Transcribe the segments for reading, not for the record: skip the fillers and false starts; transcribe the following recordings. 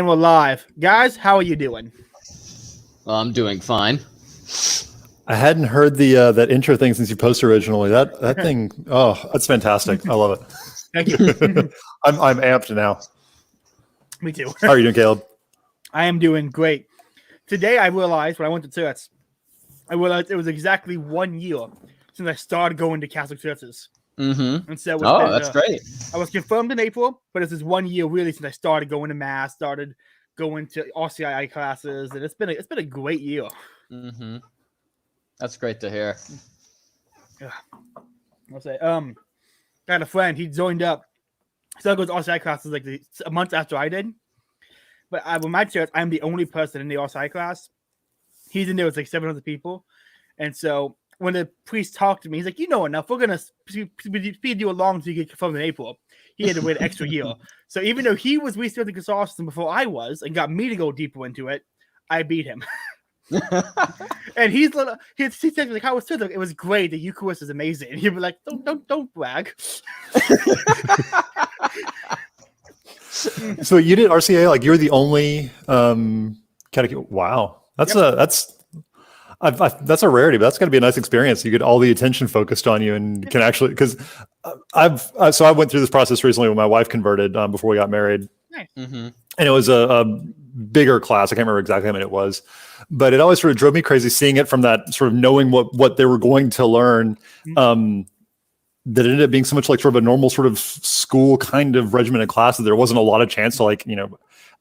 And we're live. Guys, how are you doing? Well, I'm doing fine. I hadn't heard the that intro thing since you posted originally. That thing, that's fantastic. I love it. Thank you. I'm amped now. Me too. How are you doing, Caleb? I am doing great. Today I realized when I went to church, I realized it was exactly 1 year since I started going to Catholic churches. Mm-hmm. And so that's great. I was confirmed in April, but it's just 1 year really since I started going to mass, started going to RCII classes, and it's been a great year. Mm-hmm. That's great to hear. Yeah. I'll say, I had a friend, he joined up. He started going to RCII classes like a month after I did. But with my church, I'm the only person in the RCII class. He's in there with like 700 people. And so when the priest talked to me, he's like, you know enough. We're going to speed you along until you get confirmed in April. He had to wait an extra year. So even though he was researching Catholicism before I was and got me to go deeper into it, I beat him. And he said like, how was it? It was great. The Eucharist is amazing. And he'd be like, don't brag. So you did RCA, like you're the only catechism. Wow, that's a rarity, but that's got to be a nice experience. You get all the attention focused on you, and can actually, because I went through this process recently when my wife converted before we got married. Nice. Mm-hmm. And it was a bigger class. I can't remember exactly how many it was, but it always sort of drove me crazy seeing it from that sort of knowing what they were going to learn. That it ended up being so much like sort of a normal sort of school kind of regimented class that there wasn't a lot of chance to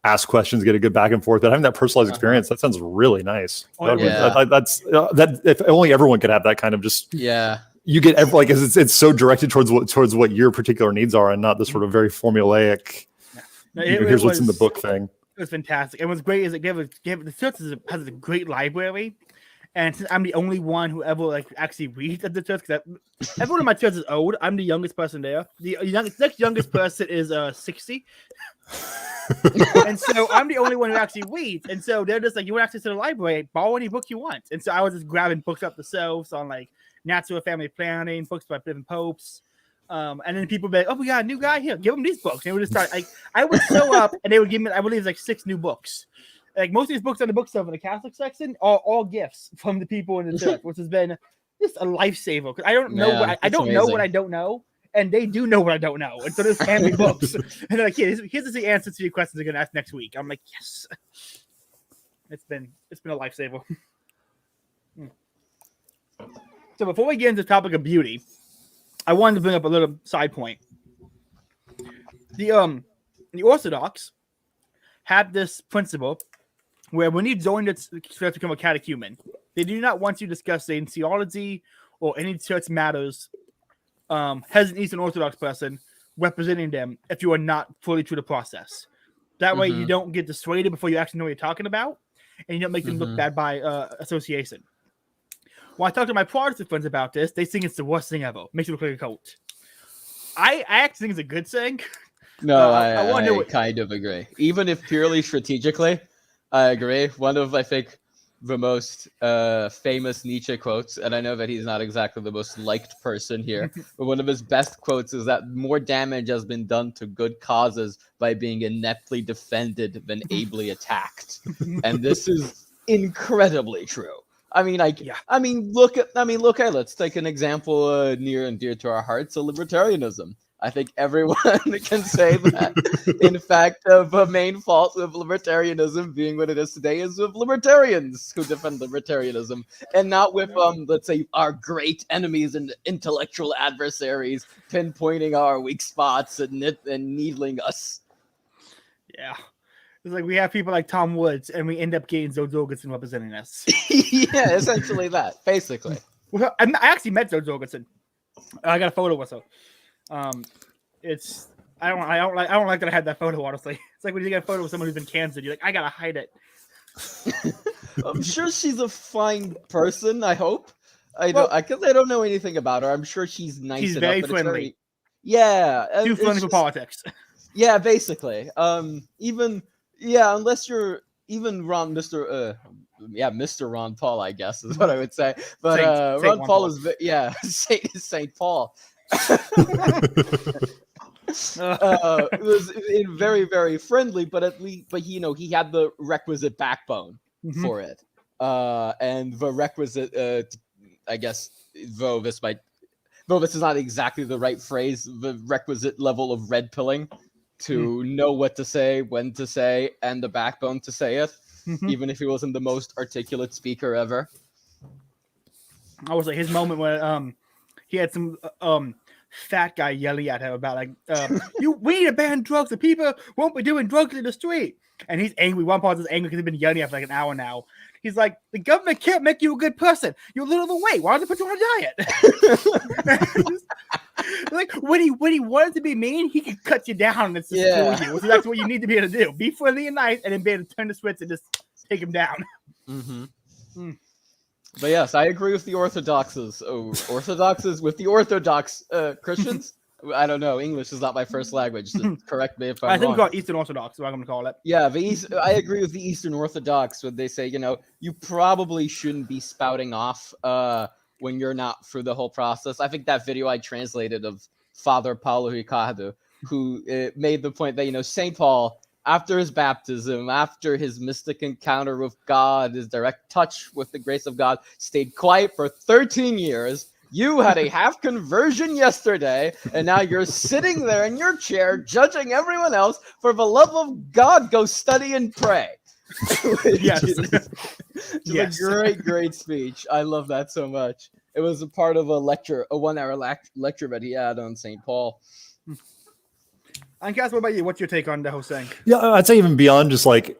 ask questions, get a good back and forth. But having that personalized experience, that sounds really nice. That's if only everyone could have that kind of just. Yeah. You get it's so directed towards what your particular needs are, and not the sort of very formulaic. Here's what's in the book thing. It was fantastic. And what's great is the church has a great library, and since I'm the only one who ever actually reads at the church, because everyone in my church is old. I'm the youngest person there. The next youngest person is 60, and so I'm the only one who actually reads. And so they're just like, you want access to the library, borrow any book you want. And so I was just grabbing books up the shelves on natural family planning, books by different popes. And then people would be like, oh, we got a new guy here. Give them these books. And they would just start I would show up and they would give me, I believe, 6 new books. Most of these books on the bookshelf in the Catholic section are all gifts from the people in the church, which has been just a lifesaver. Because I don't know I don't know what I don't know, and they do know what I don't know. And so there's hand me books. And they're like, here's the answer to your questions they're gonna ask next week. I'm like, yes. It's been a lifesaver. So before we get into the topic of beauty, I wanted to bring up a little side point. The Orthodox have this principle where when you join the church to become a catechumen, they do not want you to discuss any theology or any church matters as an Eastern Orthodox person representing them if you are not fully through the process. That way you don't get dissuaded before you actually know what you're talking about, and you don't make them look bad by association. When I talk to my Protestant friends about this, they think it's the worst thing ever. Makes you look like a cult. I actually think it's a good thing. No, I kind of agree. Even if purely strategically, I agree. One of, I think, the most famous Nietzsche quotes, and I know that he's not exactly the most liked person here, but one of his best quotes is that more damage has been done to good causes by being ineptly defended than ably attacked. And this is incredibly true. Look at let's take an example near and dear to our hearts, libertarianism. I think everyone can say that, in fact, the main fault of libertarianism being what it is today is with libertarians who defend libertarianism, and not with, let's say, our great enemies and intellectual adversaries pinpointing our weak spots and needling us. Yeah. It's like we have people like Tom Woods, and we end up getting Joe Jorgensen representing us. Yeah, essentially that, basically. Well, I actually met Joe Jorgensen. I got a photo with her. It's I don't like that I had that photo. Honestly, it's like when you get a photo with someone who's been canceled, you're like, I gotta hide it. I'm sure she's a fine person. I hope. Because I don't know anything about her. I'm sure she's nice. She's enough, very friendly. Too friendly for politics. Yeah, basically. Unless you're even Mr. Ron Paul, I guess is what I would say. But Ron Paul is Saint Paul. It was very, very friendly, but at least, he had the requisite backbone for it, and the requisite, I guess, though this is not exactly the right phrase, the requisite level of red pilling to know what to say, when to say, and the backbone to say it, even if he wasn't the most articulate speaker ever. I was like his moment when he had some fat guy yelling at him about like we need to ban drugs. The people won't be doing drugs in the street, and he's angry. One part is angry because he's been yelling at for like an hour now. He's like, the government can't make you a good person. You're a little overweight. Why don't they put you on a diet? Like when he wanted to be mean, he could cut you down and support you. So that's what you need to be able to do. Be friendly and nice, and then be able to turn the switch and just take him down. But yes, I agree with the orthodoxes. Orthodoxes with the Orthodox Christians. I don't know. English is not my first language. So correct me if I'm wrong. I think we call it Eastern Orthodox. What I'm going to call it. Yeah, I agree with the Eastern Orthodox when they say, you probably shouldn't be spouting off when you're not through the whole process. I think that video I translated of Father Paleothomism, who made the point that Saint Paul, after his baptism, after his mystic encounter with God, his direct touch with the grace of God, stayed quiet for 13 years. You had a half conversion yesterday, and now you're sitting there in your chair judging everyone else. For the love of God, go study and pray. Yes. Yes. A great speech. I love that so much. It was a part of a 1-hour lecture that he had on St. Paul. And Cass, what about you? What's your take on the whole thing? Yeah, I'd say even beyond just like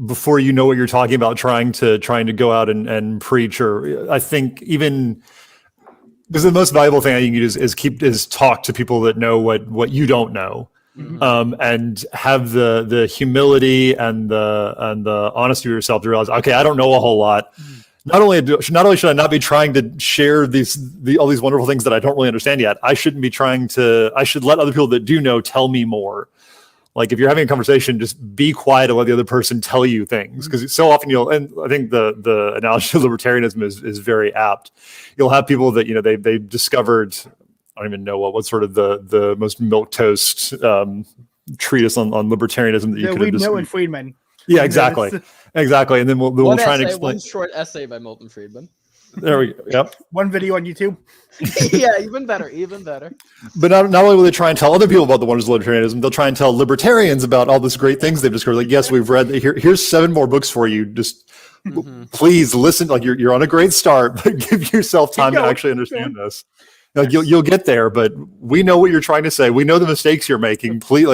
before you know what you're talking about, trying to go out and preach, or I think even because the most valuable thing I think you do is talk to people that know what you don't know. And have the humility and the honesty of yourself to realize, okay, I don't know a whole lot. Not only should I not be trying to share all these wonderful things that I don't really understand yet, I should let other people that do know tell me more. Like if you're having a conversation, just be quiet and let the other person tell you things. Because so often and I think the analogy of libertarianism is very apt. You'll have people that, they've discovered, I don't even know what sort of the most milquetoast treatise on libertarianism that you could have Milton and Friedman. Yeah, exactly. Exactly. And then we'll try and explain. One short essay by Milton Friedman. There we go. Yep. One video on YouTube. Yeah, even better. But not only will they try and tell other people about the wonders of libertarianism, they'll try and tell libertarians about all this great things they've discovered. Like, yes, we've read here's 7 more books for you. Just please listen. Like you're on a great start, but give yourself time to actually understand this. Like you'll get there, but we know what you're trying to say. We know the mistakes you're making. Please,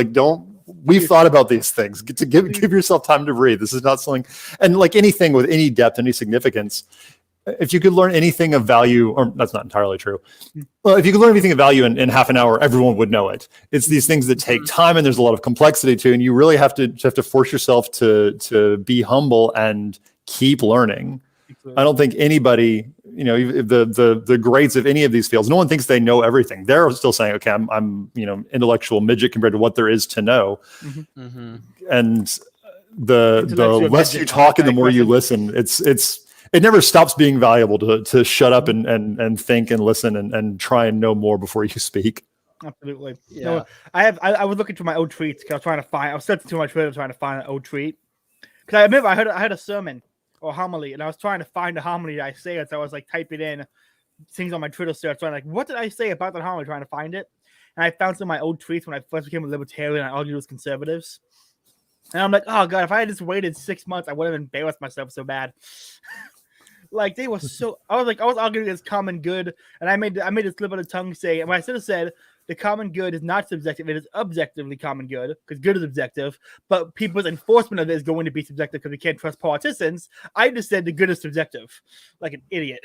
we've thought about these things. Give yourself time to breathe. This is not something, and like anything with any depth, any significance, if you could learn anything of value, or that's not entirely true. Well, if you could learn anything of value in half an hour, everyone would know it. It's these things that take time and there's a lot of complexity to, and you really have to force yourself to be humble and keep learning. I don't think anybody, the greats of any of these fields, no one thinks they know everything. They're still saying, okay, I'm intellectual midget compared to what there is to know. And the less you talk and the more you listen, it never stops being valuable to shut up and think and listen and try and know more before you speak. Absolutely. Yeah. No, I was looking through my old tweets because I was searching through my Twitter trying to find an old tweet. Because I remember I had a sermon or homily, and I was trying to find the homily that I say it. So I was like typing in things on my Twitter search, trying what did I say about that homily, trying to find it. And I found some of my old tweets when I first became a libertarian. I argued with conservatives. And I'm like, oh God, if I had just waited 6 months, I would have embarrassed myself so bad. Like they were so. I was arguing against common good, and I made a slip of the tongue say, and when I should have said the common good is not subjective; it is objectively common good because good is objective, but people's enforcement of it is going to be subjective because we can't trust politicians. I just said the good is subjective, like an idiot,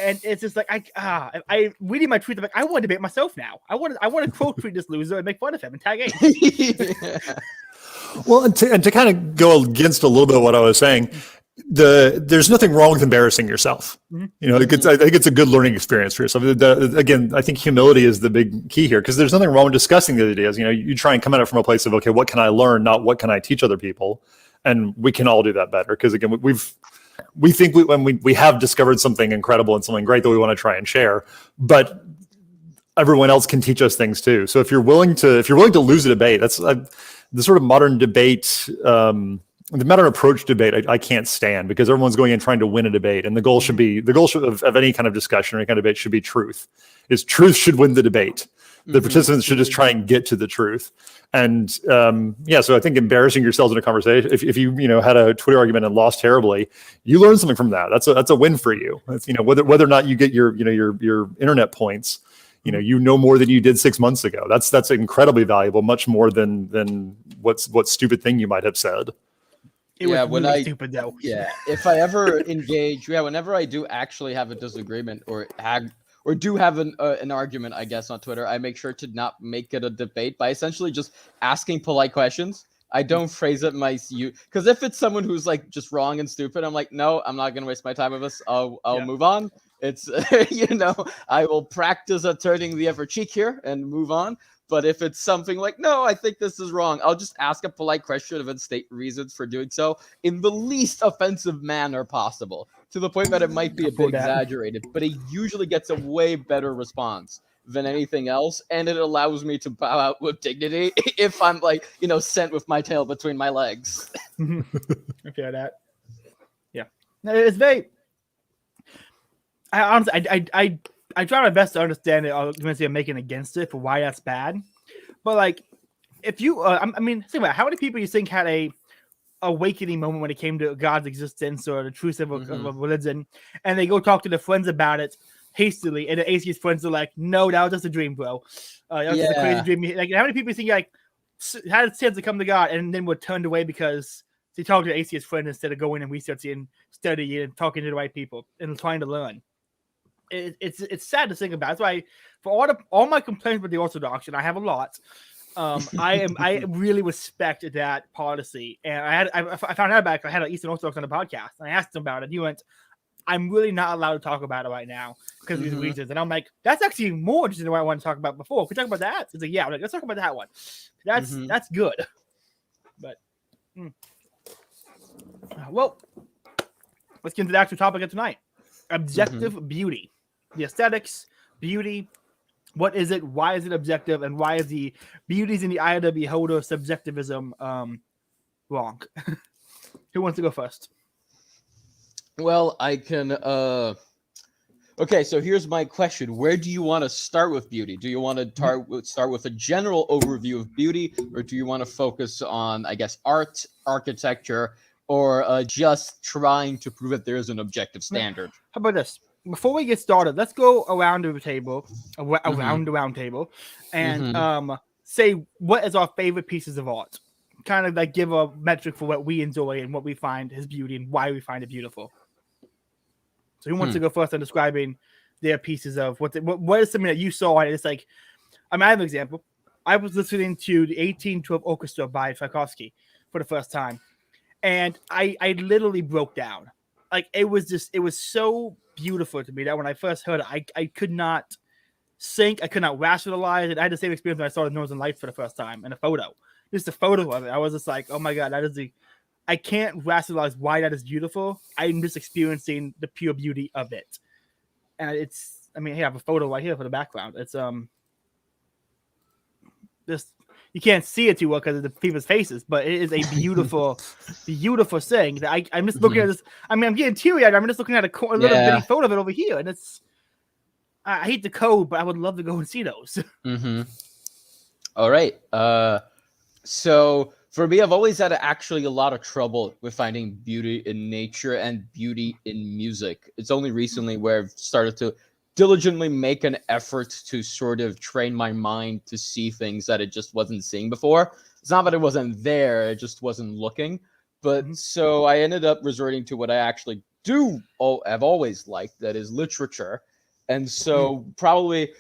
and it's just like I reading my tweets. I'm like, I want to debate myself now. I want to quote tweet this loser and make fun of him and tag him. Well, and to kind of go against a little bit of what I was saying. There's nothing wrong with embarrassing yourself. I think it's a good learning experience for yourself. Again, I think humility is the big key here because there's nothing wrong with discussing the ideas. You try and come at it from a place of, okay, what can I learn, not what can I teach other people, and we can all do that better. Because again, we think when we have discovered something incredible and something great that we want to try and share, but everyone else can teach us things too. So if you're willing to lose a debate, that's the sort of modern debate, the modern approach debate. I can't stand, because everyone's going in trying to win a debate, and the goal of any kind of discussion or any kind of debate should be truth. Is truth should win the debate. The participants should just try and get to the truth. And so I think embarrassing yourselves in a conversation, if you had a Twitter argument and lost terribly, you learn something from that. That's a win for you. It's, whether or not you get your internet points, you more than you did 6 months ago. That's incredibly valuable, much more than what stupid thing you might have said. It was really stupid though. Yeah, if I ever engage, whenever I do actually have a disagreement or do have an argument, I guess, on Twitter, I make sure to not make it a debate by essentially just asking polite questions. I don't phrase it because if it's someone who's like just wrong and stupid, I'm like, no, I'm not gonna waste my time with this. I'll move on. It's I will practice at turning the other cheek here and move on. But if it's something like, no, I think this is wrong, I'll just ask a polite question and state reasons for doing so in the least offensive manner possible, to the point that it might be a bit exaggerated, but it usually gets a way better response than anything else, and it allows me to bow out with dignity if I'm like, sent with my tail between my legs. I feel that. Yeah. It's very... I honestly, I try my best to understand the arguments you're making against it for why that's bad. But like, if you, think about it, how many people you think had a awakening moment when it came to God's existence or the truth of religion, and they go talk to their friends about it hastily, and the atheist friends are like, "No, that was just a dream, bro. That was just a crazy dream." Like, how many people you think had a chance to come to God and then were turned away because they talked to the atheist friend instead of going and researching, studying, and talking to the right people and trying to learn? It's sad to think about. That's why, for all my complaints with the Orthodox, and I have a lot, I really respect that policy. And I found out about it. I had an Eastern Orthodox on the podcast, and I asked him about it. He went, "I'm really not allowed to talk about it right now because of these reasons." And I'm like, "That's actually more interesting than what I wanted to talk about before. Can we talk about that?" He's like, "Yeah." I'm like, "Let's talk about that one. That's good." But well, let's get into the actual topic of tonight: objective beauty. The aesthetics, beauty, what is it? Why is it objective? And why is the beauties in the eye of the beholder subjectivism wrong? Who wants to go first? Well, I can. Okay, so here's my question: where do you want to start with beauty? Do you want to start with a general overview of beauty, or do you want to focus on, I guess, art, architecture, or just trying to prove that there is an objective standard? How about this? Before we get started, let's go around the table, around the round table, and say what is our favorite pieces of art. Kind of like give a metric for what we enjoy and what we find as beauty and why we find it beautiful. So who wants to go first on describing their pieces of what is something that you saw? And it's like, I have an example. I was listening to the 1812 Orchestra by Tchaikovsky for the first time, and I literally broke down. Like, it was so beautiful to me that when I first heard it, I could not think, I could not rationalize it. I had the same experience when I saw the Northern Lights for the first time in a photo. Just a photo of it. I was just like, oh my God, I can't rationalize why that is beautiful. I'm just experiencing the pure beauty of it. And I have a photo right here for the background. It's just, you can't see it too well because of the people's faces, but it is a beautiful, beautiful thing. That I'm just looking at this. I'm getting teary-eyed. I'm just looking at a little bitty photo of it over here, and it's. I hate the code, but I would love to go and see those. All right. So for me, I've always had actually a lot of trouble with finding beauty in nature and beauty in music. It's only recently where I've started to diligently make an effort to sort of train my mind to see things that it just wasn't seeing before. It's not that it wasn't there, it just wasn't looking. But so I ended up resorting to what I actually have always liked, that is literature. And so probably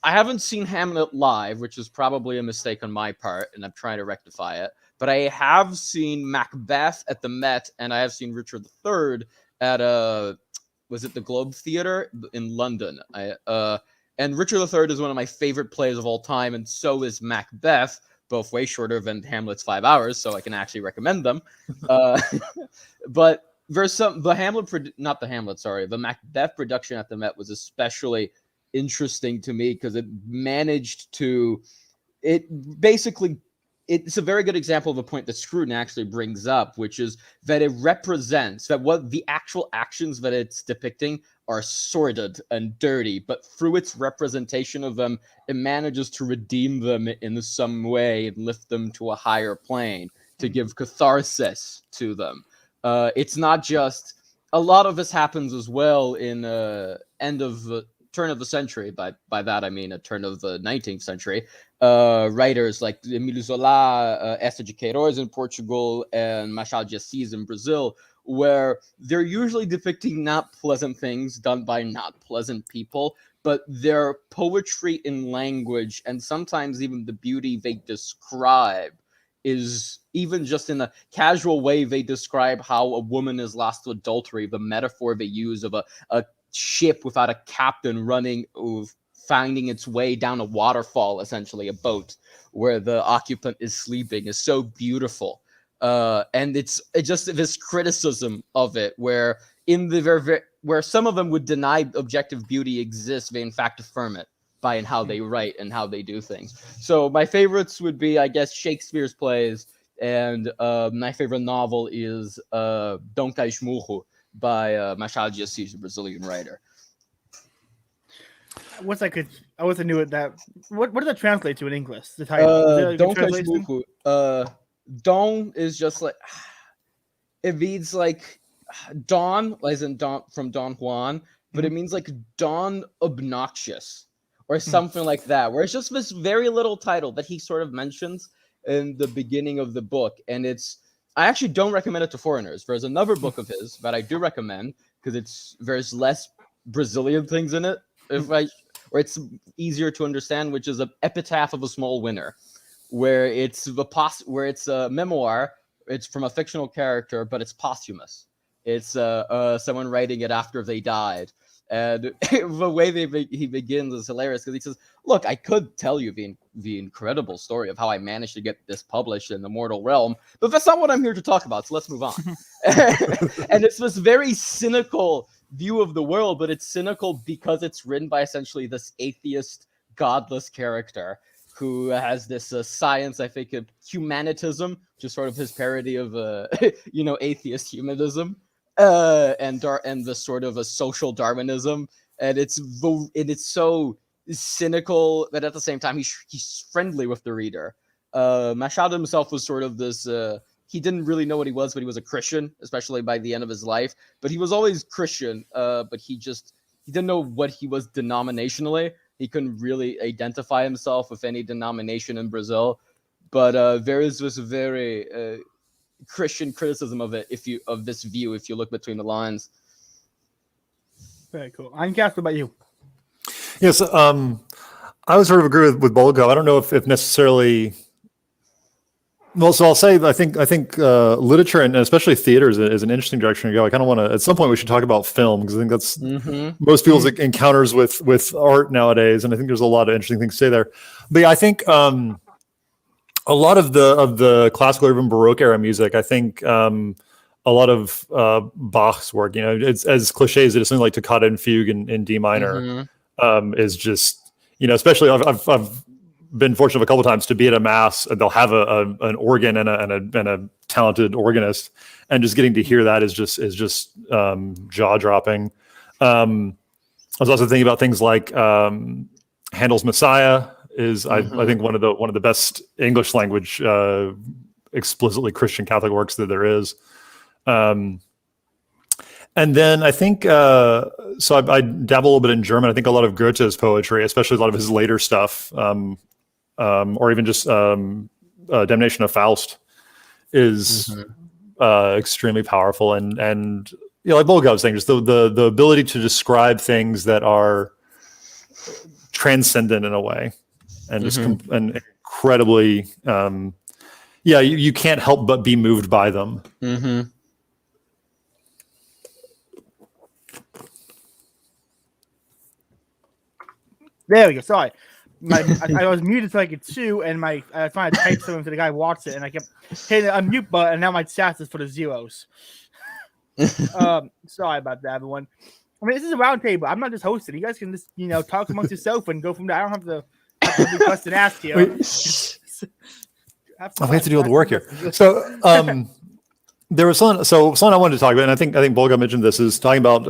I haven't seen Hamlet live, which is probably a mistake on my part, and I'm trying to rectify it. But I have seen Macbeth at the Met, and I have seen Richard III at was it the Globe Theatre in London? And Richard III is one of my favorite plays of all time, and so is Macbeth, both way shorter than Hamlet's 5 hours, so I can actually recommend them. But there's the Macbeth production at the Met was especially interesting to me because it managed to, it's a very good example of a point that Scruton actually brings up, which is that it represents that what the actual actions that it's depicting are sordid and dirty, but through its representation of them, it manages to redeem them in some way and lift them to a higher plane, to give catharsis to them. It's not just, a lot of this happens as well in turn of the century. By that I mean a turn of the 19th century. Writers like Emílio Zola, Esther de Queiroz in Portugal, and Machado de Assis in Brazil, where they're usually depicting not pleasant things done by not pleasant people, but their poetry in language and sometimes even the beauty they describe is even just in a casual way. They describe how a woman is lost to adultery, the metaphor they use of a ship without a captain finding its way down a waterfall, essentially a boat where the occupant is sleeping, is so beautiful. And it's just this criticism of it, where where some of them would deny objective beauty exists, they in fact affirm it by in how they write and how they do things. So my favorites would be, I guess, Shakespeare's plays, and my favorite novel is Dom Casmurro by Machado de Assis, a Brazilian writer. I wasn't knew it that. What does that translate to in English? The title. Dom Casmurro. Don is just like, it reads like Don, as in Don from Don Juan, but it means like Don Obnoxious or something like that, where it's just this very little title that he sort of mentions in the beginning of the book. And I actually don't recommend it to foreigners. There's another book of his that I do recommend because there's less Brazilian things in it, or it's easier to understand, which is an Epitaph of a Small Winner, where it's a memoir. It's from a fictional character, but it's posthumous. It's someone writing it after they died. And the way he begins is hilarious because he says, look, I could tell you the incredible story of how I managed to get this published in the mortal realm, but that's not what I'm here to talk about, so let's move on. And it's this very cynical view of the world, but it's cynical because it's written by essentially this atheist, godless character who has this science, I think, of humanitism, which is sort of his parody of, atheist humanism. And the sort of a social Darwinism, and it's so cynical, but at the same time he's friendly with the reader. Machado himself was sort of this. He didn't really know what he was, but he was a Christian, especially by the end of his life. But he was always Christian. But he didn't know what he was denominationally. He couldn't really identify himself with any denomination in Brazil. But there is this very Christian criticism of it, if you look between the lines. Very cool. I'm Cass, what about you? Yes, I would sort of agree with Bulgakov. I don't know if necessarily. Well, so I'll say I think literature and especially theater is an interesting direction to go. I kind of want to, at some point we should talk about film, because I think that's most people's encounters with art nowadays, and I think there's a lot of interesting things to say there. But yeah, I think a lot of the classical or even Baroque era music, I think a lot of Bach's work, it's as cliche as it is, something like Toccata and Fugue in D minor, is just, especially I've been fortunate a couple of times to be at a mass, and they'll have an organ and a talented organist, and just getting to hear that is just jaw dropping. I was also thinking about things like Handel's Messiah. I think one of the best English language explicitly Christian Catholic works that there is. And then I think so I dabble a little bit in German. I think a lot of Goethe's poetry, especially a lot of his later stuff, or even just Damnation of Faust, is extremely powerful. And like Bulgakov was saying, just the ability to describe things that are transcendent in a way. And just and incredibly, you can't help but be moved by them. There we go. Sorry, I was muted so I could chew, and I was trying to type something so the guy watched it, and I kept hitting the unmute button, and now my stats is for the zeros. Sorry about that, everyone. I mean, this is a round table. I'm not just hosting. You guys can just, talk amongst yourself and go from there. I don't have to be question asked here. We have to do all the work here. So there was something I wanted to talk about, and I think Bulga mentioned this, is talking about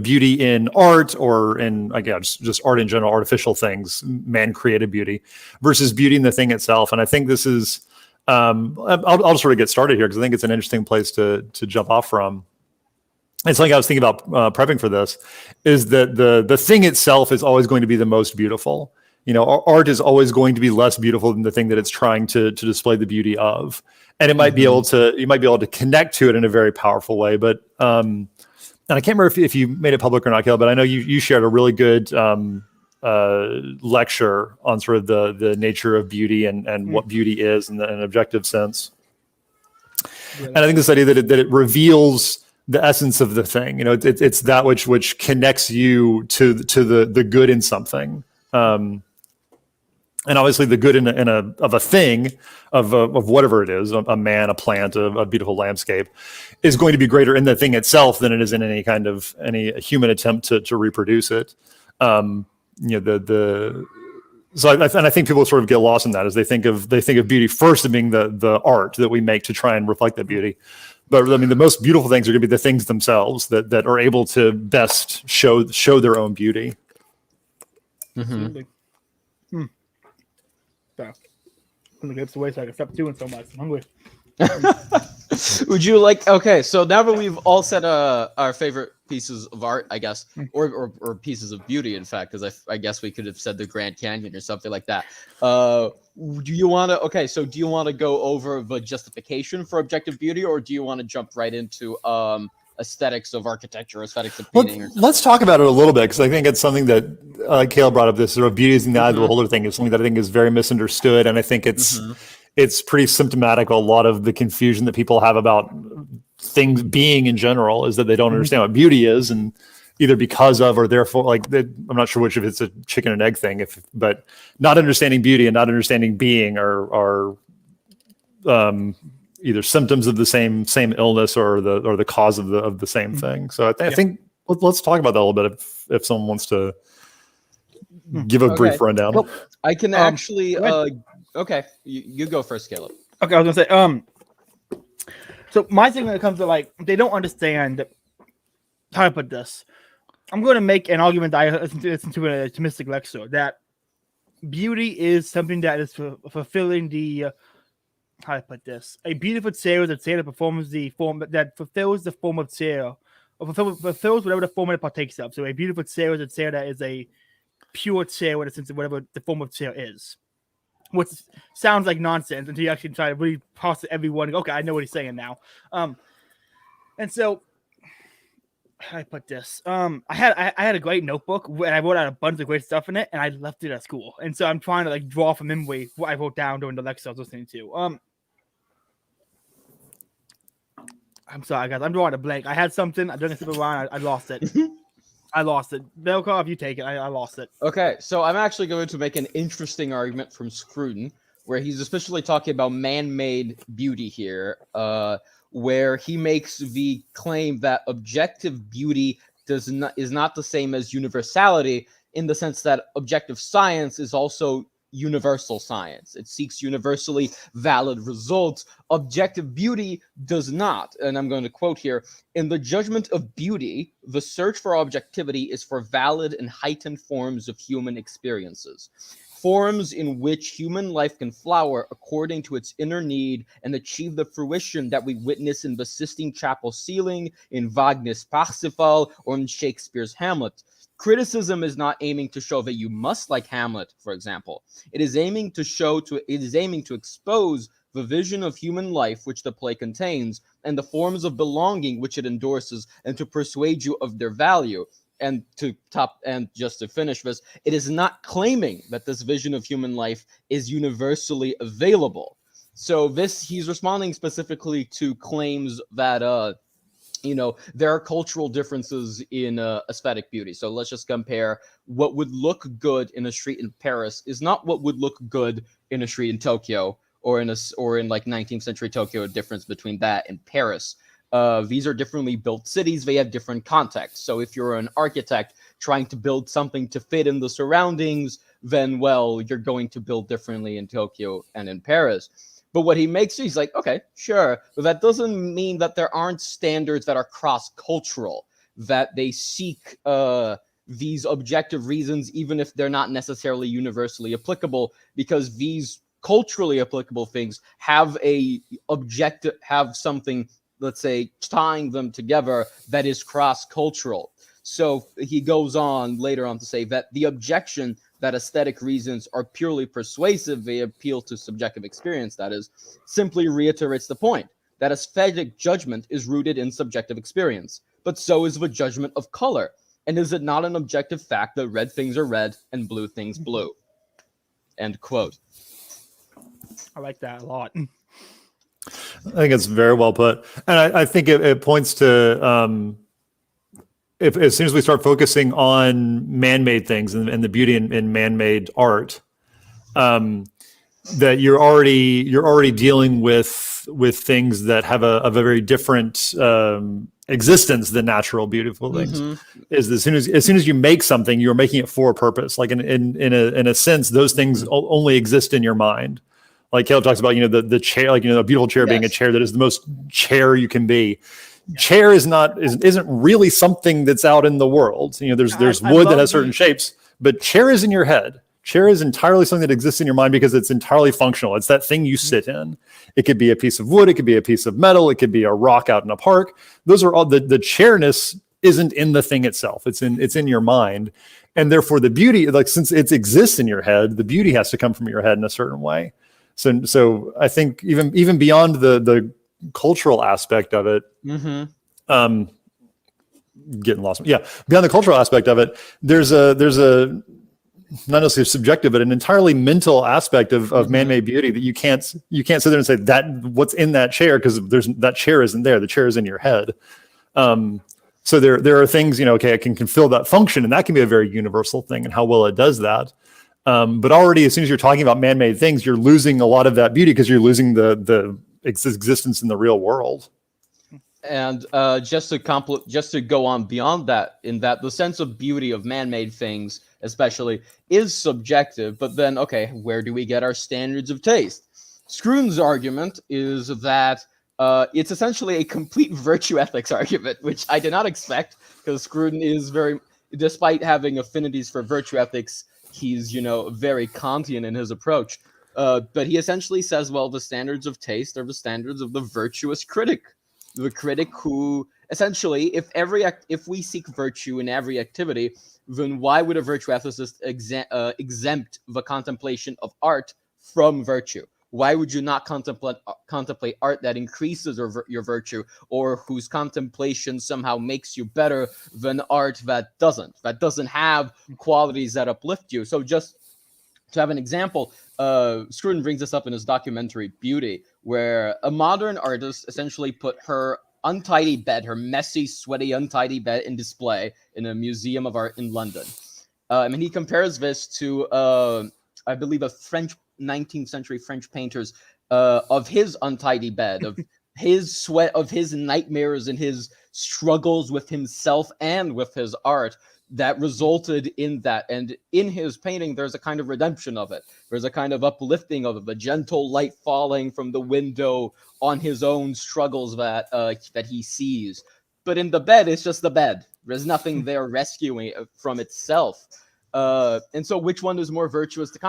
beauty in art, or in just art in general, artificial things, man-created beauty versus beauty in the thing itself. And I think this is I'll sort of get started here because I think it's an interesting place to jump off from. And something I was thinking about prepping for this is that the thing itself is always going to be the most beautiful. Art is always going to be less beautiful than the thing that it's trying to display the beauty of. And it might be able to connect to it in a very powerful way. But and I can't remember if you made it public or not, Caleb, but I know you shared a really good lecture on sort of the nature of beauty and what beauty is in an objective sense. Yeah. And I think this idea that it reveals the essence of the thing, it's that which connects you to the good in something, and obviously the good of a thing, of whatever it is, a man, a plant, a beautiful landscape, is going to be greater in the thing itself than it is in any human attempt to reproduce it. So I think people sort of get lost in that as they think of beauty first as being the art that we make to try and reflect that beauty. But I mean, the most beautiful things are going to be the things themselves that are able to best show their own beauty. Absolutely. So, I'm gonna get away so I can stop doing so much. I'm hungry. Would you like? Okay, so now that we've all said our favorite pieces of art, I guess, or pieces of beauty, in fact, because I guess we could have said the Grand Canyon or something like that. Do you want to? Okay, so do you want to go over the justification for objective beauty, or do you want to jump right into aesthetics of architecture, aesthetics of painting? Let's talk about it a little bit, because I think it's something that Caleb brought up. This sort of beauty is in the eye of the beholder thing is something that I think is very misunderstood, and I think it's pretty symptomatic of a lot of the confusion that people have about things being in general, is that they don't understand what beauty is, and either because of or therefore, I'm not sure which, if it's a chicken and egg thing, but not understanding beauty and not understanding being are either symptoms of the same illness or the cause of the same thing. So I think let's talk about that a little bit if someone wants to give a brief rundown. Well, I can actually. Okay, you go first, Caleb. Okay, I was gonna say, so my thing when it comes to they don't understand how to put this. I'm going to make an argument that I listened to a Thomistic lecture, that beauty is something that is fulfilling the how to put this. A beautiful chair is a chair that performs the form that fulfills the form of chair, or fulfills whatever the form it partakes of. So a beautiful chair is a chair that is a pure chair in the sense of whatever the form of chair is. Which sounds like nonsense until you actually try to really pass it everyone. Okay, I know what he's saying now. And so how do I put this? I had a great notebook and I wrote out a bunch of great stuff in it, and I left it at school. And so I'm trying to draw from memory what I wrote down during the lecture I was listening to. I'm sorry, guys. I'm drawing a blank. I had something. I'm doing a super around. I lost it. I lost it. Bulgakov, you take it. I lost it. Okay, so I'm actually going to make an interesting argument from Scruton, where he's especially talking about man-made beauty here, where he makes the claim that objective beauty is not the same as universality, in the sense that objective science is also universal science. It seeks universally valid results. Objective beauty does not. And I'm going to quote here: in the judgment of beauty, the search for objectivity is for valid and heightened forms of human experiences. Forms in which human life can flower according to its inner need and achieve the fruition that we witness in the Sistine Chapel ceiling, in Wagner's Parsifal, or in Shakespeare's Hamlet. Criticism is not aiming to show that you must like Hamlet, for example. It is aiming to expose the vision of human life which the play contains, and the forms of belonging which it endorses, and to persuade you of their value. And just to finish this, it is not claiming that this vision of human life is universally available. So he's responding specifically to claims that there are cultural differences in aesthetic beauty. So let's just compare what would look good in a street in Paris is not what would look good in a street in Tokyo, or in 19th century Tokyo. A difference between that and Paris. these are differently built cities. They have different contexts. So if you're an architect trying to build something to fit in the surroundings, then, well, you're going to build differently in Tokyo and in Paris. But what he's like, okay, sure, but that doesn't mean that there aren't standards that are cross-cultural, that they seek these objective reasons, even if they're not necessarily universally applicable, because these culturally applicable things have something, let's say, tying them together that is cross-cultural. So he goes on later on to say that the objection that aesthetic reasons are purely persuasive, they appeal to subjective experience, that is, simply reiterates the point that aesthetic judgment is rooted in subjective experience, but so is the judgment of color. And is it not an objective fact that red things are red and blue things blue? End quote. I like that a lot. I think it's very well put. And I think it points to, as soon as we start focusing on man-made things and the beauty in man-made art, that you're already dealing with things that have a very different existence than natural, beautiful things. Mm-hmm. Is as soon as you make something, you're making it for a purpose. Like in a sense, those things only exist in your mind. Like Caleb talks about, the chair, like, a beautiful chair being a chair that is the most chair you can be. Chair isn't really something that's out in the world. There's wood that has certain shapes, but chair is in your head. Chair is entirely something that exists in your mind because it's entirely functional. It's that thing you sit in. It could be a piece of wood. It could be a piece of metal. It could be a rock out in a park. Those are all the chairness isn't in the thing itself. It's in your mind. And therefore the beauty, like, since it exists in your head, the beauty has to come from your head in a certain way. So I think even beyond the cultural aspect of it, getting lost. Yeah. Beyond the cultural aspect of it, there's a not necessarily subjective, but an entirely mental aspect of man-made beauty that you can't sit there and say that what's in that chair, because that chair isn't there. The chair is in your head. So there are things, okay, it can fill that function, and that can be a very universal thing, and how well it does that. But already, as soon as you're talking about man-made things, you're losing a lot of that beauty because you're losing the existence in the real world. And just to go on beyond that, in that the sense of beauty of man-made things, especially, is subjective. But then, okay, where do we get our standards of taste? Scruton's argument is that it's essentially a complete virtue ethics argument, which I did not expect, because Scruton is despite having affinities for virtue ethics, he's, very Kantian in his approach. But he essentially says, well, the standards of taste are the standards of the virtuous critic. The critic who, essentially, if we seek virtue in every activity, then why would a virtue ethicist exempt the contemplation of art from virtue? Why would you not contemplate art that increases your virtue, or whose contemplation somehow makes you better than art that doesn't have qualities that uplift you? So just to have an example, Scruton brings this up in his documentary Beauty, where a modern artist essentially put her untidy bed, her messy, sweaty, untidy bed, in display in a museum of art in London. And he compares this to, I believe, a 19th century French painter's of his untidy bed, of his sweat, of his nightmares and his struggles with himself and with his art that resulted in that. And in his painting, there's a kind of redemption of it. There's a kind of uplifting of it, the gentle light falling from the window on his own struggles that he sees. But in the bed, it's just the bed. There's nothing there rescuing from itself. And so which one is more virtuous to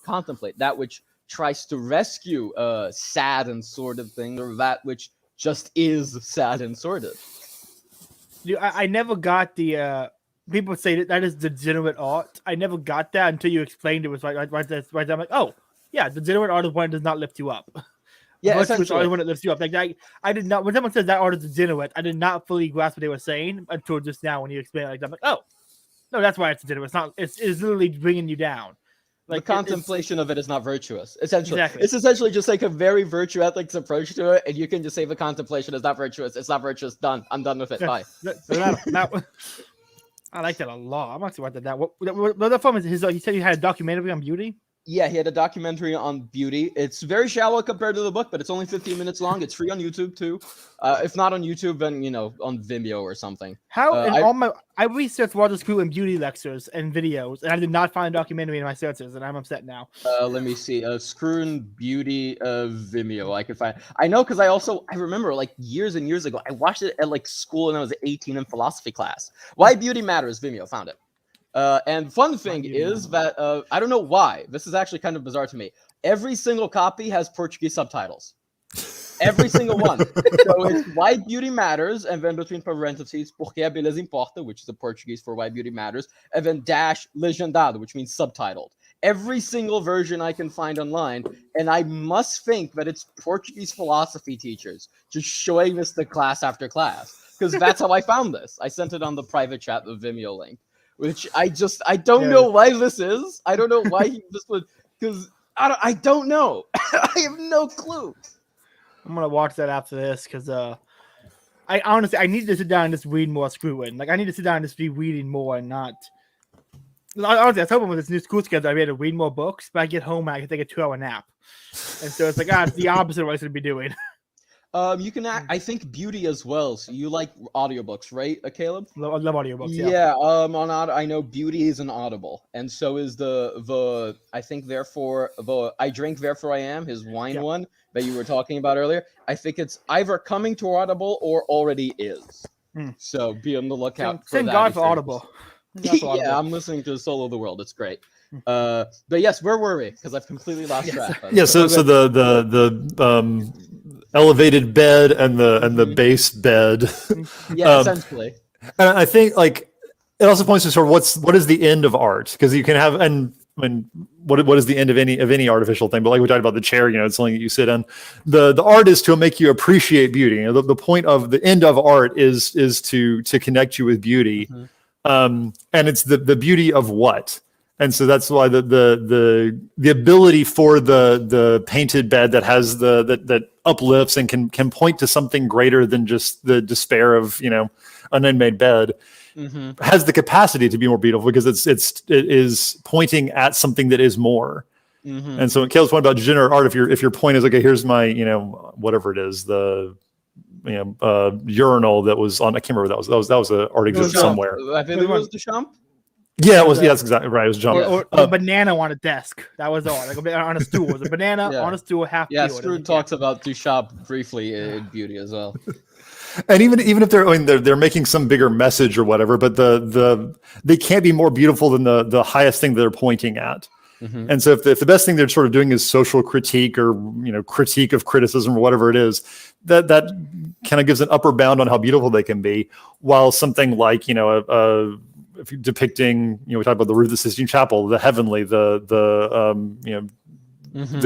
contemplate? That which tries to rescue sad and sordid things, or that which just is sad and sordid? I never got the... people say that is degenerate art. I never got that until you explained it. Was right. I'm like, oh, yeah, degenerate art is one that does not lift you up. Yeah, virtuous art is one that lifts you up. Like I did not. When someone says that art is degenerate, I did not fully grasp what they were saying until just now when you explained it. Like, I'm like, oh, no, that's why it's degenerate. It's not. It's literally bringing you down. Like the contemplation of it is not virtuous. Essentially, exactly. It's essentially just like a very virtue ethics approach to it, and you can just say the contemplation is not virtuous. It's not virtuous. Done. I'm done with it. Bye. I like that a lot. I'm actually writing that down. What other form is his? He said he had a documentary on beauty. Yeah, he had a documentary on beauty. It's very shallow compared to the book, but it's only 15 minutes long. It's free on YouTube too. If not on YouTube, then on Vimeo or something. I researched Walter Screw in beauty lectures and videos, and I did not find a documentary in my searches, and I'm upset now. Let me see. Screw in beauty Vimeo. I could find. I know because I remember like years and years ago. I watched it at like school when I was 18 in philosophy class. Why Beauty Matters Vimeo, found it. And fun thing is that I don't know why. This is actually kind of bizarre to me. Every single copy has Portuguese subtitles. Every single one. So it's Why Beauty Matters, and then between parentheses, Porque a Beleza Importa, which is the Portuguese for Why Beauty Matters, and then dash legendado, which means subtitled. Every single version I can find online, and I must think that it's Portuguese philosophy teachers just showing this to class after class, because that's how I found this. I sent it on the private chat, the Vimeo link. Which I don't know why this is. I don't know why this would, because I don't know. I have no clue. I'm gonna watch that after this because I honestly need to sit down and just read more Screwin. Like I need to sit down and just be reading more and not. Honestly, I was hoping with this new school schedule I'd be able to read more books, but I get home and I can take a 2-hour nap, and so it's like it's the opposite of what I should be doing. You can I think beauty as well. So you like audiobooks, right, Caleb? I love audiobooks. Yeah. I know beauty is an Audible, and so is the I think therefore the I Drink Therefore I Am, his wine one that you were talking about earlier. I think it's either coming to Audible or already is. So be on the lookout. Thank God for Audible. Yeah, I'm listening to Soul of the World. It's great. But yes, where were we? Because I've completely lost track. Yeah. So the elevated bed and the base bed. Yeah, essentially. And I think like it also points to sort of what is the end of art, because you can have what is the end of any artificial thing, but like we talked about the chair, it's something that you sit in. The art is to make you appreciate beauty. The point of the end of art is to connect you with beauty. And it's the beauty of what. And so that's why the ability for the painted bed that has that uplifts and can point to something greater than just the despair of an unmade bed has the capacity to be more beautiful, because it is pointing at something that is more. And so when Caleb's point about degenerate art, if your point is okay, here's my whatever it is, the urinal that was on, I can't remember that was an art exhibit somewhere. I think it was Duchamp. Yeah, it was. Yeah, that's exactly right. It was John. Or a banana on a desk. That was all. Like on a stool. It was a banana on a stool, half. Yeah, Strude talks about Duchamp briefly in beauty as well. And even if they're making some bigger message or whatever, but they can't be more beautiful than the highest thing they're pointing at. And so if the best thing they're sort of doing is social critique or critique of criticism or whatever it is, that kind of gives an upper bound on how beautiful they can be, while something like if you're depicting, we talked about the roof of the Sistine Chapel, the heavenly, the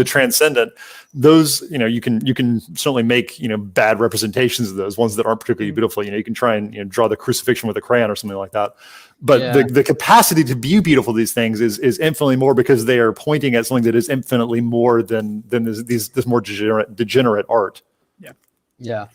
transcendent, those, you can certainly make, bad representations of those ones that aren't particularly beautiful. You can try and draw the crucifixion with a crayon or something like that. But the capacity to be beautiful, these things is infinitely more, because they are pointing at something that is infinitely more than this more degenerate art. Yeah.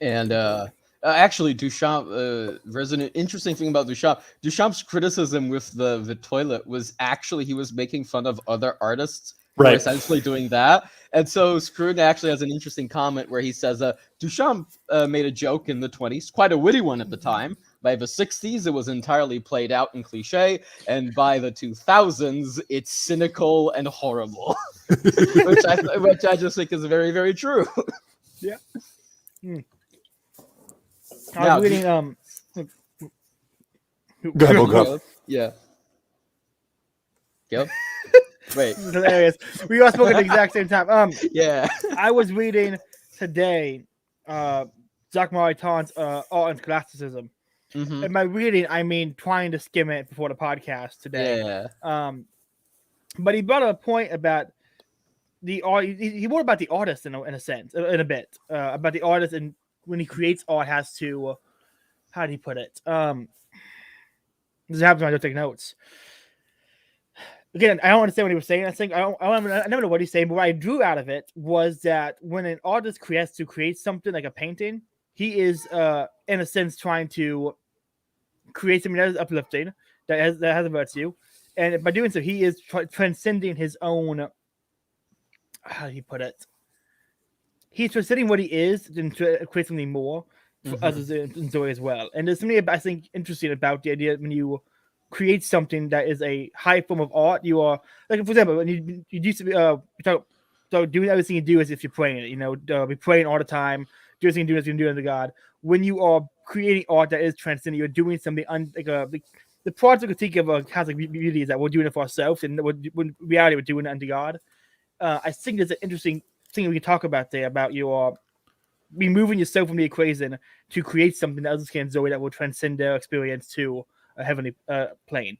And, actually, Duchamp, there's an interesting thing about Duchamp. Duchamp's criticism with the toilet was actually he was making fun of other artists who were essentially doing that. And so Scruden actually has an interesting comment where he says, Duchamp made a joke in the 1920s, quite a witty one at the time. By the 1960s, it was entirely played out and cliche. And by the 2000s, it's cynical and horrible, which I just think is very, very true. Yeah. I was reading, Go ahead, Bulgakov. Yeah. Yep. Wait. This is hilarious. We all spoke at the exact same time. Yeah. I was reading today Jacques Maritaud's Art and Scholasticism. And by reading, I mean trying to skim it before the podcast today. Yeah. But he brought up a point about the art. He wrote about the artist in a sense, in a bit, about the artist, and when he creates art, has to, how do you put it? This happens when I don't take notes. Again, I don't understand what he was saying. I never know what he's saying, but what I drew out of it was that when an artist creates something like a painting, he is, in a sense, trying to create something that is uplifting, that has a virtue, And by doing so, he is transcending his own. How do you put it? He's transcending what he is to create something more for others to enjoy as well. And there's something I think interesting about the idea that when you create something that is a high form of art, you are like, for example, when you used to be so doing everything you do as if you're praying. Be praying all the time, do everything you do as you do unto God. When you are creating art that is transcendent, you're doing something the project critique of a Catholic beauty is that we're doing it for ourselves, and when reality we're doing it unto God. I think there's an interesting thing we can talk about there about your removing yourself from the equation to create something that others can enjoy that will transcend their experience to a heavenly plane.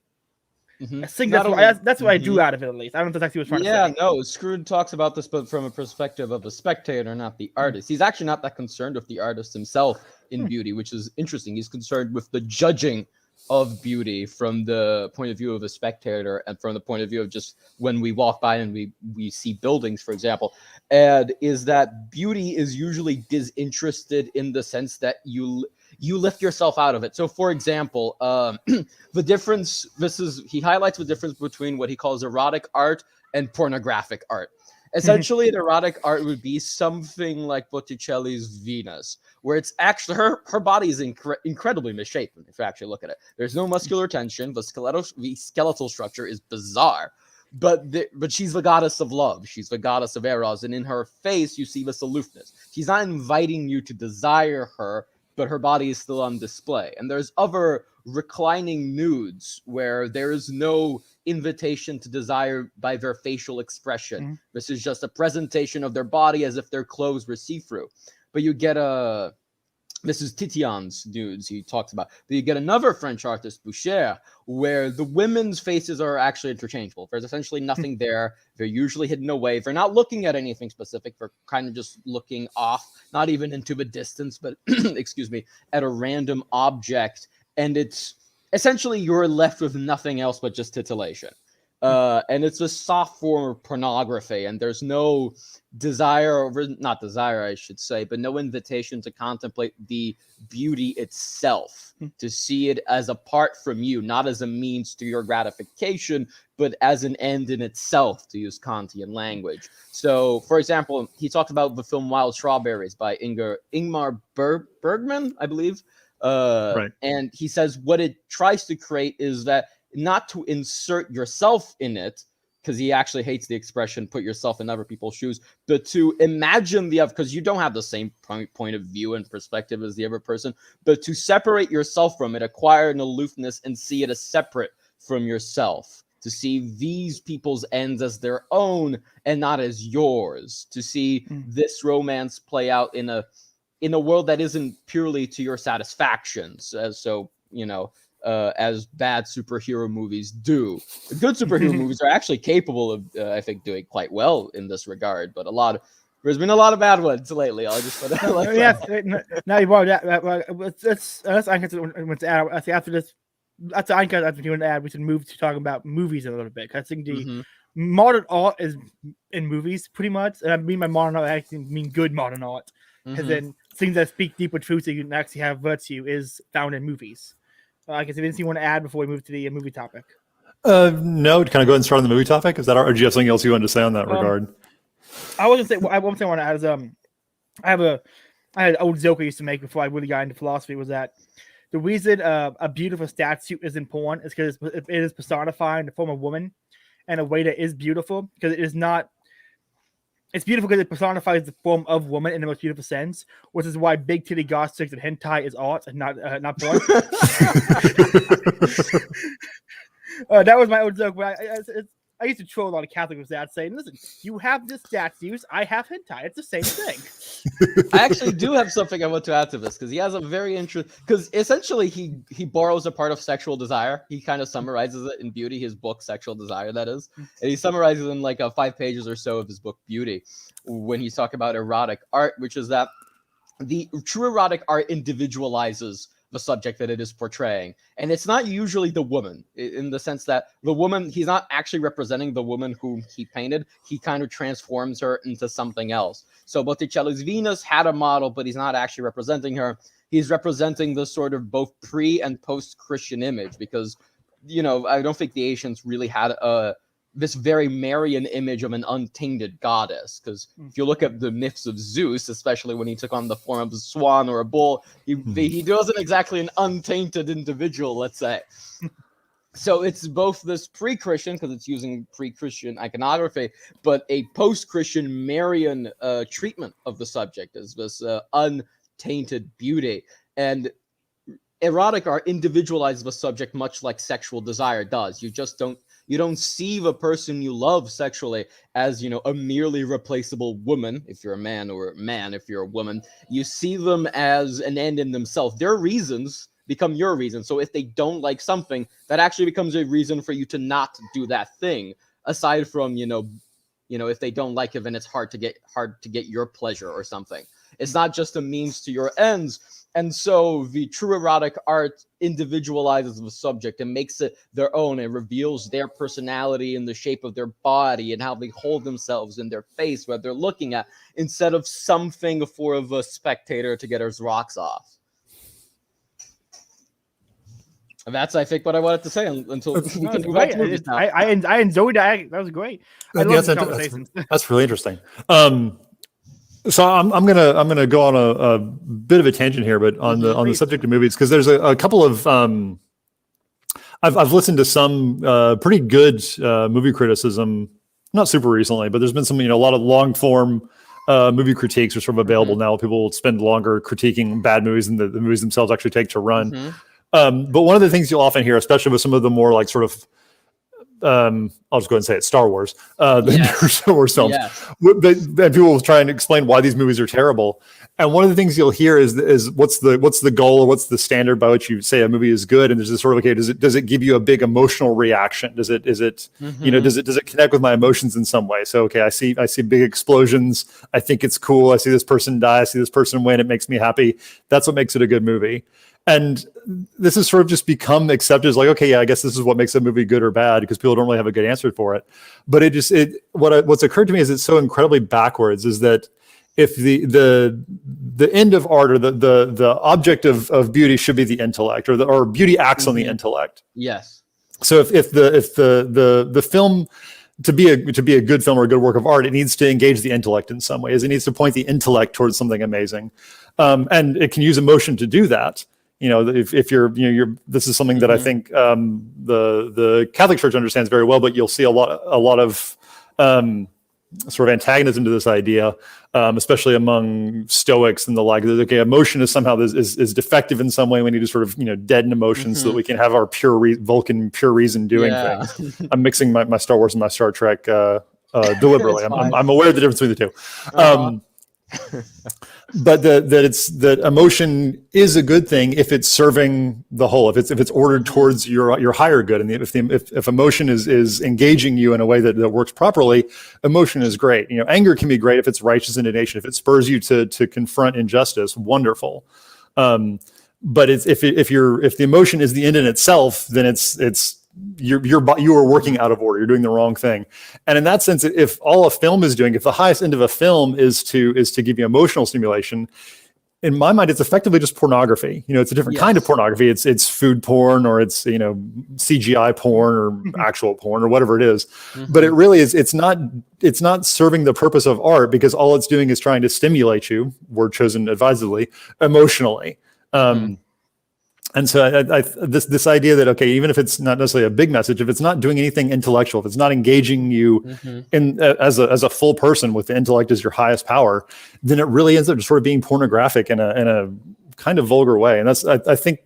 I think that's what I drew out of it, at least. I don't know if that's actually what I was trying to say. No, Scrooge talks about this, but from a perspective of a spectator, not the artist. He's actually not that concerned with the artist himself in beauty, which is interesting. He's concerned with the judging of beauty from the point of view of a spectator and from the point of view of just when we walk by and we see buildings, for example, and is that beauty is usually disinterested in the sense that you lift yourself out of it. So for example, the difference, he highlights the difference between what he calls erotic art and pornographic art. Essentially, an erotic art would be something like Botticelli's Venus, where it's actually her body is incredibly misshapen. If you actually look at it, there's no muscular tension. The skeletal structure is bizarre, but she's the goddess of love. She's the goddess of eros, and in her face you see this aloofness. She's not inviting you to desire her, but her body is still on display. And there's other reclining nudes where there is no invitation to desire by their facial expression. This is just a presentation of their body as if their clothes were see-through. But you get this is Titian's nudes he talks about. But you get another French artist, Boucher, where the women's faces are actually interchangeable. There's essentially nothing there. They're usually hidden away. They're not looking at anything specific. They're kind of just looking off, not even into the distance, but excuse me, at a random object. And it's essentially you're left with nothing else but just titillation. And it's a soft form of pornography, and there's no not desire, I should say, but no invitation to contemplate the beauty itself, to see it as apart from you, not as a means to your gratification, but as an end in itself, to use Kantian language. So, for example, he talked about the film Wild Strawberries by Ingmar Bergman, I believe. Right. And he says what it tries to create is that not to insert yourself in it, because he actually hates the expression put yourself in other people's shoes, but to imagine the other, because you don't have the same point of view and perspective as the other person, but to separate yourself from it, acquire an aloofness and see it as separate from yourself, to see these people's ends as their own and not as yours, to see this romance play out in a world that isn't purely to your satisfactions, as bad superhero movies do. Good superhero movies are actually capable of, I think, doing quite well in this regard, but there's been a lot of bad ones lately. I'll just put it like that. Now you brought that's after this. That's I think after doing an ad, we should move to talking about movies a little bit. I think the modern art is in movies pretty much, and I mean by modern art, I actually mean good modern art, because then things that speak deeper truths that you can actually have virtue is found in movies. I guess anything you want to add before we move to the movie topic? No, to kind of go ahead and start on the movie topic. Is that, or do you have something else you wanted to say on that regard? I was gonna say one thing I want to add is I had an old joke I used to make before I really got into philosophy, was that the reason a beautiful statue is in porn is because it is personifying the form of woman in a way that is beautiful, because it is not. It's beautiful because it personifies the form of woman in the most beautiful sense, which is why big titty goth chicks and hentai is art and not porn. That was my old joke. But I used to troll a lot of Catholics with that, saying, "Listen, you have this statues, I have hentai. It's the same thing." I actually do have something I want to add to this, because he has a very interesting. Because essentially, he borrows a part of sexual desire. He kind of summarizes it in Beauty, his book Sexual Desire, that is, and he summarizes in like 5 pages or so of his book Beauty, when he's talking about erotic art, which is that the true erotic art individualizes the subject that it is portraying. And it's not usually the woman, in the sense that the woman, he's not actually representing the woman whom he painted. He kind of transforms her into something else. So Botticelli's Venus had a model, but he's not actually representing her. He's representing the sort of both pre and post-Christian image, because I don't think the ancients really had this very Marian image of an untainted goddess. Because if you look at the myths of Zeus, especially when he took on the form of a swan or a bull, he wasn't exactly an untainted individual, let's say. So it's both this pre-Christian, because it's using pre-Christian iconography, but a post-Christian Marian treatment of the subject as this untainted beauty. And erotic art individualizes the subject much like sexual desire does. You don't see the person you love sexually as, a merely replaceable woman, if you're a man, or man, if you're a woman. You see them as an end in themselves. Their reasons become your reason. So if they don't like something, that actually becomes a reason for you to not do that thing. Aside from, if they don't like it, then it's hard to get your pleasure or something. It's not just a means to your ends. And so the true erotic art individualizes the subject and makes it their own. It reveals their personality in the shape of their body and how they hold themselves in their face, what they're looking at, instead of something for the spectator to get his rocks off. And that's, I think, what I wanted to say until we can move back to movies now. I enjoyed that. That was great. I love the conversation. That's really interesting. So I'm gonna go on a bit of a tangent here, but on the subject of movies, because there's a couple of I've listened to some pretty good movie criticism, not super recently, but there's been some a lot of long form movie critiques are sort of available now. People spend longer critiquing bad movies than the movies themselves actually take to run. But one of the things you'll often hear, especially with some of the more like sort of I'll just go ahead and say it, Star Wars, Star Wars films. But people will try and explain why these movies are terrible. And one of the things you'll hear is what's the goal, or what's the standard by which you say a movie is good? And there's this sort of, okay, does it give you a big emotional reaction? Does it does it connect with my emotions in some way? So okay, I see big explosions. I think it's cool. I see this person die. I see this person win. It makes me happy. That's what makes it a good movie. And this has sort of just become accepted as like, okay, yeah, I guess this is what makes a movie good or bad, because people don't really have a good answer for it. But what's occurred to me is it's so incredibly backwards, is that if the end of art, or the object of beauty should be the intellect, or beauty acts on the intellect. Yes. So if the film, to be a good film or a good work of art, it needs to engage the intellect in some ways. It needs to point the intellect towards something amazing, and it can use emotion to do that. If you're this is something that I think the Catholic Church understands very well, but you'll see a lot of sort of antagonism to this idea, especially among Stoics and the like. Okay, emotion is somehow is defective in some way. We need to sort of deaden emotions so that we can have our Vulcan pure reason doing things. I'm mixing my Star Wars and my Star Trek deliberately. I'm aware of the difference between the two. But that emotion is a good thing if it's serving the whole, if it's ordered towards your higher good, and if emotion is engaging you in a way that works properly, emotion is great. Anger can be great if it's righteous indignation, if it spurs you to confront injustice, wonderful. But if the emotion is the end in itself, then you are working out of order. You're doing the wrong thing. And in that sense, if all a film is doing, if the highest end of a film is to give you emotional stimulation, in my mind, it's effectively just pornography. It's a different kind of pornography. It's food porn, or it's CGI porn, or actual porn, or whatever it is. But it really is. It's not serving the purpose of art, because all it's doing is trying to stimulate you, word chosen advisedly, emotionally. And so this idea that, okay, even if it's not necessarily a big message, if it's not doing anything intellectual, if it's not engaging you as a full person with the intellect as your highest power, then it really ends up just sort of being pornographic in a kind of vulgar way. And that's, I think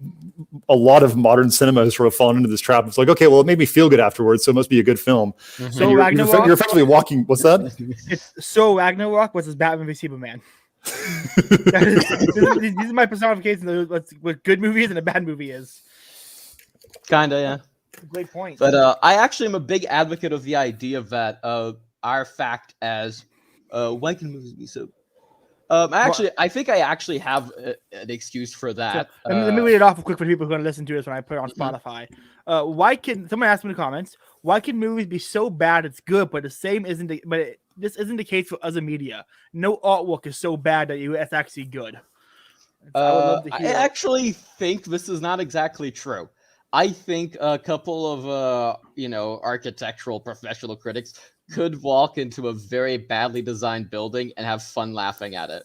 a lot of modern cinema has sort of fallen into this trap. It's like, okay, well, it made me feel good afterwards, so it must be a good film. So you're effectively walking. What's that? It's so Ragnarok versus Batman v Superman. These are my personifications of what good movie is and a bad movie is. Kinda, yeah. Great point. But I actually am a big advocate of the idea that our fact as when can movies be so? I think I actually have an excuse for that. So, let me read it off real quick for people who are going to listen to this when I put it on Spotify. Why can someone ask me in the comments? Why can movies be so bad it's good, but this isn't the case for other media? No artwork is so bad that it's actually good. I would love to hear actually think this is not exactly true. I think a couple of architectural professional critics could walk into a very badly designed building and have fun laughing at it.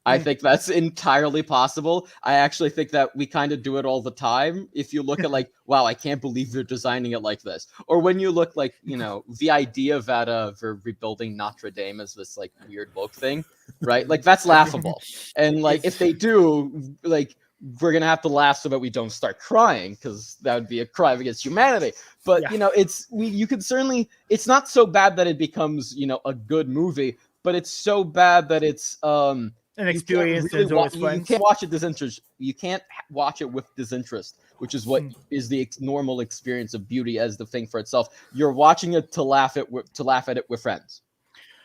I think that's entirely possible. I actually think that we kind of do it all the time. If you look at like, wow, I can't believe you're designing it like this. Or when you look like, the idea that we're rebuilding Notre Dame as this like weird woke thing, right? Like that's laughable. And like if they do, like we're gonna have to laugh so that we don't start crying, because that would be a crime against humanity. But you can certainly, it's not so bad that it becomes a good movie, but it's so bad that it's an experience. You can't watch it disinterest. You can't watch it with disinterest, which is what is the normal experience of beauty as the thing for itself. You're watching it to laugh at it with friends.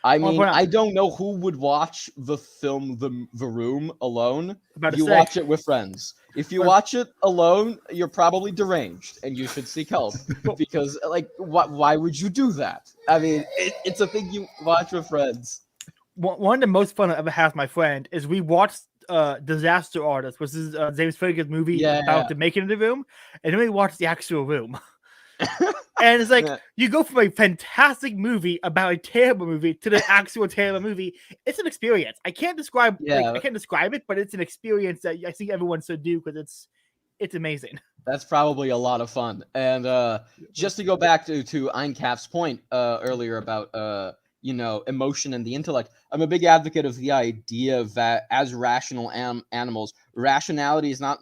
I mean, I don't know who would watch the film The Room alone. You watch it with friends. If you watch it alone, you're probably deranged, and you should seek help. Because, like, why would you do that? I mean, it's a thing you watch with friends. One of the most fun I ever had with my friend is we watched Disaster Artist, which is James Franco's movie about the making of the room, and then we watched the actual room. And it's like you go from a fantastic movie about a terrible movie to the actual terrible movie. It's an experience. I can't describe it, but it's an experience that I think everyone should do because it's amazing. That's probably a lot of fun. And just to go back to Einkaf's point earlier about emotion and the intellect, I'm a big advocate of the idea that as rational animals, rationality is not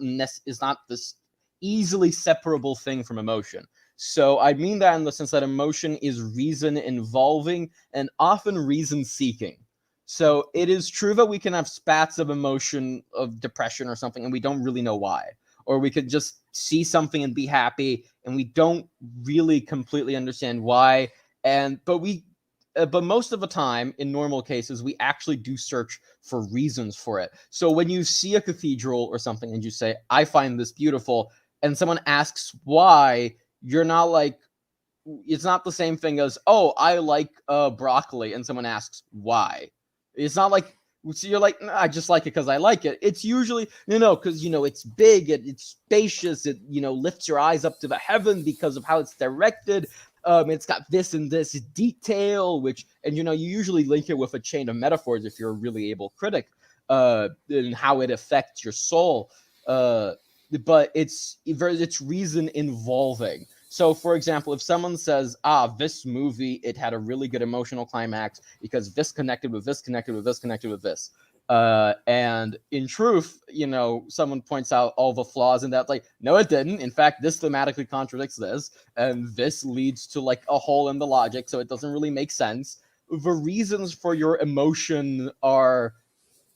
this easily separable thing from emotion. So I mean that in the sense that emotion is reason involving and often reason seeking. So it is true that we can have spats of emotion, of depression or something, and we don't really know why. Or we could just see something and be happy, and we don't really completely understand why. But most of the time, in normal cases, we actually do search for reasons for it. So when you see a cathedral or something and you say, I find this beautiful, and someone asks why, you're not like, it's not the same thing as, oh, I like broccoli, and someone asks why. It's not like, so you're like, nah, I just like it because I like it. It's usually, because, it's big, it's spacious, it, lifts your eyes up to the heaven because of how it's directed. It's got this and this detail, and you usually link it with a chain of metaphors if you're a really able critic, and how it affects your soul. But it's reason involving. So, for example, if someone says, this movie, it had a really good emotional climax because this connected with this, connected with this, connected with this. And in truth, someone points out all the flaws in that, like, no, it didn't. In fact, this thematically contradicts this, and this leads to like a hole in the logic, so it doesn't really make sense. The reasons for your emotion are,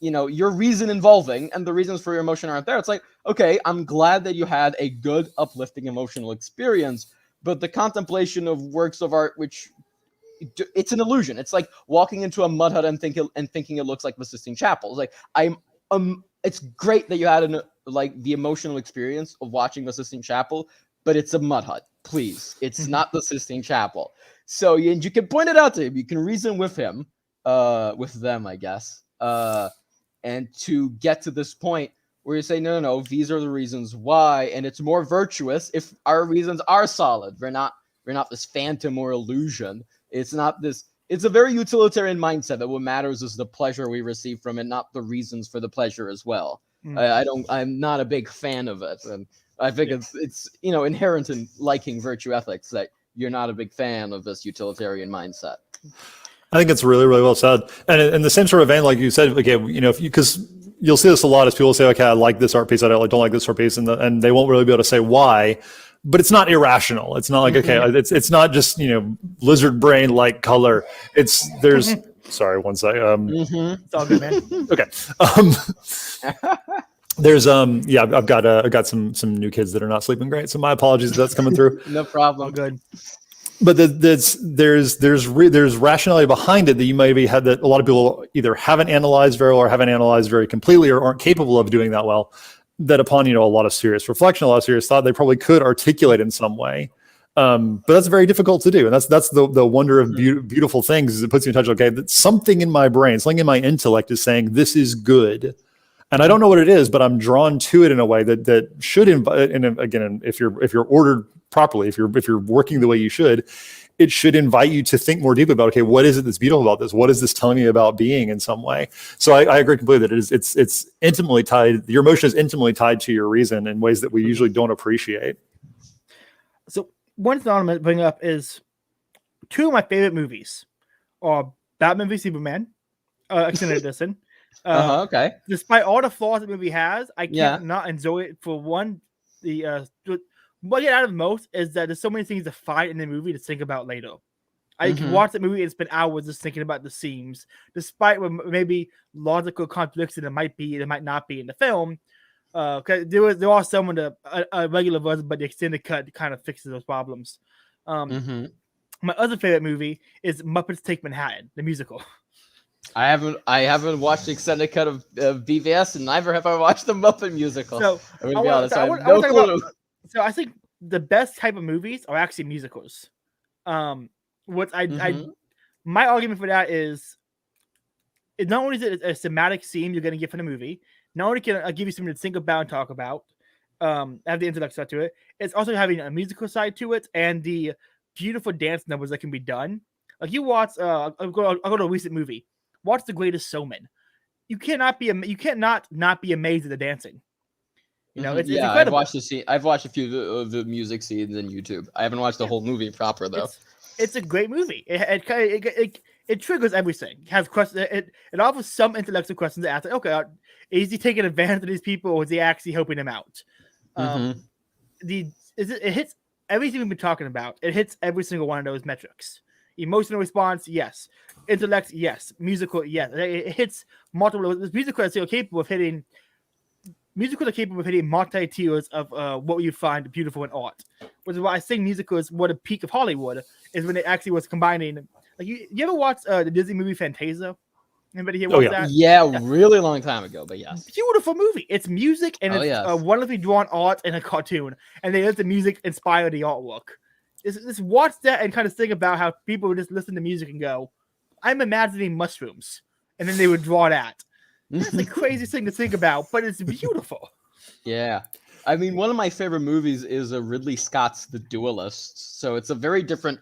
your reason involving, and the reasons for your emotion aren't there. It's like, okay, I'm glad that you had a good, uplifting emotional experience, but the contemplation of works of art, which it's an illusion. It's like walking into a mud hut and thinking it looks like the Sistine Chapel. It's like it's great that you had the emotional experience of watching the Sistine Chapel, but it's a mud hut. Please, it's not the Sistine Chapel. So you can point it out to him. You can reason with him, with them, I guess, and to get to this point where you say, no, these are the reasons why, and it's more virtuous if our reasons are solid. We're not this phantom or illusion. It's not this. It's a very utilitarian mindset that what matters is the pleasure we receive from it, not the reasons for the pleasure as well. I'm not a big fan of it, and I think it's inherent in liking virtue ethics that you're not a big fan of this utilitarian mindset. I think it's really, really well said. And in the same sort of vein, like you said, again, because you'll see this a lot as people say, okay, I like this art piece, I don't like this art piece, and they won't really be able to say why. But it's not irrational. It's not like, okay, it's not just, lizard brain like color. There's sorry, one sec. It's all good, man. Okay. There's I've got some new kids that are not sleeping great, so my apologies if that's coming through. No problem. All good. But there's rationality behind it that you maybe had, that a lot of people either haven't analyzed very well or haven't analyzed very completely or aren't capable of doing that well. That upon a lot of serious reflection, a lot of serious thought, they probably could articulate in some way. But that's very difficult to do, and that's the wonder of beautiful things, is it puts you in touch. Okay, that something in my brain, something in my intellect is saying this is good. And I don't know what it is, but I'm drawn to it in a way that should invite. And again, if you're ordered properly, if you're working the way you should, it should invite you to think more deeply about, okay, what is it that's beautiful about this? What is this telling me about being in some way? So I agree completely that it's intimately tied. Your emotion is intimately tied to your reason in ways that we usually don't appreciate. So one thing I'm going to bring up is two of my favorite movies are Batman v Superman, Extended Edition. Okay. Despite all the flaws the movie has, I can't not enjoy it. For one, what I get out of most is that there's so many things to find in the movie to think about later. I can watch the movie and spend hours just thinking about the scenes, despite what maybe logical contradiction there might not be in the film. Because there are some in a regular version, but the extended cut kind of fixes those problems. My other favorite movie is Muppets Take Manhattan, the musical. I haven't watched the extended cut of BVS, and neither have I watched the Muppet musical. So I'm gonna be honest, I have no clue. So I think the best type of movies are actually musicals. My argument for that is, not only is it a thematic theme you're going to get from the movie, not only can I give you something to think about and talk about, have the intellect side to it, it's also having a musical side to it and the beautiful dance numbers that can be done. Like you watch, I'll go to a recent movie. Watch The Greatest Showman. You cannot not be amazed at the dancing. You know, it's incredible. I've watched a few of the music scenes on YouTube. I haven't watched the whole movie proper though. It's a great movie. It triggers everything. It has questions. It offers some intellectual questions to ask. Like, okay, is he taking advantage of these people, or is he actually helping them out? It hits everything we've been talking about. It hits every single one of those metrics. Emotional response, yes. Intellect, yes. Musical, yes. It hits multiple. Musicals are capable of hitting. Musicals are capable of hitting multi-tiers of what you find beautiful in art. Which is why I think musicals were the peak of Hollywood, is when it actually was combining. Like you ever watch the Disney movie Fantasia? Anybody here watch that? Yeah, really long time ago, but yes. Beautiful movie. It's music and it's wonderfully drawn art and a cartoon, and they let the music inspire the artwork. Just watch that and kind of think about how people would just listen to music and go, "I'm imagining mushrooms," and then they would draw that. That's the craziest thing to think about, but it's beautiful. Yeah. I mean, one of my favorite movies is Ridley Scott's The Duelist. So it's a very different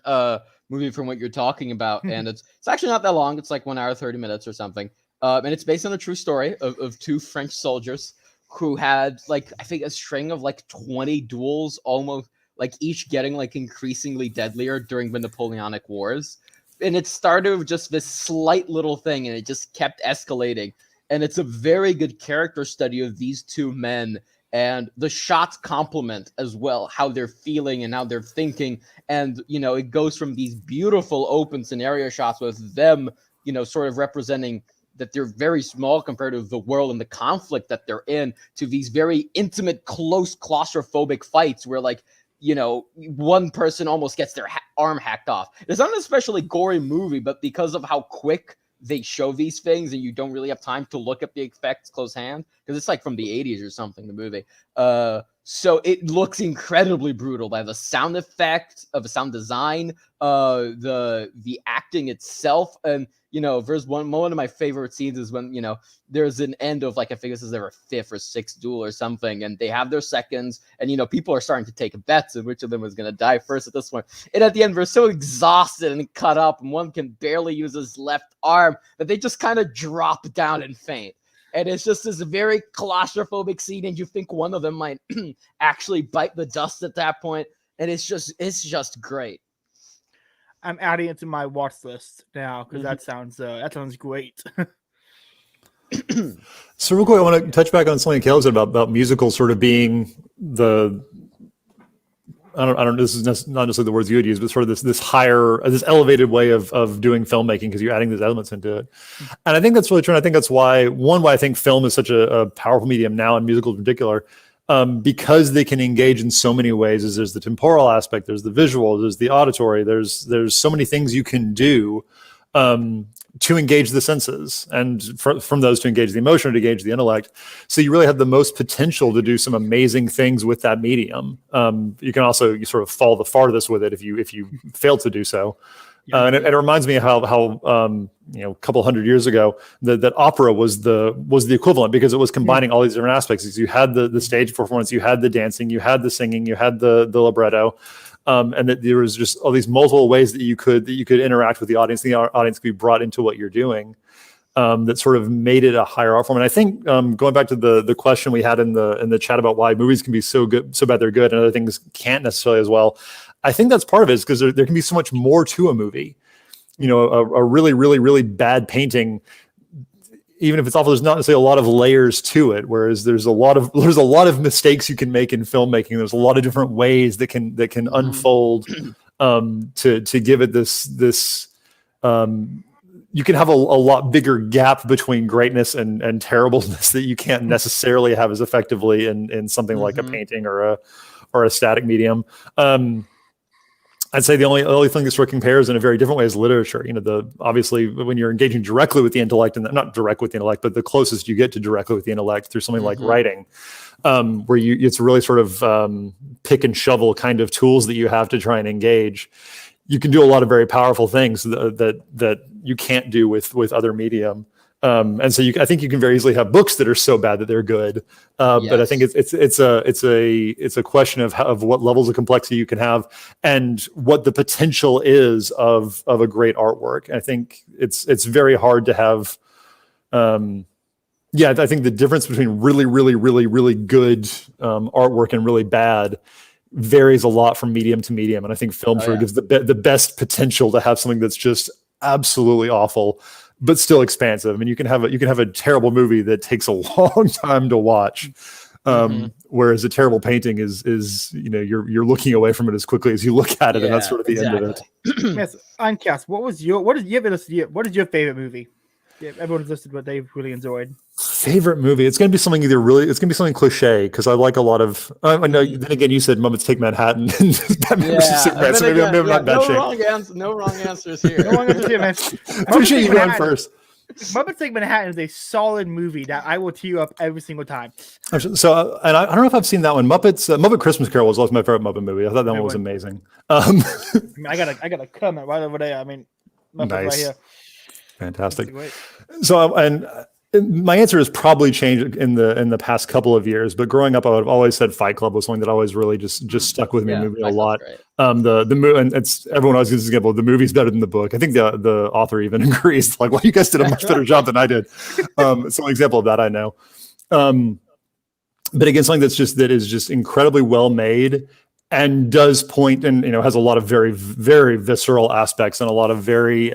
movie from what you're talking about. And it's actually not that long. It's like 1 hour, 30 minutes or something. And it's based on a true story of two French soldiers who had, like, I think a string of like 20 duels, almost like each getting like increasingly deadlier during the Napoleonic Wars. And it started with just this slight little thing, and it just kept escalating. And it's a very good character study of these two men, and the shots complement as well how they're feeling and how they're thinking. And, you know, it goes from these beautiful open scenario shots with them, you know, sort of representing that they're very small compared to the world and the conflict that they're in, to these very intimate, close, claustrophobic fights where, like, you know, one person almost gets their arm hacked off. It's not an especially gory movie, but because of how quick they show these things and you don't really have time to look at the effects close hand, because it's like from the 80s or something, the movie. So it looks incredibly brutal by the sound effect of the sound design, the acting itself. And, you know, there's one of my favorite scenes is when, you know, there's an end of, like, I think this is their 5th or 6th duel or something, and they have their seconds, and, you know, people are starting to take bets on which of them was going to die first at this point. And at the end, they're so exhausted and cut up, and one can barely use his left arm, that they just kind of drop down and faint. And it's just this very claustrophobic scene, and you think one of them might actually bite the dust at that point, and it's just great. I'm adding it to my watch list now because that sounds great. So real quick, I want to touch back on something Caleb said about musicals sort of being the, I don't. This is not necessarily the words you would use, but sort of this higher, this elevated way of doing filmmaking, because you're adding these elements into it. And I think that's really true. And I think that's why I think film is such a powerful medium now, and musicals in particular, because they can engage in so many ways. Is there's the temporal aspect, there's the visual, there's the auditory, there's so many things you can do to engage the senses, and from those to engage the emotion, to engage the intellect. So you really have the most potential to do some amazing things with that medium. You can also sort of fall the farthest with it if you fail to do so. And it reminds me of how a couple hundred years ago that opera was the equivalent, because it was combining all these different aspects. You had the stage performance, you had the dancing, you had the singing, you had the libretto, and that there was just all these multiple ways that you could interact with the audience. The audience could be brought into what you're doing. That sort of made it a higher art form. And I think going back to the question we had in the chat about why movies can be so bad they're good and other things can't necessarily as well, I think that's part of it, is because there can be so much more to a movie. A really, really, really bad painting, even if it's awful, there's not necessarily a lot of layers to it. Whereas there's a lot of mistakes you can make in filmmaking. There's a lot of different ways that can unfold to give it this. You can have a lot bigger gap between greatness and terribleness that you can't necessarily have as effectively in something like a painting or a static medium. I'd say the only thing that sort of compares in a very different way is literature. Obviously when you're engaging directly with the intellect, and not direct with the intellect, but the closest you get to directly with the intellect through something like writing, where it's really sort of pick and shovel kind of tools that you have to try and engage. You can do a lot of very powerful things that you can't do with other medium. And so I think you can very easily have books that are so bad that they're good. But I think it's a question of what levels of complexity you can have and what the potential is of a great artwork. I think it's very hard to have. I think the difference between really, really, really, really good artwork and really bad varies a lot from medium to medium. And I think film sort of gives the best potential to have something that's just absolutely awful, but still expansive. I mean, you can have a terrible movie that takes a long time to watch, whereas a terrible painting is you're looking away from it as quickly as you look at it, and that's sort of the end of it. Yes, Uncast. What is your favorite movie? Yeah, everyone's listed what they've really enjoyed. Favorite movie? It's going to be something something cliche, because I like a lot of. I know. Then again, you said Muppets Take Manhattan. Batman vs Superman. So maybe I'm not that shape. No wrong answers here. No wrong answers here, man. Appreciate you going first. Muppets Take Manhattan is a solid movie that I will tear up every single time. So, and I don't know if I've seen that one. Muppet Christmas Carol was always my favorite Muppet movie. I thought that one was amazing. I got a comment right over there. I mean, Muppets right here. Fantastic. So, and my answer has probably changed in the past couple of years, but growing up, I would have always said Fight Club was something that always really just stuck with me a lot. The movie, and it's everyone always uses the example. The movie's better than the book. I think the author even agrees. Like, well, you guys did a much better job than I did. It's an example of that I know. But again, something that is just incredibly well made and does point and has a lot of very, very visceral aspects and a lot of very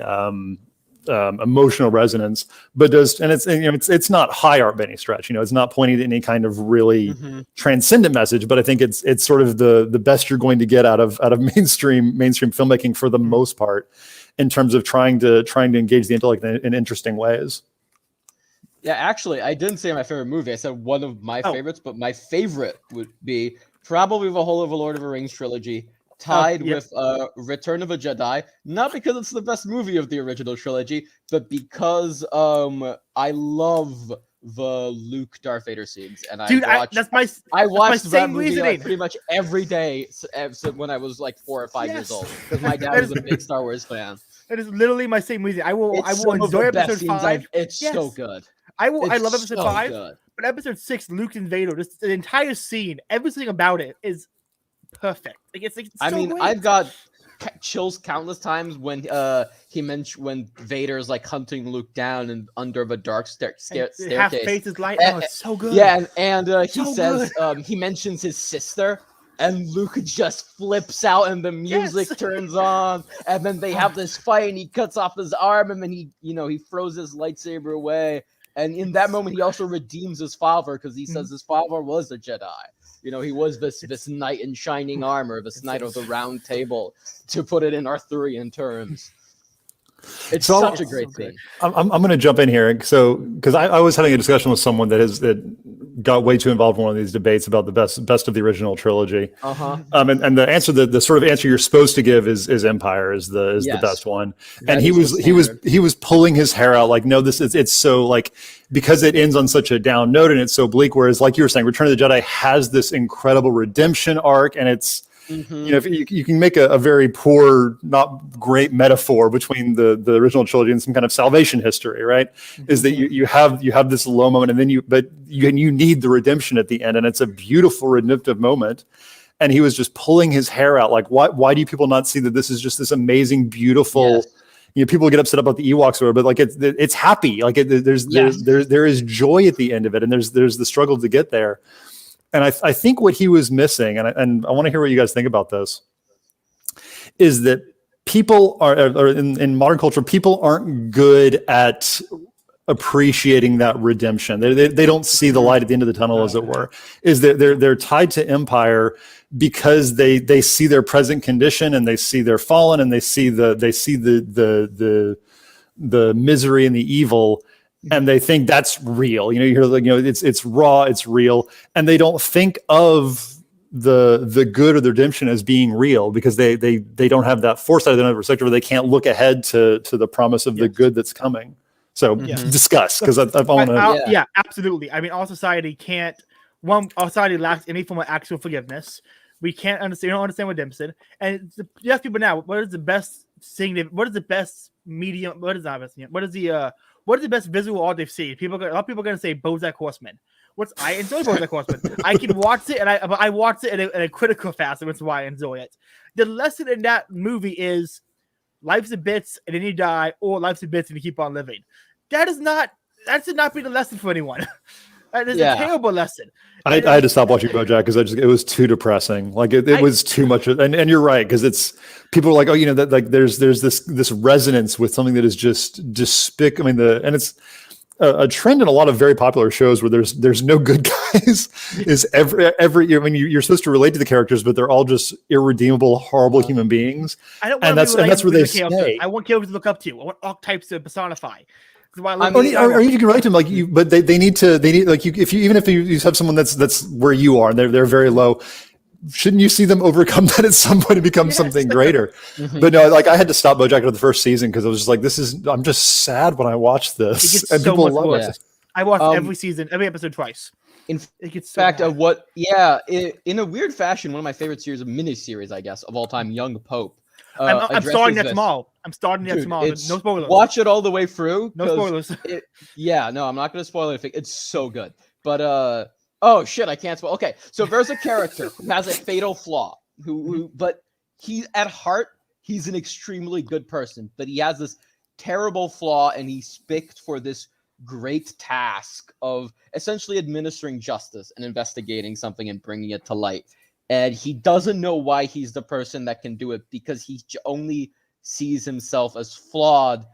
emotional resonance, but it's not high art by any stretch. It's not pointing to any kind of really transcendent message, but I think it's sort of the best you're going to get out of mainstream filmmaking for the most part, in terms of trying to engage the intellect in interesting ways. Yeah, actually, I didn't say my favorite movie. I said one of my favorites, but my favorite would be probably the whole of the Lord of the Rings trilogy, tied with Return of a Jedi, not because it's the best movie of the original trilogy, but because I love the Luke Darth Vader scenes, and I watched that movie like pretty much every day when I was like 4 or 5 years old, because my dad was a big Star Wars fan. That is literally my same reason. I will enjoy episode 5. It's so good. I love episode 5, but episode 6, Luke and Vader, just the entire scene, everything about it is perfect. Like it's so great. I've got chills countless times when he mentioned when Vader's like hunting Luke down and under the dark staircase. Half face is light. It's so good. Yeah, and he says he mentions his sister, and Luke just flips out, and the music turns on, and then they have this fight, and he cuts off his arm, and then he throws his lightsaber away, and in that moment he also redeems his father, because he says his father was a Jedi. He was this knight in shining armor, this knight of the round table, to put it in Arthurian terms. It's such a great thing. I'm going to jump in here. So, because I was having a discussion with someone that got way too involved in one of these debates about the best of the original trilogy. And the answer, the sort of answer you're supposed to give is Empire is the best one. And he was pulling his hair out like, no, it's so like, because it ends on such a down note and it's so bleak. Whereas, like you were saying, Return of the Jedi has this incredible redemption arc, and it's You know, if you can make a very poor, not great metaphor between the original trilogy and some kind of salvation history, right? Is that you have this low moment, and then you need the redemption at the end, and it's a beautiful redemptive moment. And he was just pulling his hair out, like, why do you people not see that this is just this amazing, beautiful? Yes. You know, people get upset about the Ewoks, but like it's happy, like there is joy at the end of it, and there's the struggle to get there. And I think what he was missing, and I want to hear what you guys think about this, is that people are in modern culture, people aren't good at appreciating that redemption. They don't see the light at the end of the tunnel, as it were. Is that they're tied to empire because they see their present condition, and they see their fallen, and they see the misery and the evil. And they think that's real. You know, you're like, you know, it's raw, it's real, and they don't think of the good or the redemption as being real because they don't have that foresight, they don't have perspective, or they can't look ahead to the promise of the good that's coming. So discuss, because I want to. Yeah, absolutely. I mean, our society our society lacks any form of actual forgiveness. We can't understand. We don't understand redemption. And you ask people now, what is the best thing? What is the best medium? What is the best visual art they've seen? A lot of people are going to say BoJack Horseman. I enjoy BoJack Horseman. I can watch it, but I watch it in a critical fashion, which is why I enjoy it. The lesson in that movie is life's a bitch and then you die, or life's a bitch and you keep on living. That should not be the lesson for anyone. That is a terrible lesson. I had to stop watching BoJack because it was too depressing. Like it was too much. And you're right, because it's people are like, oh, you know, that like there's this resonance with something that is just despicable. I mean, and it's a trend in a lot of very popular shows where there's no good guys. Is every I mean, you're supposed to relate to the characters, but they're all just irredeemable, horrible human beings. And that's where they stay. I want characters to look up to. I want archetypes to personify. Or you can relate to them like you, but they need like you even if you have someone that's where you are and they're very low, shouldn't you see them overcome that at some point and become something greater? But no, like I had to stop BoJack after the first season because I was just like, I'm just sad when I watch this, and people love it. I watched every season, every episode twice. In fact, in a weird fashion, one of my favorite series of miniseries, I guess, of all time, Young Pope. I'm starting that tomorrow. No spoilers. Watch it all the way through. No spoilers. I'm not going to spoil anything. It's so good. But oh shit, I can't spoil. Okay, so there's a character who has a fatal flaw. But he at heart he's an extremely good person. But he has this terrible flaw, and he's picked for this great task of essentially administering justice and investigating something and bringing it to light. And he doesn't know why he's the person that can do it because he only sees himself as flawed,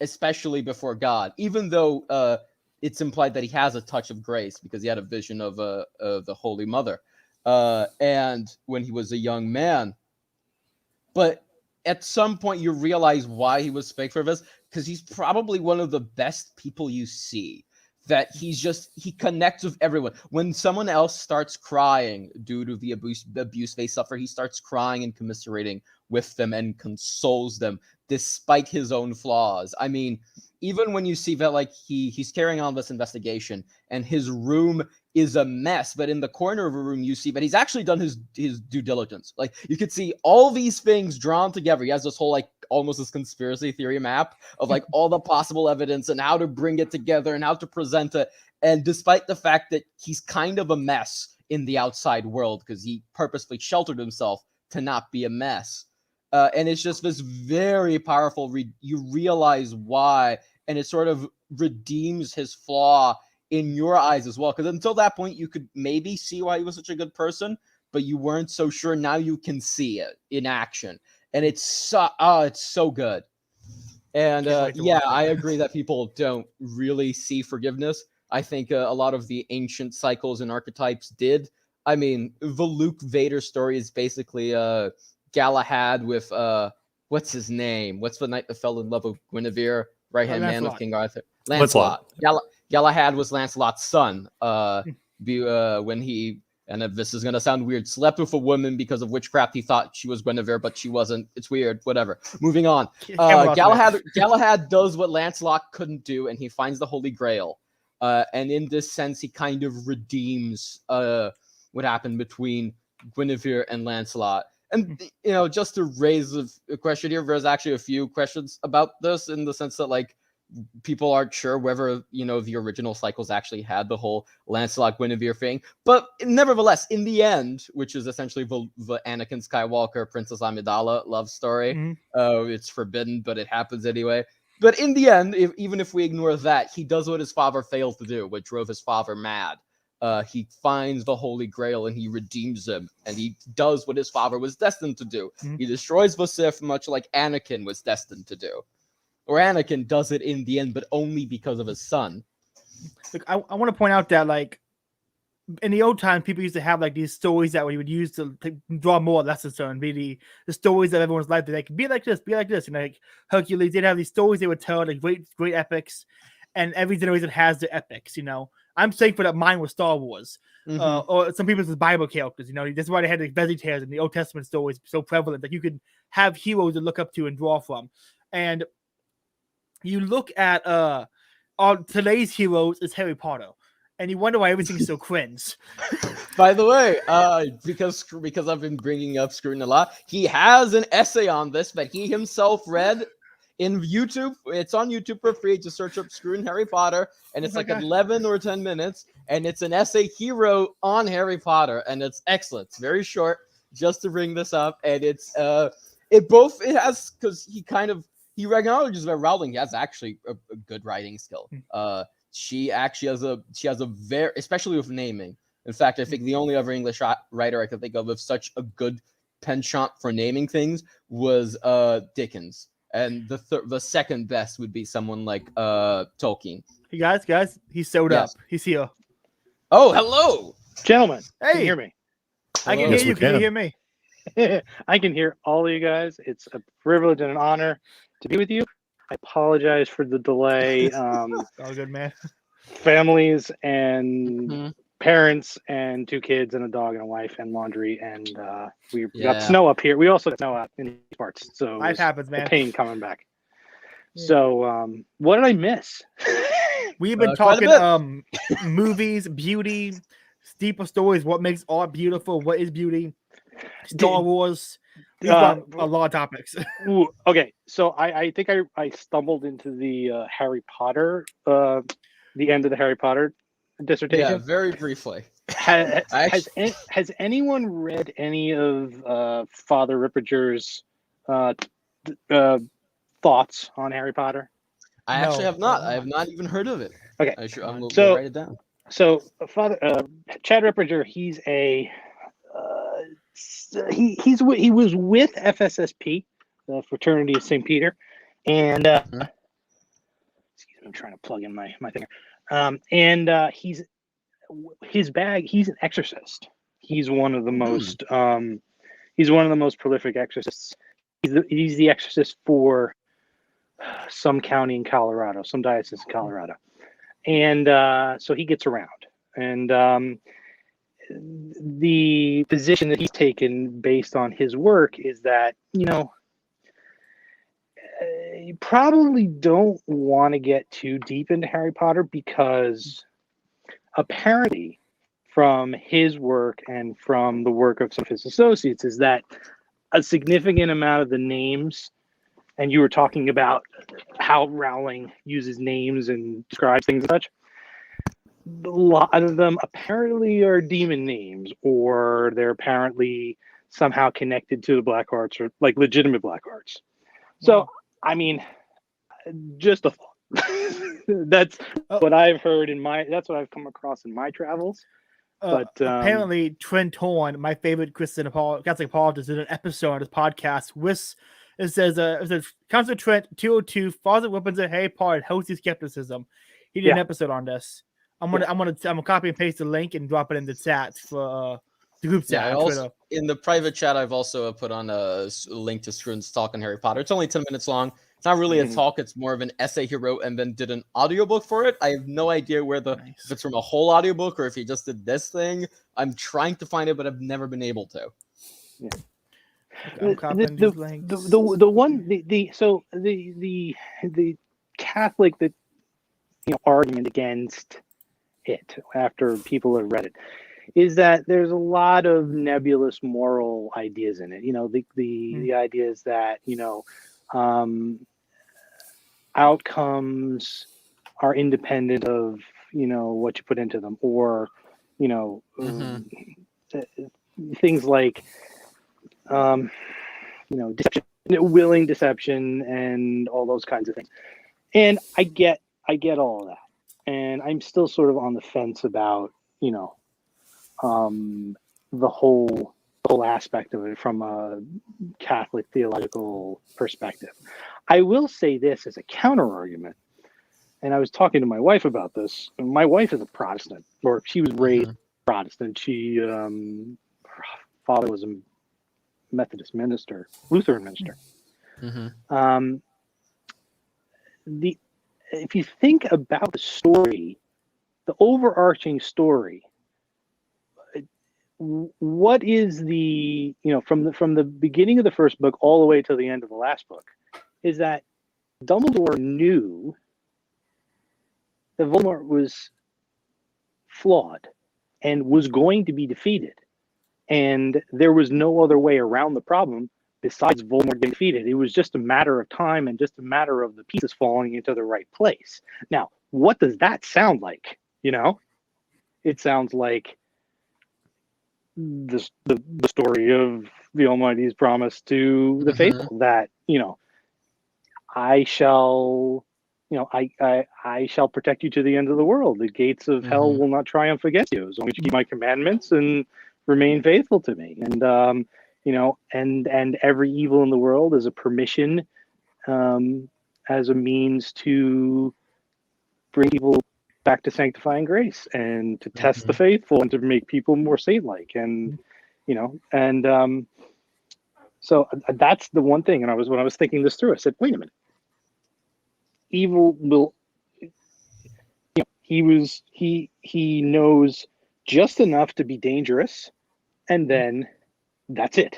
especially before God, even though it's implied that he has a touch of grace because he had a vision of the Holy Mother and when he was a young man. But at some point you realize why he was picked for this, because he's probably one of the best people you see. That he connects with everyone. When someone else starts crying due to the abuse they suffer, he starts crying and commiserating with them and consoles them despite his own flaws. I mean, even when you see that, like he's carrying on this investigation and his room is a mess, but in the corner of a room you see that he's actually done his due diligence. Like you could see all these things drawn together. He has this whole like almost this conspiracy theory map of like all the possible evidence and how to bring it together and how to present it. And despite the fact that he's kind of a mess in the outside world because he purposely sheltered himself to not be a mess. And it's just this very powerful, you realize why, and it sort of redeems his flaw in your eyes as well. Because until that point, you could maybe see why he was such a good person, but you weren't so sure. Now you can see it in action. And it's so good. And I agree that people don't really see forgiveness. I think a lot of the ancient cycles and archetypes did. I mean, the Luke Vader story is basically Galahad with what's his name? What's the knight that fell in love with Guinevere, right-hand man of King Arthur? Lancelot. Galahad was Lancelot's son. When he, and if this is gonna sound weird, slept with a woman because of witchcraft. He thought she was Guinevere, but she wasn't. It's weird. Whatever. Moving on. Galahad does what Lancelot couldn't do, and he finds the Holy Grail. And in this sense, he kind of redeems what happened between Guinevere and Lancelot. And just to raise a question here, there's actually a few questions about this in the sense that like people aren't sure whether the original cycles actually had the whole Lancelot Guinevere thing. But nevertheless, in the end, which is essentially the Anakin Skywalker Princess Amidala love story, it's forbidden, but it happens anyway. But in the end, even if we ignore that, he does what his father failed to do, what drove his father mad. He finds the Holy Grail and he redeems him, and he does what his father was destined to do. He destroys the Sith, much like Anakin was destined to do. Or Anakin does it in the end, but only because of his son. Look, I want to point out that like in the old times, people used to have like these stories that we would use to draw more lessons on, be the stories of everyone's life. That they could be like this, like Hercules. They'd have these stories they would tell, like great epics, and every generation has their epics. I'm thankful that mine was Star Wars, or some people's Bible characters. That's why they had the Veggie Tales and the Old Testament stories so prevalent that you could have heroes to look up to and draw from. And you look at today's heroes is Harry Potter, and you wonder why everything's so cringe. By the way, because I've been bringing up Scruton a lot, he has an essay on this that he himself read. In YouTube, it's on YouTube for free. Just search up Screw and Harry Potter, and it's 11 or 10 minutes, and it's an essay he wrote on Harry Potter, and it's excellent. It's very short, just to bring this up, and it has because he acknowledges that Rowling has actually a good writing skill. She actually has a very, especially with naming. In fact, I think the only other English writer I could think of with such a good penchant for naming things was Dickens. And the second best would be someone like Tolkien. Hey guys, he showed up. He's here. Oh, hello, gentlemen. Hey, can you hear me? I can hear you. Can you hear me? I can hear all of you guys. It's a privilege and an honor to be with you. I apologize for the delay. All good, man. Families and parents and 2 kids and a dog and a wife and laundry, and we got snow up here. We also got snow out in these parts, so life happens, man. Pain coming back. So what did I miss? We've been talking movies, beauty, deeper stories, what makes art beautiful, what is beauty, Star Wars. We've got a lot of topics. Okay, so I think I stumbled into the Harry Potter, the end of the Harry Potter dissertation. Yeah, very briefly. Has anyone read any of Father Ripperger's thoughts on Harry Potter? I actually have not. I have not even heard of it. Okay, I'm going to write it down. So Father Chad Ripperger, he's a he was with FSSP, the Fraternity of St. Peter, and excuse me, I'm trying to plug in my finger. And he's an exorcist. He's one of the most prolific exorcists. He's the exorcist for some county in Colorado, some diocese in Colorado. And so he gets around. And the position that he's taken based on his work is that, you probably don't want to get too deep into Harry Potter, because apparently from his work and from the work of some of his associates is that a significant amount of the names, and you were talking about how Rowling uses names and describes things and such, a lot of them apparently are demon names, or they're apparently somehow connected to the black arts, or like legitimate black arts. So I mean, just a thought. That's what I've heard that's what I've come across in my travels. But apparently Trent Horn, my favorite Catholic apologist, did an episode on his podcast with it says Counselor Trent 202 Father Weapons of Harry Potter Healthy Skepticism. He did an episode on this. I'm gonna copy and paste the link and drop it in the chat for the group chat. Also, in the private chat, I've also put on a link to Scruton's talk on Harry Potter. It's only 10 minutes long. It's not really a talk. It's more of an essay he wrote and then did an audiobook for it. I have no idea if it's from a whole audiobook or if he just did this thing. I'm trying to find it, but I've never been able to. Yeah. I'm copying these links. The Catholic argument against it after people have read it is that there's a lot of nebulous moral ideas in it. The idea is that, outcomes are independent of, what you put into them, or, things like, deception, willing deception, and all those kinds of things. And I get all of that. And I'm still sort of on the fence about, the whole aspect of it from a Catholic theological perspective. I will say this as a counter argument, and I was talking to my wife about this. My wife is a Protestant, or she was raised Protestant. Her father was a Methodist minister, Lutheran minister. If you think about the story, the overarching story, what is the, from the beginning of the first book all the way to the end of the last book, is that Dumbledore knew that Voldemort was flawed and was going to be defeated. And there was no other way around the problem besides Voldemort getting defeated. It was just a matter of time and just a matter of the pieces falling into the right place. Now, what does that sound like? It sounds like the story of the Almighty's promise to the faithful that, I shall protect you to the end of the world. The gates of hell will not triumph against you as long as you keep my commandments and remain faithful to me. And and every evil in the world is a permission, as a means to bring people back to sanctifying grace and to test the faithful and to make people more saint-like. And so that's the one thing. And when I was thinking this through, I said, wait a minute. Evil will, he knows just enough to be dangerous, and then that's it.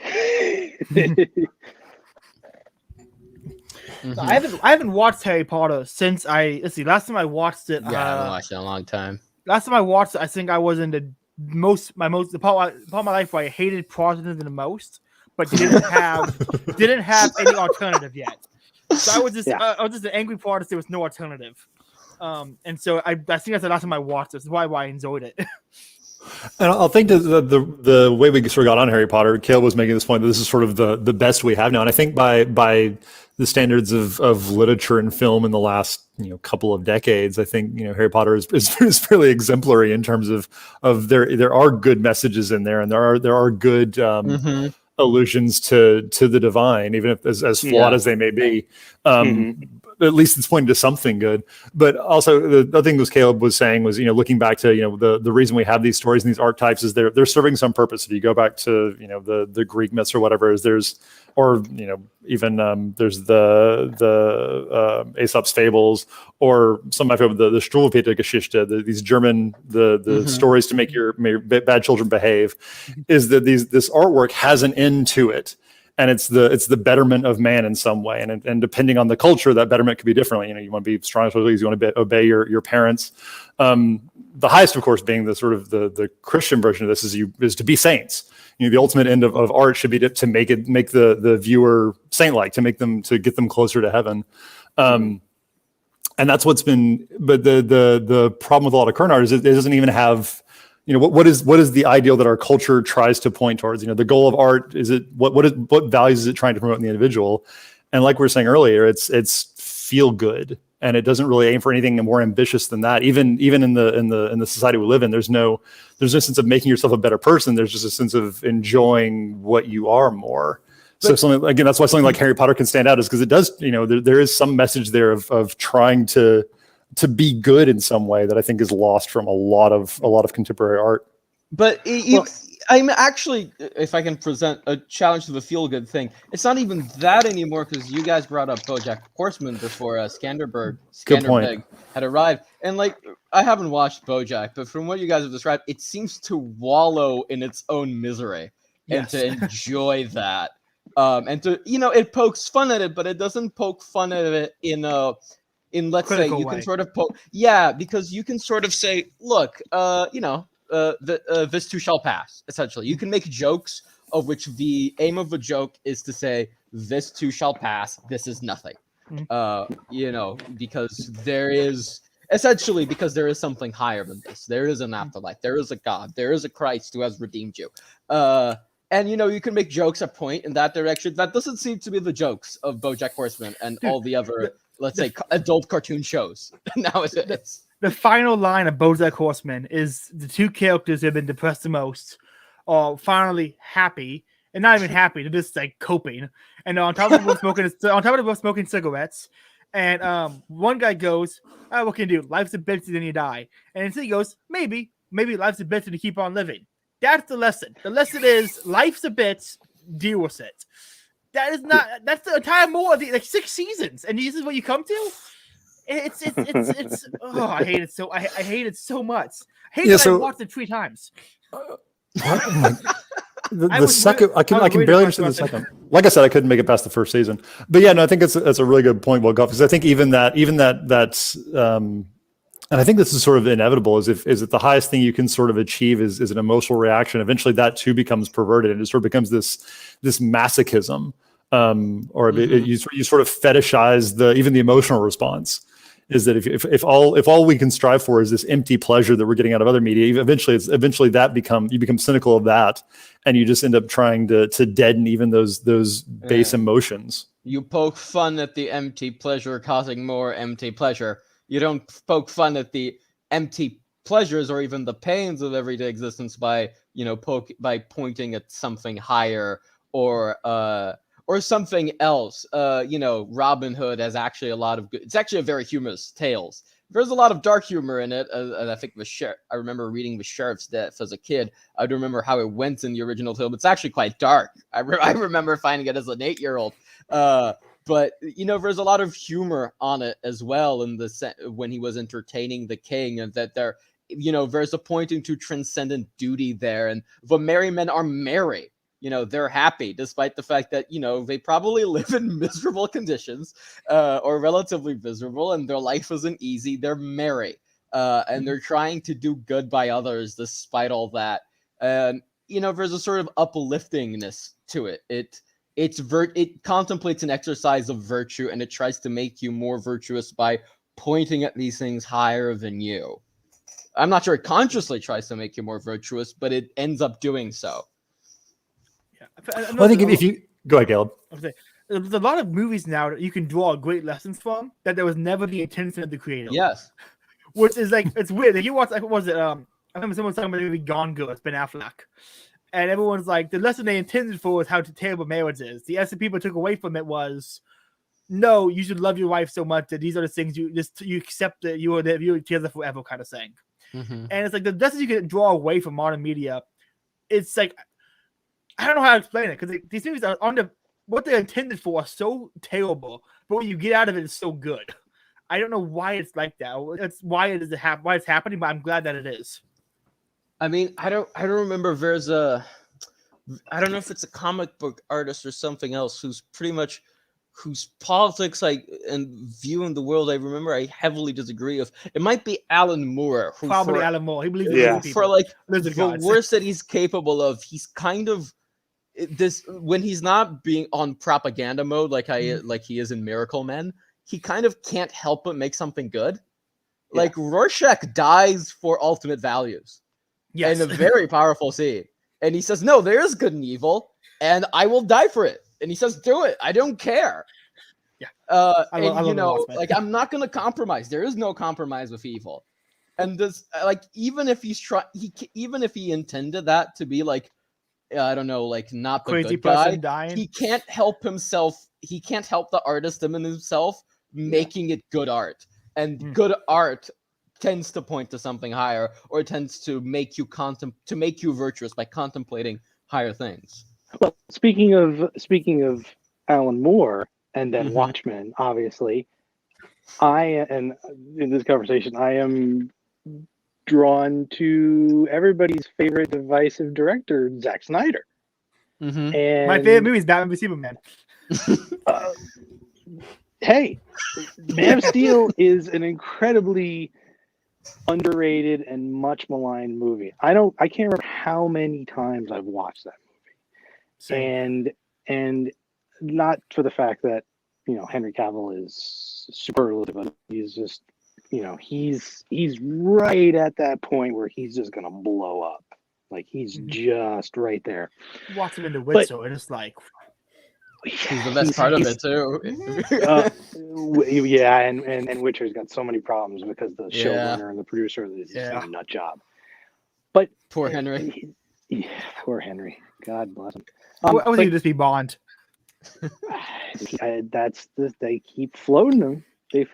I haven't watched Harry Potter since last time I watched it. Yeah, I haven't watched it in a long time. Last time I watched it, I think I was in the part of my life where I hated Protestantism the most, but didn't have any alternative yet. So I was just an angry Protestant. There was no alternative, and so I think that's the last time I watched it. That's why I enjoyed it. And I think the way we sort of got on Harry Potter, Caleb was making this point that this is sort of the best we have now, and I think by the standards of literature and film in the last couple of decades, I think Harry Potter is fairly exemplary in terms of there are good messages in there, and there are good allusions to the divine, even if as flawed as they may be. At least it's pointing to something good. But also the other thing was Caleb was saying was, looking back to, the reason we have these stories and these archetypes is they're serving some purpose. If you go back to, the Greek myths or whatever, there's the Aesop's fables, or some of my favorite, the Struwelpeter-Geschichte, these German, the stories to make your bad children behave, is that this artwork has an end to it. And it's the betterment of man in some way, and depending on the culture, that betterment could be different. You want to be strong, you want to obey your parents. The highest, of course, being the sort of the Christian version of this is to be saints. The ultimate end of art should be to make the viewer saint-like, to get them closer to heaven. And that's what's been. But the problem with a lot of current art is it doesn't even have. What is the ideal that our culture tries to point towards? The goal of art is what values is it trying to promote in the individual? And like we were saying earlier, it's feel good, and it doesn't really aim for anything more ambitious than that. Even in the society we live in, there's no sense of making yourself a better person. There's just a sense of enjoying what you are more. So that's why something like Harry Potter can stand out, is because it does. There is some message there of trying to be good in some way that I think is lost from a lot of contemporary art. But I'm actually, if I can present a challenge to the feel-good thing, it's not even that anymore, because you guys brought up BoJack Horseman before Skanderbeg had arrived. And I haven't watched BoJack, but from what you guys have described, it seems to wallow in its own misery and to enjoy that. And to, it pokes fun at it, but it doesn't poke fun at it in let's say you can sort of poke, because you can sort of say, look, this too shall pass. Essentially, you can make jokes of which the aim of the joke is to say this too shall pass. This is nothing. Because there is something higher than this. There is an afterlife. There is a God. There is a Christ who has redeemed you. And you can make jokes that point in that direction. That doesn't seem to be the jokes of BoJack Horseman and all the other, let's say, adult cartoon shows nowadays. The final line of BoJack Horseman is the two characters who have been depressed the most are finally happy, and not even happy. They're just like coping, and on top of them smoking cigarettes. And one guy goes, "Oh, what can you do? Life's a bitch, and then you die." And then he goes, "Maybe life's a bitch, and you keep on living." That's the lesson. The lesson is life's a bitch. Deal with it. That is not. That's the entire more of the 6 seasons, and this is what you come to. It's oh, I hate it so. I hate it so much. I hate that I watched it 3 times. The second, I can barely understand the second. Like I said, I couldn't make it past the first season. But yeah, no, I think that's a really good point, Bulgakov, because I think even that's and I think this is sort of inevitable. Is that the highest thing you can sort of achieve is an emotional reaction. Eventually, that too becomes perverted, and it sort of becomes this masochism, you sort of fetishize even the emotional response. Is that if all we can strive for is this empty pleasure that we're getting out of other media, eventually you become cynical of that, and you just end up trying to deaden even those base emotions. You poke fun at the empty pleasure causing more empty pleasure. You don't poke fun at the empty pleasures or even the pains of everyday existence by pointing at something higher or something else. Robin Hood has actually a lot of good. It's actually a very humorous tales. There's a lot of dark humor in it. And I think I remember reading The Sheriff's Death as a kid. I don't remember how it went in the original film. It's actually quite dark. I remember finding it as an 8-year-old. But there's a lot of humor on it as well in when he was entertaining the king, and that there's a pointing to transcendent duty there, and the merry men are merry. They're happy despite the fact that, they probably live in miserable conditions or relatively miserable, and their life isn't easy. They're merry and they're trying to do good by others despite all that. And, there's a sort of upliftingness to it. It contemplates an exercise of virtue, and it tries to make you more virtuous by pointing at these things higher than you. I'm not sure it consciously tries to make you more virtuous, but it ends up doing so. Well, I think if you go ahead, Caleb. There's a lot of movies now that you can draw great lessons from that there was never the intention of the creator. Yes, which is it's weird. Like you watch, what was it? I remember someone was talking about the movie Gone Girl. It's Ben Affleck, and everyone's like, the lesson they intended for was how terrible marriage is. The essence people took away from it was, no, you should love your wife so much that these are the things you accept that you are together forever kind of thing. Mm-hmm. And it's like the lessons you can draw away from modern media. It's like, I don't know how to explain it, because these movies are what they're intended for are so terrible, but what you get out of it is so good. I don't know why it's like that. It's why it's happening, but I'm glad that it is. I mean, I don't remember. I don't know if it's a comic book artist or something else whose politics and view in the world I remember I heavily disagree with. It might be Alan Moore. Probably Alan Moore. He believes in people. For the worst that he's capable of, he's kind of this when he's not being on propaganda mode like he is in Miracle Men. He kind of can't help but make something good. Yeah. Like Rorschach dies for ultimate values. Yes. In a very powerful scene. And he says, no, there is good and evil, and I will die for it. And he says, do it. I don't care. Yeah. I'm not going to compromise. There is no compromise with evil. And this, even if he intended that to be not the crazy good guy, dying. He can't help himself. He can't help the artist in himself making it good art. And good art tends to point to something higher, or tends to make you virtuous by contemplating higher things. Well, speaking of Alan Moore and then Watchmen, obviously, in this conversation, I am drawn to everybody's favorite divisive director, Zack Snyder. Mm-hmm. And my favorite movie is Batman v Superman. Hey, Man of Steel is an incredibly underrated and much maligned movie. I can't remember how many times I've watched that movie. And not for the fact that, Henry Cavill is superlative, but he's just, he's right at that point where he's just gonna blow up. Like he's just right there. Watch him in The Witcher, and it's like he's the best part of it too. Yeah, and Witcher's got so many problems because the showrunner and the producer is a nut job. But poor Henry. Poor Henry. God bless him. I was going to just be Bond. They keep floating him.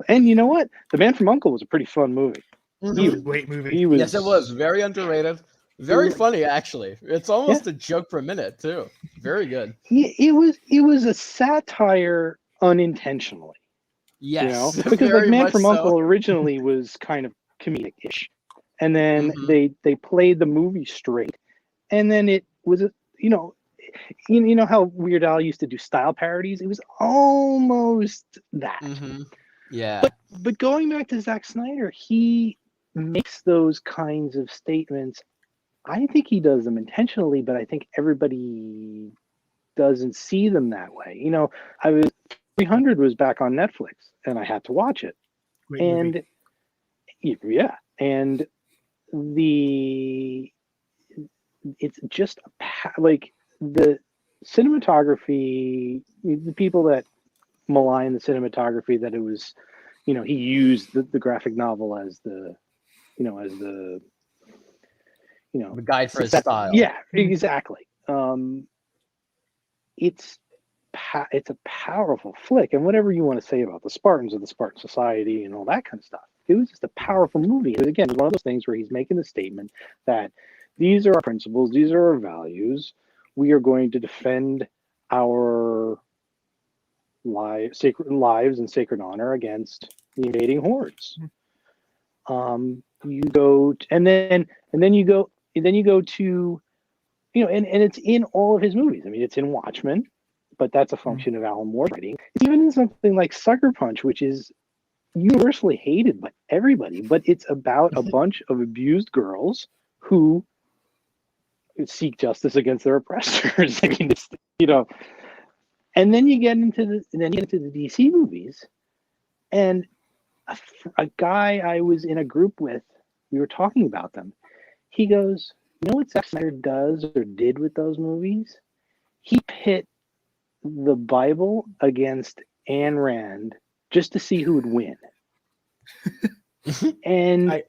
And you know what? The Man from U.N.C.L.E. was a pretty fun movie. It was a great movie. Yes, it was very underrated. Very funny, actually. It's almost a joke per minute too. Very good. It was a satire unintentionally. Yes, because like Man from U.N.C.L.E. originally was kind of comedic-ish, and then they played the movie straight, and then it was you know how Weird Al used to do style parodies. It was almost that. Yeah. But going back to Zack Snyder, he makes those kinds of statements. I think he does them intentionally, but I think everybody doesn't see them that way. 300 was back on Netflix, and I had to watch it. Great and movie. And it's just like the cinematography. The people that malign the cinematography, that it was, he used the graphic novel as the guide for his style. Yeah, exactly. It's a powerful flick, and whatever you want to say about the Spartans or the Spartan Society and all that kind of stuff, it was just a powerful movie. And again, it's one of those things where he's making the statement that these are our principles, these are our values. We are going to defend our sacred lives and sacred honor against the invading hordes. You go and then you go to, and it's in all of his movies. I mean, it's in Watchmen, but that's a function of Alan Moore's writing. It's even in something like Sucker Punch, which is universally hated by everybody, but it's about a bunch of abused girls who seek justice against their oppressors. I mean, it's, and then you get into the DC movies, and a guy I was in a group with, we were talking about them. He goes, "You know what Zack Snyder does or did with those movies? He pit the Bible against Ayn Rand just to see who would win." And I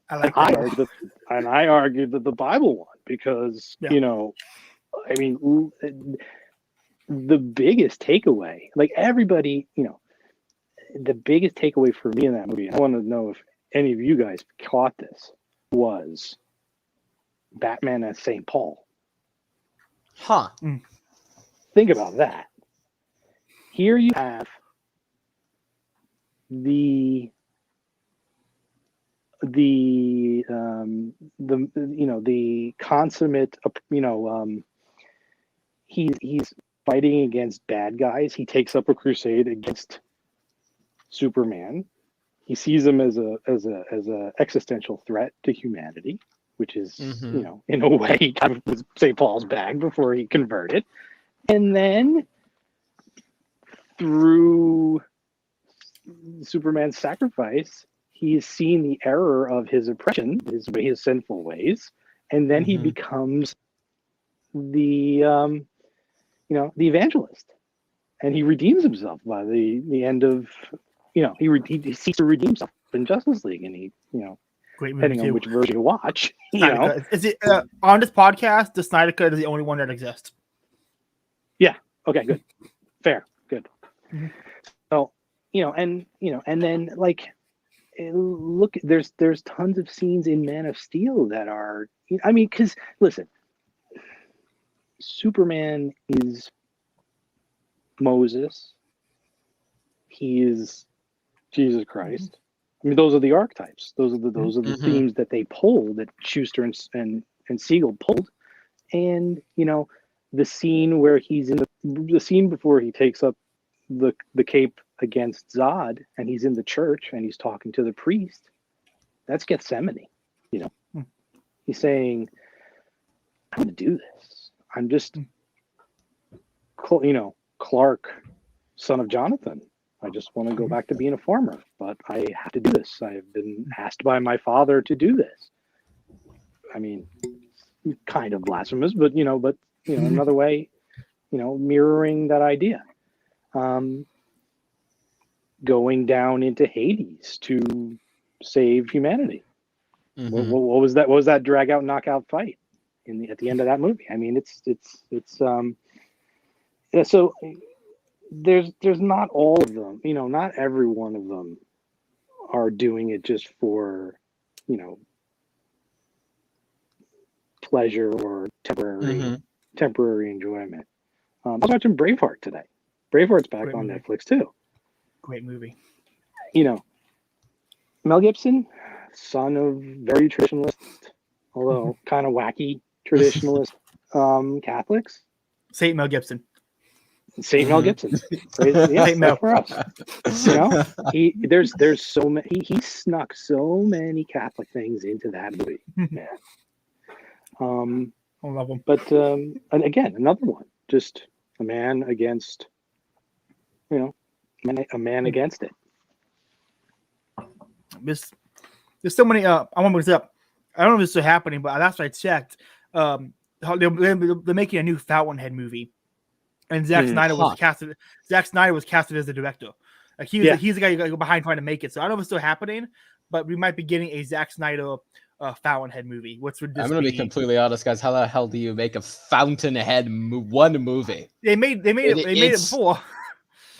argued that the Bible won because, I mean, the biggest takeaway, like everybody, the biggest takeaway for me in that movie, I want to know if any of you guys caught this, was Batman as St. Paul. Huh. Think about that. Here you have the consummate, he's fighting against bad guys. He takes up a crusade against Superman. He sees him as a existential threat to humanity, which is, in a way, kind of was St. Paul's bag before he converted. And then through Superman's sacrifice, he's seen the error of his oppression, his sinful ways, and then he becomes the evangelist, and he redeems himself by the end of, he seeks to redeem himself in Justice League, and he, great movie depending too. on which version you watch, Is it on this podcast? The Snyder Cut is the only one that exists. Yeah. Okay. Good. Fair. Good. So, and then like, look, there's tons of scenes in Man of Steel that are, I mean, because listen, Superman is Moses. He is Jesus Christ. I mean, those are the archetypes. Those are the themes that they pulled, that Schuster and Siegel pulled. And the scene where he's in the scene before he takes up the cape against Zod, and he's in the church and he's talking to the priest. That's Gethsemane. You know, he's saying, I'm going to do this. I'm just, you know, Clark, son of Jonathan. I just want to go back to being a farmer, but I have to do this. I've been asked by my father to do this. I mean, kind of blasphemous, but another way, mirroring that idea. Going down into Hades to save humanity. Mm-hmm. What was that? What was that drag out knockout fight at the end of that movie? I mean, so there's not all of them, not every one of them are doing it just for, pleasure or temporary enjoyment. I was watching Braveheart today. Braveheart's back on Netflix too. Great movie. Mel Gibson, son of very traditionalist, although kind of wacky traditionalist Catholics. Saint Mel Gibson. Saint Mel Gibson. Saint Mel for us. There's so many. He snuck so many Catholic things into that movie. Man. I love him. But and again, another one. Just a man against, a man against it. There's so many. I want to bring up. I don't know if this is happening, but last I checked, they're making a new Fountainhead movie, and Zack Snyder was casted. Zack Snyder was casted as the director. Like he's the guy you got to go behind trying to make it. So I don't know if it's still happening, but we might be getting a Zack Snyder Fountainhead movie. Which would I'm gonna be completely honest, guys. How the hell do you make a Fountainhead one movie? They made it before.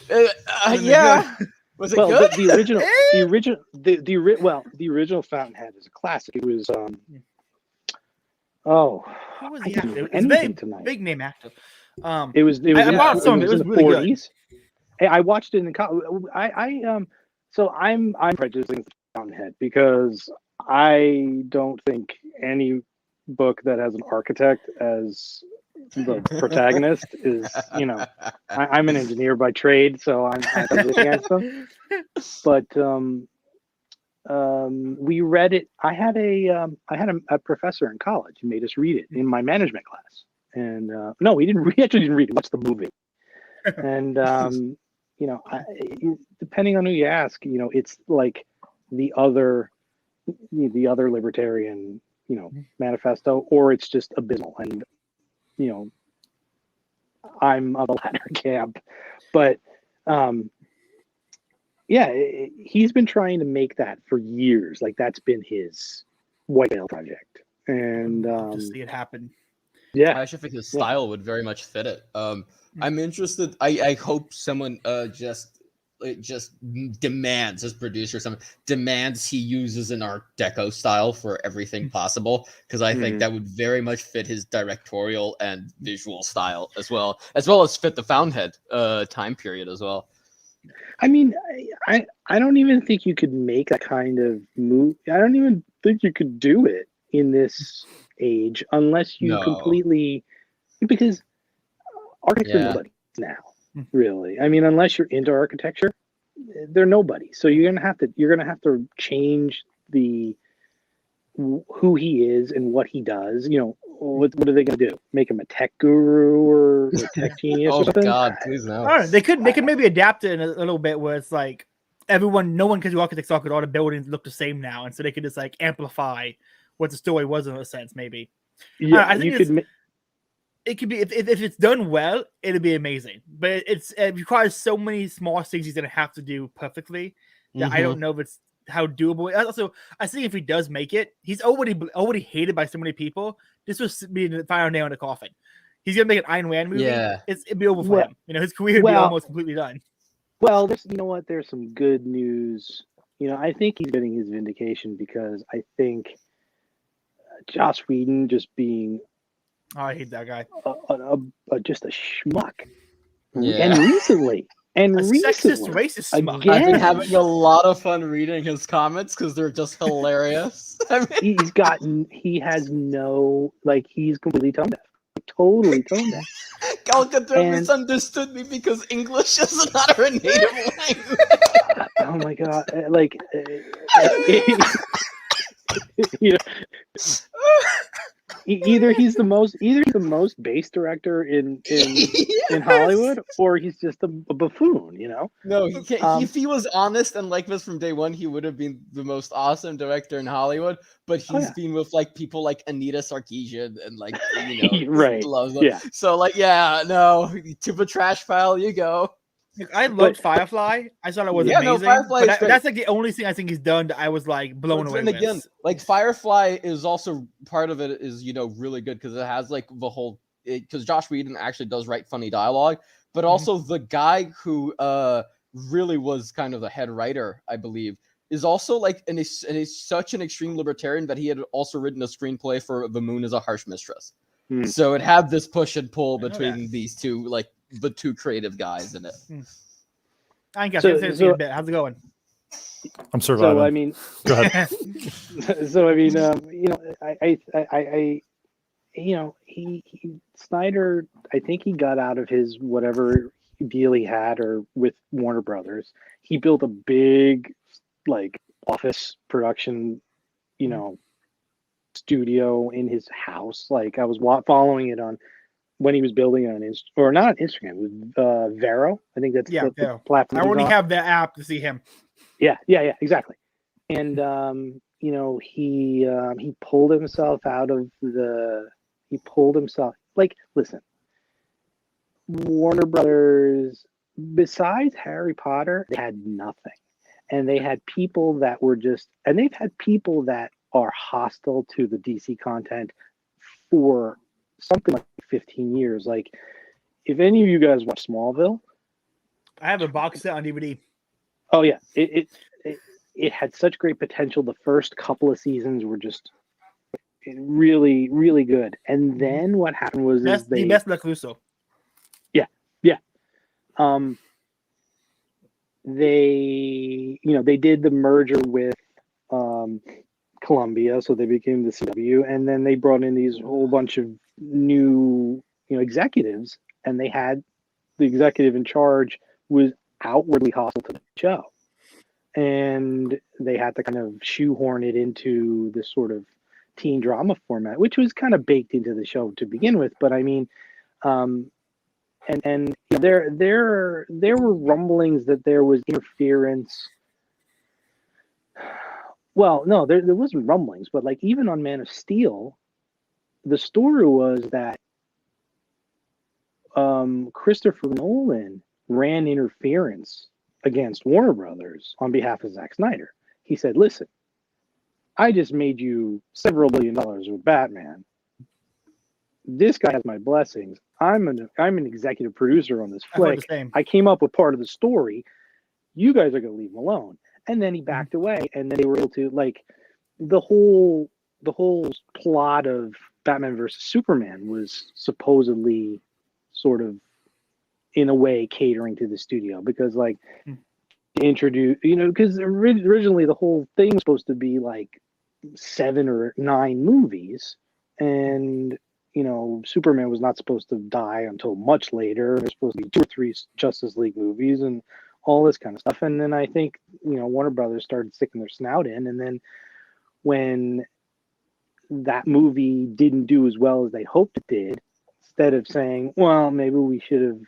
Yeah. Was it good? The original Fountainhead is a classic. It was who was the actor? It was a big name actor. It was in the really 40s. Hey, I watched it in the so I'm prejudiced against Fountainhead because I don't think any book that has an architect as the protagonist is, I'm an engineer by trade, so I'm against them. But we read it. I had a professor in college who made us read it in my management class, and no, we actually didn't read it. We watched the movie, and depending on who you ask, it's like the other libertarian, manifesto, or it's just abysmal. And I'm of the latter camp, but he's been trying to make that for years. Like that's been his white whale project, and to see it happen. Yeah, I actually think his style would very much fit it. I'm interested. I hope someone just demands, as producer, someone demands he uses an Art Deco style for everything possible, because I think that would very much fit his directorial and visual style as well as fit the Fountainhead time period as well. I mean, I don't even think you could make that kind of move. I don't even think you could do it in this age unless you completely, because architects are nobody now. Really, I mean, unless you're into architecture, they're nobody. So you're gonna have to change who he is and what he does. What are they gonna do? Make him a tech guru or a tech genius? Oh or something? God, please no. I don't know, they could maybe adapt it in a little bit where it's like no one can do architects all the buildings look the same now, and so they could just like amplify what the story was in a sense. Maybe. Yeah, I think it could be if it's done well, it'll be amazing. But it requires so many small things he's gonna have to do perfectly that I don't know if it's how doable. Also, I think if he does make it, he's already hated by so many people. This was being the final nail in the coffin. He's gonna make an Ayn Rand movie. Yeah, it'd be over for him. His career would be almost completely done. Well, there's some good news. I think he's getting his vindication because I think Joss Whedon just being. Oh, I hate that guy. Just a schmuck. Yeah. And recently, sexist, racist schmuck. I've been having a lot of fun reading his comments because they're just hilarious. I mean, he's completely tone deaf. Totally tone deaf. Calcutta misunderstood me because English is not her native language. Oh my God! you know, either he's the most base director in Hollywood, or he's just a buffoon, you know? No, he can't. If he was honest and like this from day one, he would have been the most awesome director in Hollywood. But he's been with like people like Anita Sarkeesian and like, you know, right. loves them. Yeah. So like, yeah, no, to the trash pile you go. Like, I loved Firefly. I thought it was amazing. No, Firefly but that's like the only thing I think he's done that I was like blown away with. Again, like Firefly is also part of it is, you know, really good because it has like the whole, because Josh Whedon actually does write funny dialogue, but also the guy who really was kind of the head writer, I believe, is also like, and he's such an extreme libertarian that he had also written a screenplay for The Moon is a Harsh Mistress. So it had this push and pull between these two, like the two creative guys in it. I guess a bit. How's it going? I'm surviving. So I mean, go ahead. So I mean, you know, I you know, he Snyder, I think he got out of his whatever deal he had or with Warner Brothers. He built a big like office production, you know, studio in his house. Like I was following it on when he was building it on not on Instagram, it was Vero. I think that's the platform. I only have the app to see him. Yeah, exactly. And you know, he pulled himself out of like, listen, Warner Brothers, besides Harry Potter, they had nothing. And they had people that were they've had people that are hostile to the DC content for something like 15 years. Like, if any of you guys watch Smallville, I have a box set on DVD. Oh yeah, it had such great potential. The first couple of seasons were just really, really good. And then what happened was the best Lex Luthor. Yeah. They did the merger with Columbia, so they became the CW, and then they brought in these whole bunch of new, you know, executives, and they had the executive in charge was outwardly hostile to the show, and they had to kind of shoehorn it into this sort of teen drama format, which was kind of baked into the show to begin with. But I mean, and there were rumblings that there was interference. Well, no, there wasn't rumblings, but like even on Man of Steel, the story was that Christopher Nolan ran interference against Warner Brothers on behalf of Zack Snyder. He said, "Listen, I just made you several $1 billion with Batman. This guy has my blessings. I'm an executive producer on this flick. I came up with part of the story. You guys are going to leave him alone." And then he backed away, and then they were able to, like, the whole plot of Batman versus Superman was supposedly sort of in a way catering to the studio, because like introduce, you know, because originally the whole thing was supposed to be like 7 or 9 movies, and you know, Superman was not supposed to die until much later. There's supposed to be 2 or 3 Justice League movies and all this kind of stuff. And then I think, you know, Warner Brothers started sticking their snout in, and then when that movie didn't do as well as they hoped it did, instead of saying, well, maybe we should have,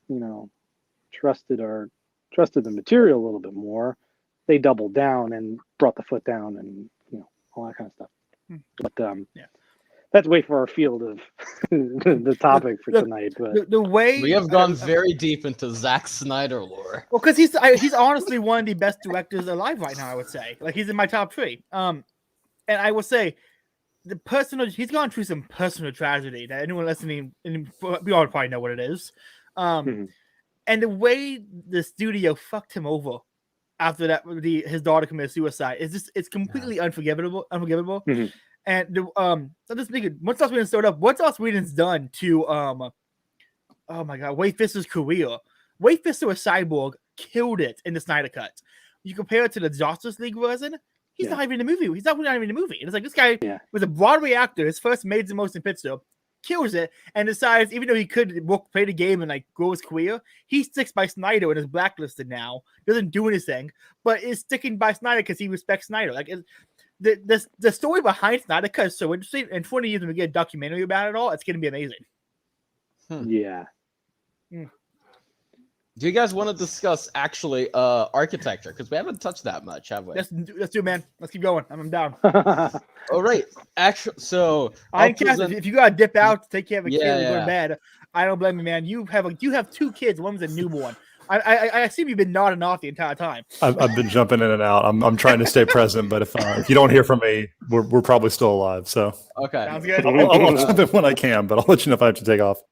you know, trusted the material a little bit more, they doubled down and brought the foot down and, you know, all that kind of stuff. But that's way far afield of the topic for tonight. But the way we have gone very deep into Zack Snyder lore. Well, because he's honestly one of the best directors alive right now, I would say. Like, he's in my top 3. And I will say, he's gone through some personal tragedy that anyone listening, we all probably know what it is. And the way the studio fucked him over after that, his daughter committed suicide, it's completely unforgivable. And I'm just thinking, once Joss Whedon started up, what Joss Whedon's done to oh my god, Wade Pfister's career. Wade Pfister was Cyborg, killed it in the Snyder Cut. You compare it to the Justice League version, he's not even in the movie. He's not even in the movie. It's like, this guy was a Broadway actor, his first major motion picture, kills it, and decides, even though he could play the game and like grow his career, he sticks by Snyder and is blacklisted now. Doesn't do anything, but is sticking by Snyder because he respects Snyder. Like, the story behind Snyder Cut is so interesting. In 20 years, when we get a documentary about it all, it's going to be amazing. Yeah. Do you guys want to discuss actually architecture? Because we haven't touched that much, have we? Let's do, man. Let's keep going. I'm down. All right. Actually, so if you gotta dip out to take care of a kid and go yeah. to bed, I don't blame you, man. You have 2 kids. One was a newborn. I assume you've been nodding off the entire time. I've been jumping in and out. I'm trying to stay present, but if you don't hear from me, we're probably still alive. So okay, sounds good. I'll jump in when I can, but I'll let you know if I have to take off.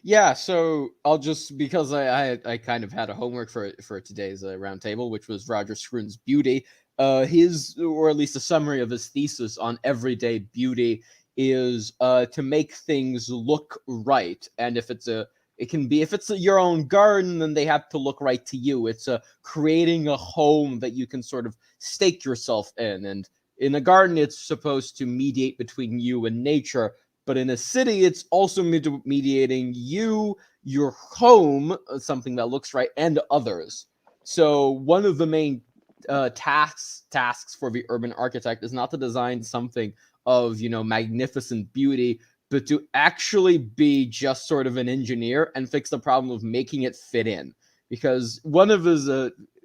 Yeah, so I'll just, because I kind of had a homework for today's roundtable, which was Roger Scruton's beauty. His, or at least a summary of his thesis on everyday beauty is to make things look right. And if it's your own garden, then they have to look right to you. It's creating a home that you can sort of stake yourself in. And in a garden, it's supposed to mediate between you and nature. But in a city, it's also mediating you, your home, something that looks right, and others. So one of the main tasks for the urban architect is not to design something of, magnificent beauty, but to actually be just sort of an engineer and fix the problem of making it fit in. Because one of his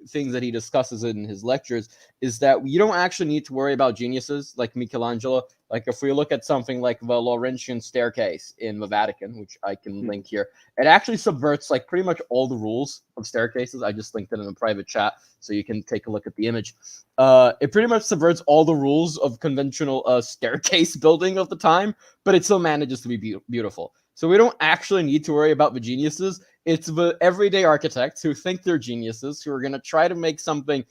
things that he discusses in his lectures is that you don't actually need to worry about geniuses like Michelangelo. Like if we look at something like the Laurentian staircase in the Vatican, which I can link here, it actually subverts like pretty much all the rules of staircases. I just linked it in a private chat so you can take a look at the image. It pretty much subverts all the rules of conventional staircase building of the time, but it still manages to be beautiful. So we don't actually need to worry about the geniuses. It's the everyday architects who think they're geniuses, who are going to try to make something,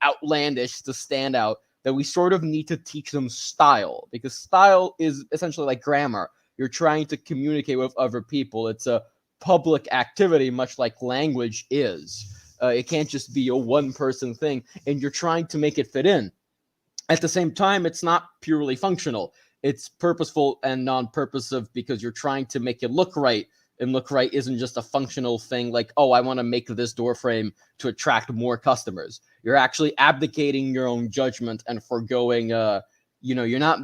outlandish to stand out, that we sort of need to teach them style, because style is essentially like grammar. You're trying to communicate with other people. It's a public activity, much like language is. It can't just be a one-person thing, and you're trying to make it fit in. At the same time, it's not purely functional. It's purposeful and non-purposive because you're trying to make it look right. And look right isn't just a functional thing like, oh, I want to make this door frame to attract more customers. You're actually abdicating your own judgment and foregoing, you're not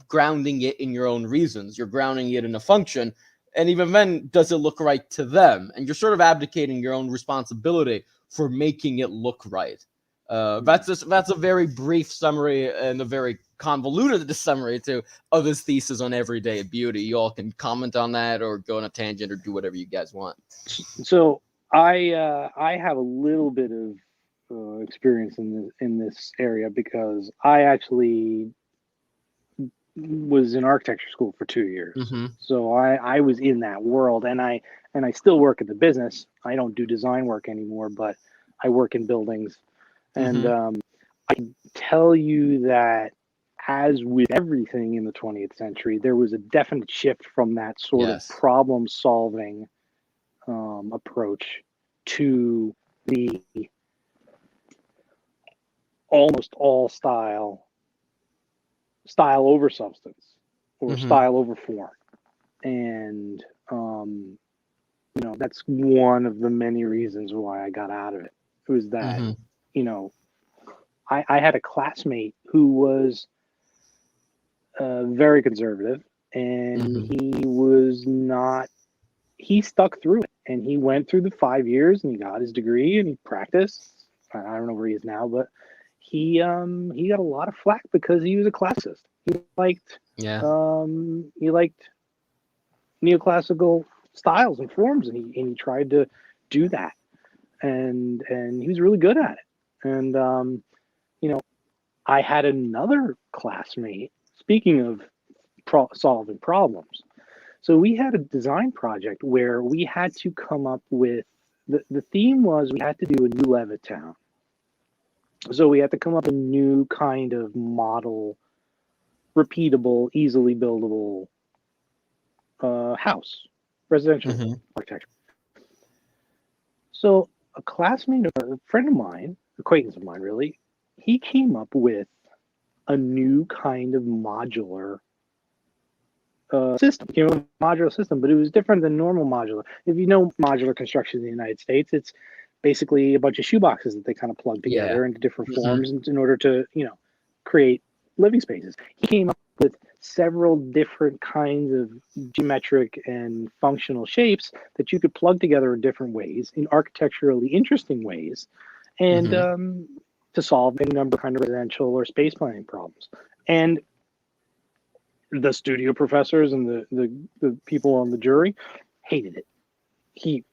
grounding it in your own reasons. You're grounding it in a function. And even then, does it look right to them? And you're sort of abdicating your own responsibility for making it look right. That's a very brief summary and a very convoluted summary too of his thesis on everyday beauty. You all can comment on that or go on a tangent or do whatever you guys want. So I have a little bit of experience in this area because I actually was in architecture school for 2 years. Mm-hmm. So I was in that world, and I still work in the business. I don't do design work anymore, but I work in buildings. And I can tell you that, as with everything in the 20th century, there was a definite shift from that sort of problem-solving approach to the almost all style over substance, or style over form. And, that's one of the many reasons why I got out of it. It was that, I had a classmate who was very conservative, and he stuck through it, and he went through the 5 years, and he got his degree, and he practiced. I don't know where he is now, but he got a lot of flack because he was a classicist. He liked neoclassical styles and forms, and he tried to do that, and he was really good at it. And I had another classmate, speaking of solving problems. So we had a design project where we had to come up with, the theme was we had to do a new Levittown. So we had to come up with a new kind of model, repeatable, easily buildable house, residential architecture. So a classmate, a friend of mine, acquaintance of mine really, he came up with a new kind of modular system. Modular system, but it was different than normal modular. If you know modular construction in the United States, it's basically a bunch of shoeboxes that they kind of plug together into different forms in order to, create living spaces. He came up with several different kinds of geometric and functional shapes that you could plug together in different ways, in architecturally interesting ways, and to solve a number of kind of residential or space planning problems. And the studio professors and the people on the jury hated it. He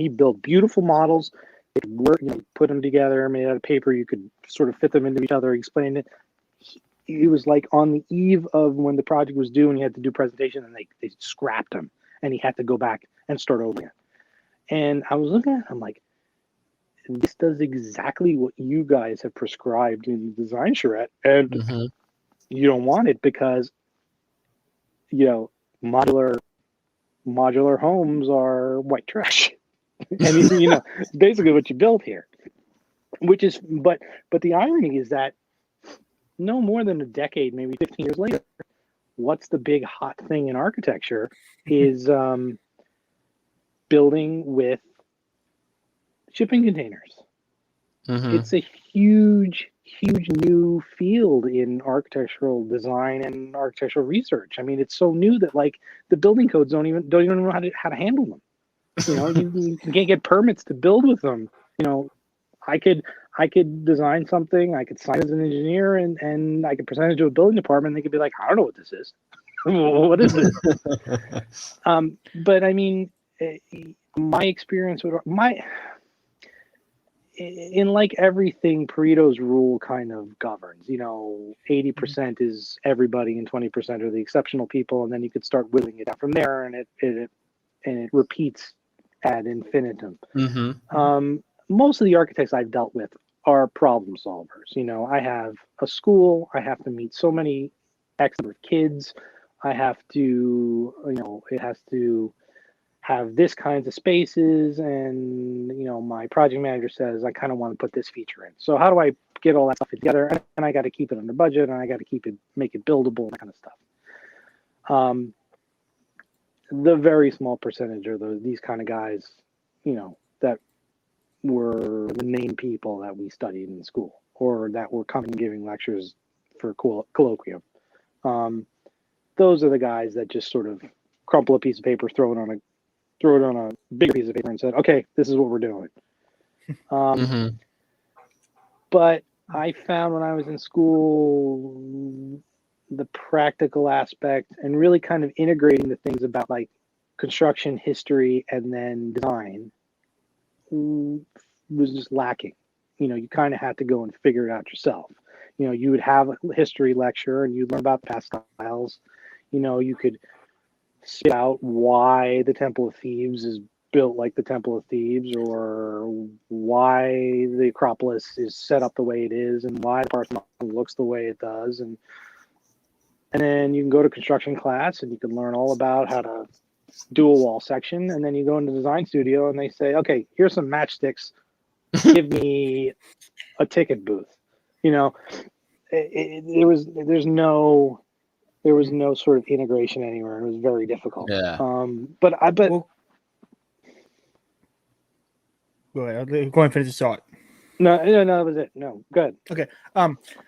built beautiful models. It worked, put them together, made out of paper. You could sort of fit them into each other, explain it. He was like on the eve of when the project was due and he had to do presentation, and they scrapped him and he had to go back and start over again. And I was looking at it, I'm like, this does exactly what you guys have prescribed in design charrette, and you don't want it because modular homes are white trash. And basically what you built here, which is but the irony is that no more than a decade, maybe 15 years later, what's the big hot thing in architecture is building with shipping containers. It's a huge new field in architectural design and architectural research. I mean, it's so new that like the building codes don't even know how to handle them. You can't get permits to build with them. I could design something, I could sign as an engineer, and I could present it to a building department. And they could be like, I don't know what this is. What is this? But I mean, my experience with in like everything, Pareto's rule kind of governs. 80% is everybody and 20% are the exceptional people, and then you could start whittling it out from there, and it repeats ad infinitum. Most of the architects I've dealt with are problem solvers. I have a school, I have to meet so many X number of kids, I have to, it has to have this kinds of spaces, and my project manager says I kind of want to put this feature in. So how do I get all that stuff together? And I got to keep it under budget, and I got to make it buildable, and that kind of stuff. The very small percentage are these kind of guys, that were the main people that we studied in school, or that were coming giving lectures for colloquium. Those are the guys that just sort of crumple a piece of paper, throw it on a bigger piece of paper, and said, "Okay, this is what we're doing." But I found when I was in school, the practical aspect and really kind of integrating the things about like construction history and then design was just lacking. You kind of had to go and figure it out yourself. You would have a history lecture and you'd learn about the past styles. You could spit out why the Temple of Thebes is built like the Temple of Thebes, or why the Acropolis is set up the way it is, and why the Parthenon looks the way it does. And then you can go to construction class and you can learn all about how to do a wall section. And then you go into the design studio and they say, okay, here's some matchsticks. Give me a ticket booth. There was no sort of integration anywhere. It was very difficult. Yeah. But go ahead. I'm going to finish this thought. No, that was it. No, good. Okay.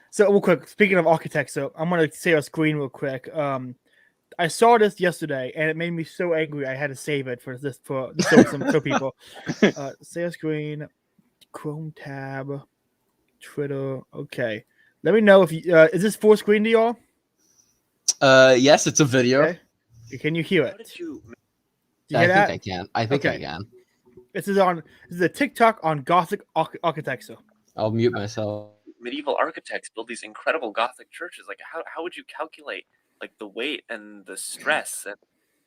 So real quick, speaking of architects, so I'm gonna say our screen real quick. I saw this yesterday and it made me so angry I had to save it for some people. Say our screen, Chrome tab, Twitter. Okay. Let me know if you is this full screen to y'all? Yes, it's a video. Okay. Can you hear it? Did you hear that? I can. I think I can. This is a TikTok on Gothic architecture. I'll mute myself. Medieval architects build these incredible Gothic churches. Like how would you calculate like the weight and the stress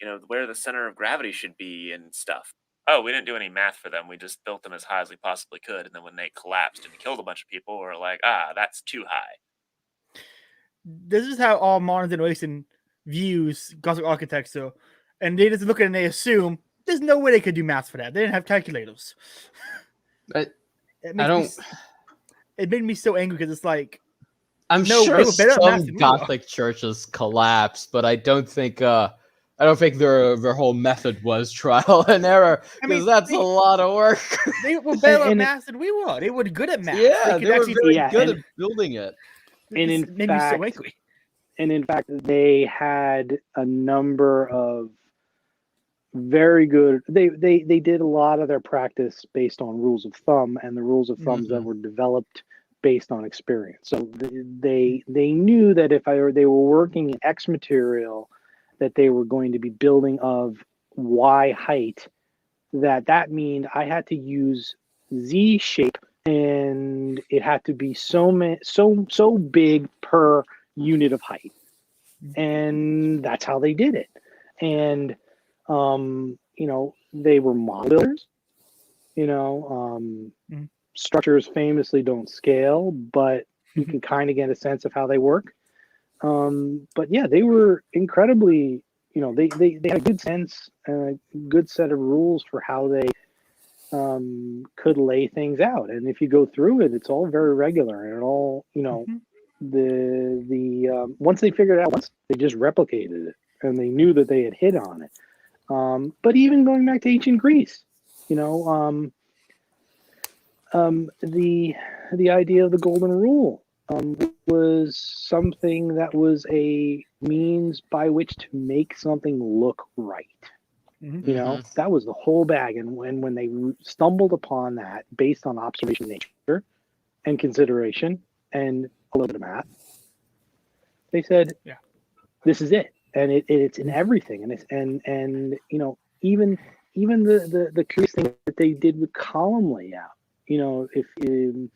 and where the center of gravity should be and stuff? Oh, we didn't do any math for them. We just built them as high as we possibly could. And then when they collapsed and killed a bunch of people, we're like, that's too high. This is how all modern generation views Gothic architecture. And they just look at it and they assume there's no way they could do math for that. They didn't have calculators. It made me so angry because it's like, I'm sure some Gothic churches collapsed, but I don't think their whole method was trial and error, because that's a lot of work. They were better at math than we were. They were good at math. Yeah, they were very good at building it. And This in made me so fact, angry. and in fact, they had a number of very good. They did a lot of their practice based on rules of thumb, and the rules of thumbs that were developed based on experience. So they knew that if they were working in X material, that they were going to be building of Y height. That means I had to use Z shape, and it had to be so big per unit of height, and that's how they did it. And they were model builders. Structures famously don't scale, but you can kind of get a sense of how they work. But yeah, they were incredibly, they had a good sense, a good set of rules for how they could lay things out. And if you go through it, it's all very regular, and it all, once they figured it out, once they just replicated it, and they knew that they had hit on it. But even going back to ancient Greece, the idea of the golden rule was something that was a means by which to make something look right. That was the whole bag. And when they stumbled upon that based on observation of nature and consideration and a little bit of math, they said, "Yeah, this is it." And it's in everything. And even the curious thing that they did with column layout. If you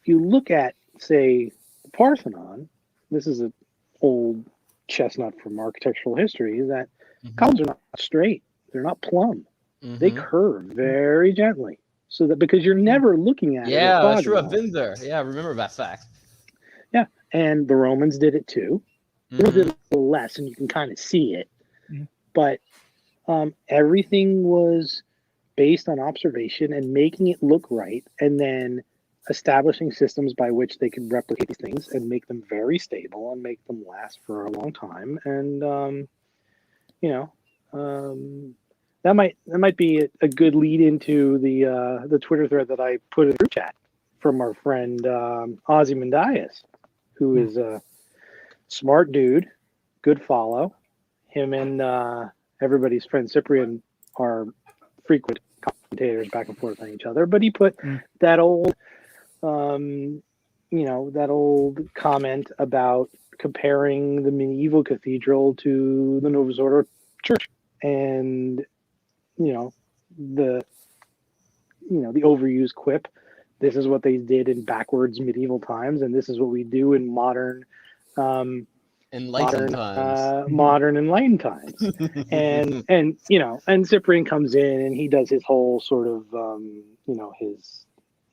look at, say, the Parthenon, this is an old chestnut from architectural history, is that columns are not straight, they're not plumb, they curve very gently, so that because you're never looking at it. Yeah, that's true. I've been there. Yeah, I remember that fact. Yeah, and the Romans did it too. They did it a little less, and you can kind of see it, but everything was based on observation and making it look right, and then establishing systems by which they could replicate these things and make them very stable and make them last for a long time. And that might be a good lead into the Twitter thread that I put in the group chat from our friend Ozymandias, who is a smart dude, good follow. Him and everybody's friend Cyprian are frequent commentators back and forth on each other, but he put that old that old comment about comparing the medieval cathedral to the Novus Ordo church, and the overused quip, this is what they did in backwards medieval times, and this is what we do in modern enlightened times. and Cyprian comes in and he does his whole sort of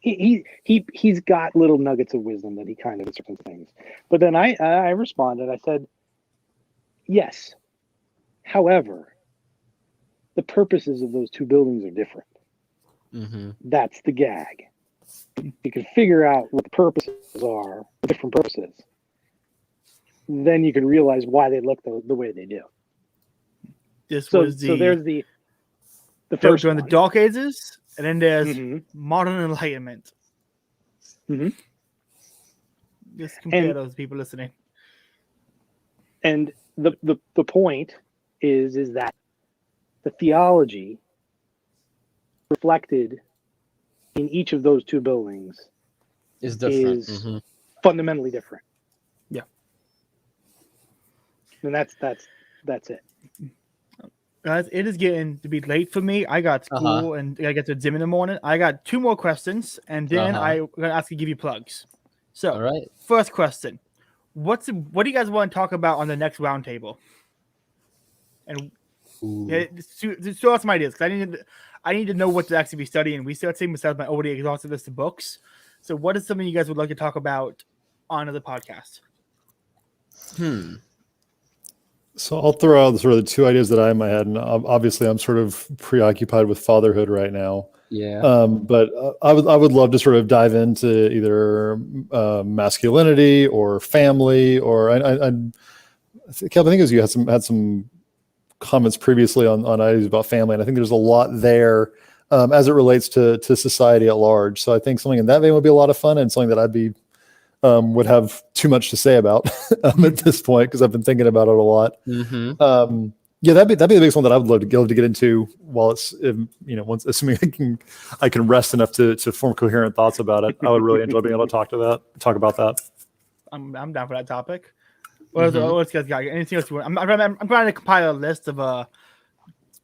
he's got little nuggets of wisdom that he kind of certain things. But then I responded, I said, yes, however, the purposes of those two buildings are different. That's the gag. You can figure out what the purposes are, different purposes, then you can realize why they look the way they do. So there's the first during one. the Dark Ages, and then there's modern Enlightenment. Just compare those people listening. And the point is that the theology reflected in each of those two buildings is different. Is fundamentally different. Yeah. And that's it. Guys, it is getting to be late for me. I got school and I get to gym in the morning. I got 2 more questions, and then I'm gonna ask you to give you plugs. So, all right. First question: what do you guys want to talk about on the next roundtable? And throw out some ideas, because I need to know what to actually be studying, researching besides my already exhaustive list of books. So, what is something you guys would like to talk about on the podcast? So I'll throw out sort of the 2 ideas that I have in my head, and obviously I'm sort of preoccupied with fatherhood right now. Yeah. But I would love to sort of dive into either masculinity or family, or Kelvin, I think it was you had some comments previously on ideas about family, and I think there's a lot there as it relates to society at large. So I think something in that vein would be a lot of fun, and something that I'd be would have too much to say about at this point, because I've been thinking about it a lot. Yeah, that'd be the biggest one that I would love to get into while it's, once, assuming I can rest enough to form coherent thoughts about it. I would really enjoy being able to talk about that. I'm down for that topic. What else guys got? Anything else you want? I'm trying to compile a list of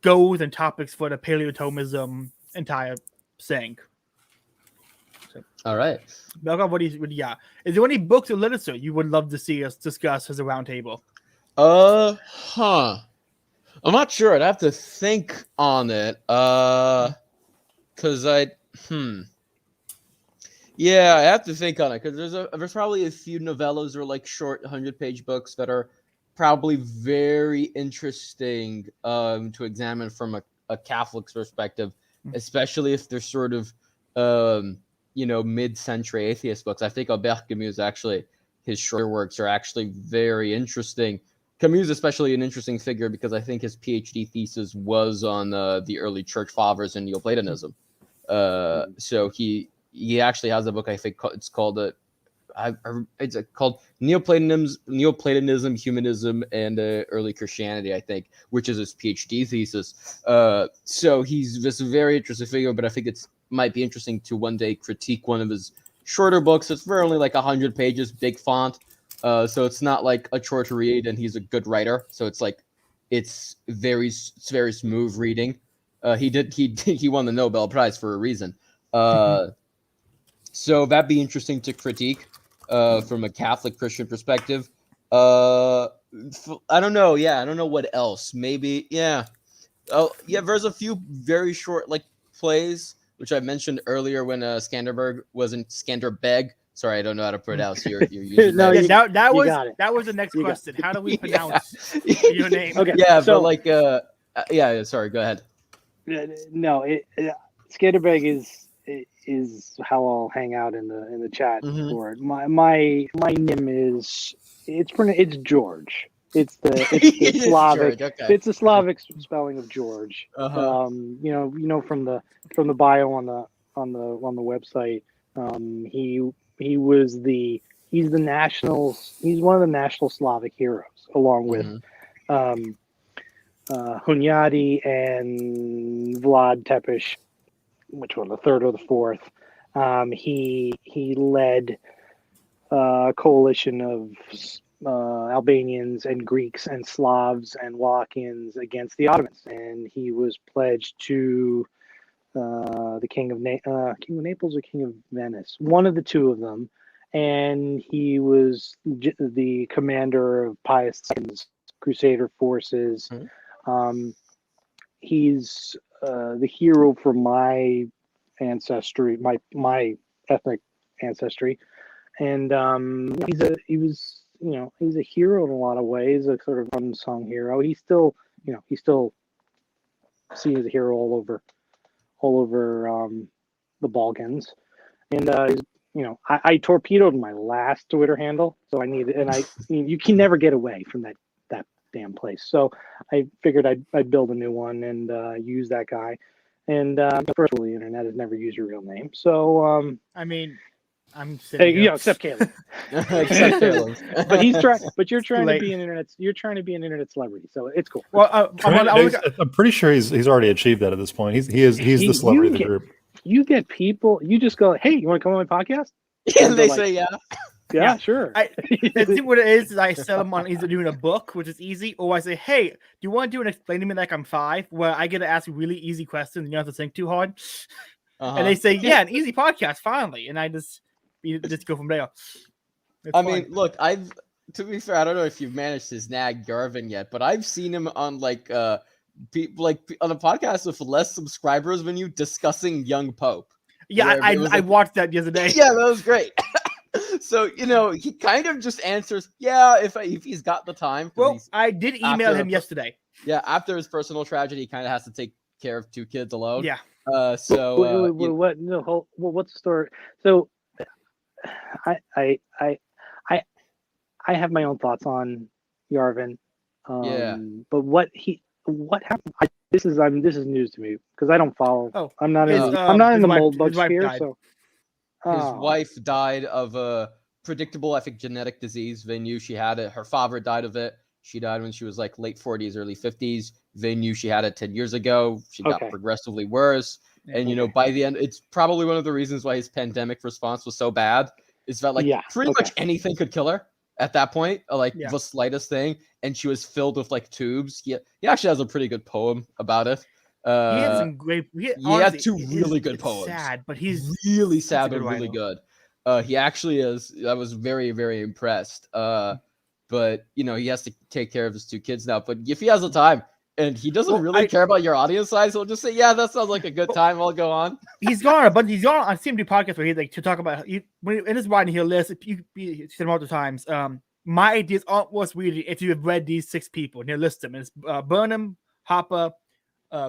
goals and topics for the Paleothomism entire thing. So, all right. Bulgakov, what do you got? Is there any books or literature you would love to see us discuss as a roundtable? I'm not sure. I'd have to think on it. Because yeah, I have to think on it, because there's probably a few novellas or like short 100-page books that are probably very interesting to examine from a Catholic's perspective, especially if they're sort of mid-century atheist books. I think Albert Camus, actually, his shorter works are actually very interesting. Camus, especially, an interesting figure because I think his PhD thesis was on the early church fathers and Neoplatonism. So he actually has a book. I think it's called called Neoplatonism, Humanism, and Early Christianity, I think, which is his PhD thesis. So he's this very interesting figure, but I think it might be interesting to one day critique one of his shorter books. It's for only like 100 pages, big font. So it's not like a chore to read, and he's a good writer. So it's like it's very smooth reading. He won the Nobel Prize for a reason. So that'd be interesting to critique from a Catholic Christian perspective. I don't know. Yeah, I don't know what else. Maybe Oh yeah, there's a few very short like plays which I mentioned earlier when Skanderbeg wasn't Skanderbeg. Sorry, I don't know how to pronounce your username. No, that you was the next question. How do we pronounce your name? Okay. Yeah, so, but like sorry, go ahead. No, Skanderbeg is how I'll hang out in the chat for it. My name is it's George. It's the Slavic. George, okay. It's the Slavic spelling of George. From the bio on the website. He's one of the national Slavic heroes, along with Hunyadi and Vlad Tepes, which one, the third or the fourth. He led a coalition of Albanians and Greeks and Slavs and Wallachians against the Ottomans, and he was pledged to the King of Naples or King of Venice, one of the two of them, and he was the commander of Pius II's Crusader forces. He's the hero for my ancestry, my ethnic ancestry, and he's a hero in a lot of ways, a sort of unsung hero. He's still seen as a hero all over the Balkans, and I torpedoed my last Twitter handle, so you can never get away from that damn place. So I figured I'd build a new one and use that guy. And first of all, the internet has never used your real name, so I'm sitting here. Except Caleb. Except Caleb. But you're trying to be an internet celebrity, so it's cool. Well, I'm pretty sure he's already achieved that at this point. He's the celebrity of the group. You get people. You just go, hey, you want to come on my podcast? Yeah, they say yeah. Yeah, sure. I think what it is I sell them on either doing a book, which is easy, or I say, hey, do you want to do an explain to me like I'm 5, where I get to ask really easy questions and you don't have to think too hard? And they say, yeah, an easy podcast, finally. And I just go from there. Look, to be fair, I don't know if you've managed to snag Garvin yet, but I've seen him on on a podcast with less subscribers than you discussing Young Pope. Yeah, I watched that the other day. Yeah, that was great. So he kind of just answers, yeah, if he's got the time. Well, I did email him yesterday. Yeah, after his personal tragedy, he kind of has to take care of 2 kids alone. Yeah. What's the story? So I have my own thoughts on Yarvin. But what happened? This is news to me because I don't follow. Oh, I'm not in the mold bug sphere. So his wife died of predictable, I think, genetic disease. They knew she had it. Her father died of it. She died when she was like late 40s, early 50s. They knew she had it 10 years ago. She got progressively worse. And, you know, by the end, it's probably one of the reasons why his pandemic response was so bad is that, like, pretty much anything could kill her at that point, like the slightest thing. And she was filled with, like, tubes. He actually has a pretty good poem about it. He had some great. He had two really good poems. Sad, but he's really sad, but really good. He actually is. I was very, very impressed. But you know, he has to take care of his 2 kids now. But if he has the time and he doesn't really care about your audience size, he'll just say, "Yeah, that sounds like a good time. I'll go on." He's gone on CMD podcast where he like to talk about when in his writing he'll list. You said multiple times. My ideas aren't worth reading if you have read these 6 people, and he'll list them. And it's Burnham, Hopper,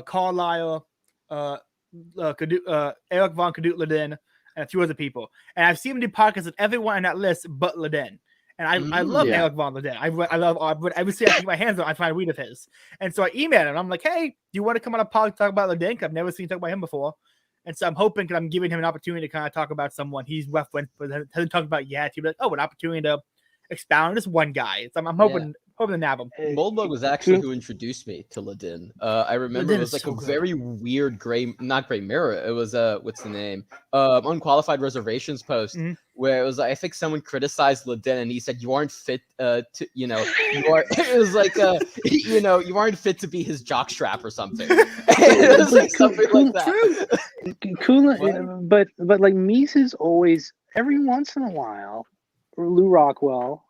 Carlisle, Eric von Kadut-Ledin, and a few other people. And I've seen him do podcasts with everyone on that list but Ledin. And I love Eric von Ledin. I've read every single thing I get my hands on. I try to read of his. And so I emailed him. I'm like, hey, do you want to come on a podcast talk about Ledin? I've never seen you talk about him before. And so I'm hoping because I'm giving him an opportunity to kind of talk about someone he's referenced but hasn't talked about yet. He'll be like, oh, an opportunity to expound on this one guy. So I'm hoping to nab him. Moldbug was actually who introduced me to Ledin. I remember Ledin it was like a very weird not gray mirror. It was what's the name? Unqualified reservations post where it was I think someone criticized Ledin and he said you aren't fit to you are it was like you aren't fit to be his jockstrap or something. It was like something like that. Cool, but like Mises always every once in a while, or Lou Rockwell,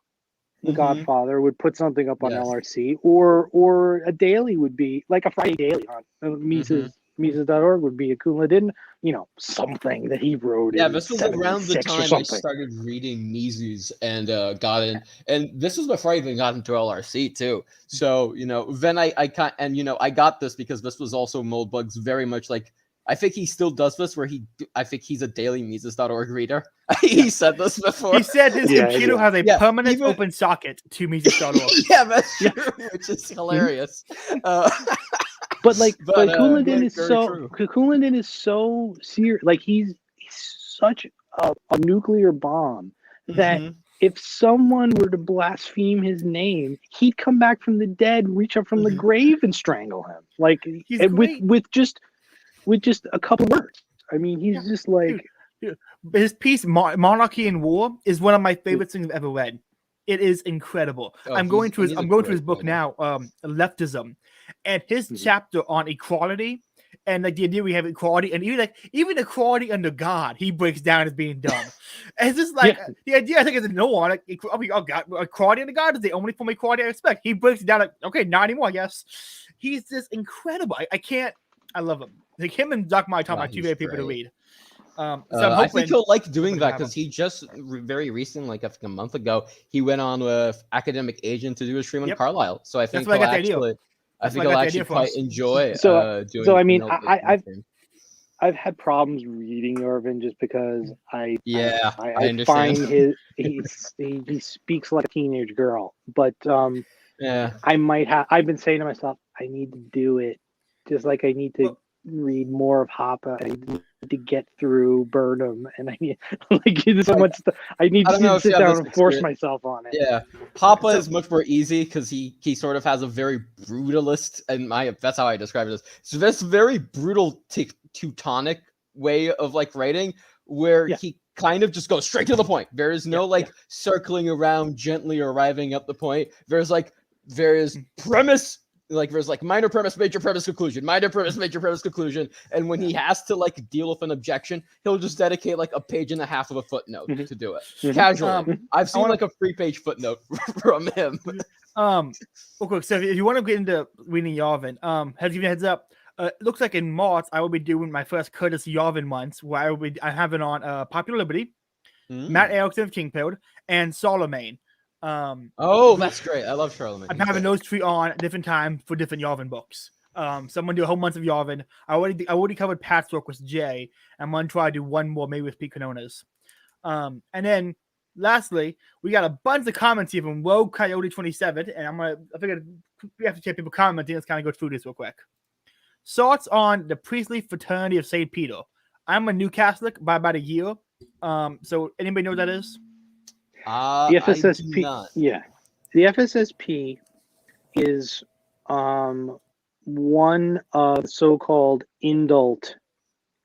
the Godfather, would put something up on LRC, or a daily would be like a Friday daily on Mises.org would be a cool. It didn't, something that he wrote. Yeah, this was around the time I started reading Mises and got in, and this was before I even got into LRC too. So then I got this because this was also Moldbug's very much like. I think he still does this where I think he's a daily Mises.org reader. He said this before. He said his computer has a permanent open socket to Mises.org. Yeah, that's true, which is hilarious. But Coolandin is so serious. Like he's such a nuclear bomb that if someone were to blaspheme his name, he'd come back from the dead, reach up from the grave and strangle him. Like with just a couple words. I mean, he's just like... Dude. His piece, Monarchy and War, is one of my favorite things I've ever read. It is incredible. I'm going through his book now, Leftism, and his chapter on equality, and like the idea we have equality, and even equality under God, he breaks down as being dumb. And it's just like, the idea, I think, is no one, like, God, equality under God is the only form of equality I expect. He breaks it down like, okay, not anymore, I guess. He's just incredible. I love him. Like him and Doc Mai talk about 2 great people to read. So I'm hoping, I think he'll like doing that because he just very recently, like I think a month ago, he went on with Academic Agent to do a stream on Carlisle. So I think he'll actually quite enjoy doing. So I mean, I've had problems reading Irvin just because I find he speaks like a teenage girl. But I might have. I've been saying to myself, I need to do it. Just like I need to read more of Hoppe, I need to get through Burnham, and I need so much stuff. I need to sit down and force myself on it. Yeah, Hoppe is much more easy because he sort of has a very brutalist, and that's how I describe it. So this very brutal Teutonic way of like writing, where he kind of just goes straight to the point. There is no circling around, gently arriving at the point. There is premise. Like there's like minor premise, major premise, conclusion, minor premise, major premise, conclusion. And when he has to like deal with an objection, he'll just dedicate like a page and a half of a footnote to do it. Casually. I've seen like a 3-page footnote from him. Real quick. So if you want to get into reading Yarvin, have you heads up? It looks like in March I will be doing my first Curtis Yarvin months where I have it on Popular Liberty, Matt Erickson of Kingfield, and Solomon. That's great. I love Charlemagne. I'm having those 3 on at different time for different Yarvin books. So I'm gonna do a whole month of Yarvin. I already covered Pat's work with Jay. I'm gonna try to do one more maybe with Pete Canonas. And then lastly, we got a bunch of comments here from Rogue Coyote 27, and I figured we have to check people commenting. Let's kind of go through this real quick. Thoughts on the priestly fraternity of St. Peter. I'm a new Catholic by about a year. So anybody know what that is? The I do FSSP, not. yeah, the FSSP is one of so-called indult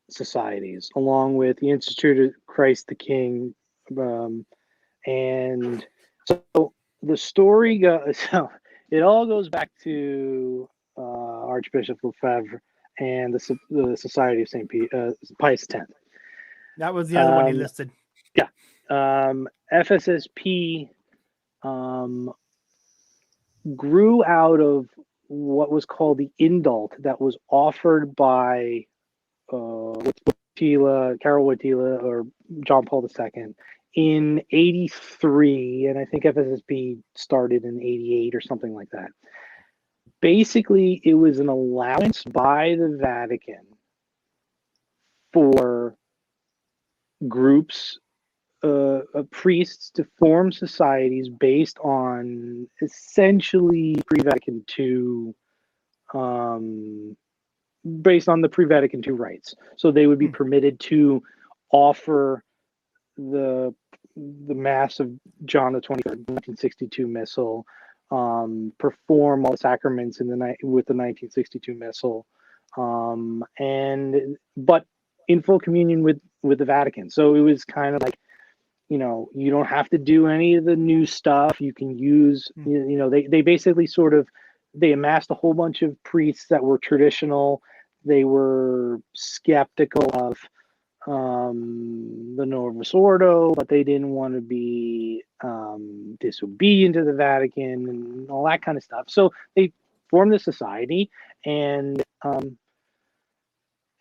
societies, along with the Institute of Christ the King, and so the story goes. So it all goes back to Archbishop Lefebvre and the Society of Pius X. That was the other one he listed. Yeah, FSSP grew out of what was called the indult that was offered by Carol Wojtyla or John Paul II in 83, and I think FSSP started in 88 or something like that. Basically, it was an allowance by the Vatican for groups of priests to form societies based on essentially pre-Vatican II, based on the pre-Vatican II rights. So they would be permitted to offer the Mass of John the 23rd, 1962 Missal, perform all the sacraments in the night with the 1962 Missal, but in full communion with the Vatican. So it was kind of like, you know, you don't have to do any of the new stuff. You can use, you know, they basically sort of, they amassed a whole bunch of priests that were traditional. They were skeptical of the Novus Ordo, but they didn't want to be disobedient to the Vatican and all that kind of stuff. So they formed the society, and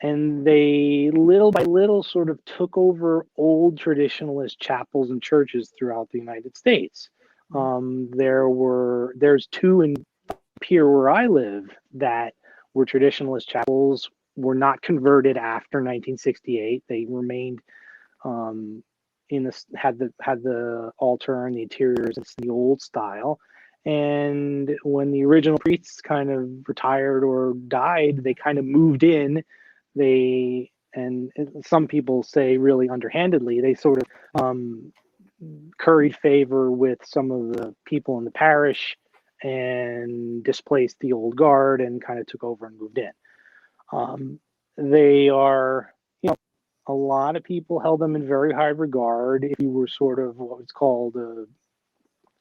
they little by little sort of took over old traditionalist chapels and churches throughout the United States. There's two in here where I live that were traditionalist chapels, were not converted after 1968. They remained had the altar and the interiors in the old style. And when the original priests kind of retired or died, they kind of moved in. And some people say really underhandedly, they sort of curried favor with some of the people in the parish and displaced the old guard and kind of took over and moved in. They are, you know, a lot of people held them in very high regard if you were sort of what was called a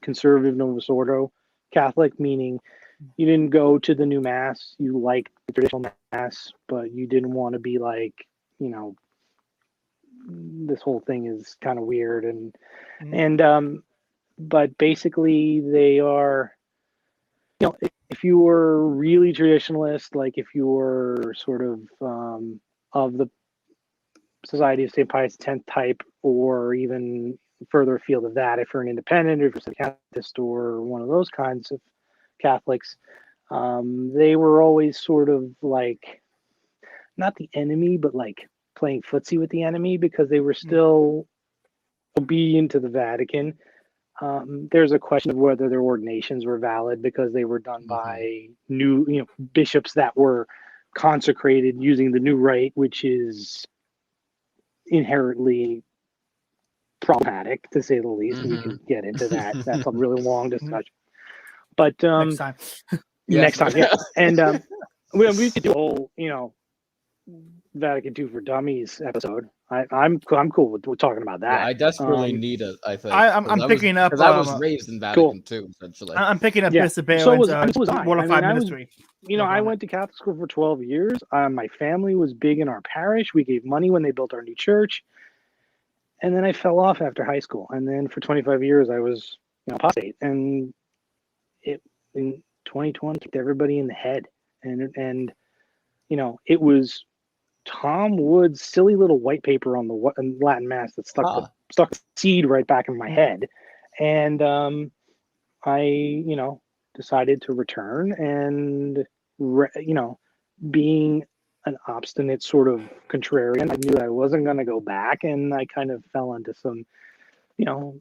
conservative Novus Ordo Catholic, meaning you didn't go to the new Mass, you liked the traditional Mass, but you didn't want to be like, you know, this whole thing is kind of weird. But basically they are, you know, if you were really traditionalist, like if you were sort of the Society of St. Pius X type, or even further afield of that, if you're an independent or if you're a Catholicist or one of those kinds of Catholics, they were always sort of like, not the enemy, but like playing footsie with the enemy, because they were still obedient to the Vatican. There's a question of whether their ordinations were valid because they were done by new, you know, bishops that were consecrated using the new rite, which is inherently problematic, to say the least. We can get into that. That's a really long discussion. But Next time. next time, yeah. And we could do a whole, you know, Vatican II for Dummies episode. I'm cool with talking about that. Yeah, I desperately need it. I think I'm picking up because I was raised in Vatican II, essentially. I'm picking up Bishop Barron's so was I. Mortified Ministry. You know, I went to Catholic school for 12 years. My family was big in our parish. We gave money when they built our new church, and then I fell off after high school. And then for 25 years, I was, you know, apostate. And it in 2020 kicked everybody in the head. And you know, it was Tom Wood's silly little white paper on the Latin Mass that stuck the seed right back in my head. And I, you know, decided to return, and, you know, being an obstinate sort of contrarian, I knew I wasn't going to go back, and I kind of fell into some, you know,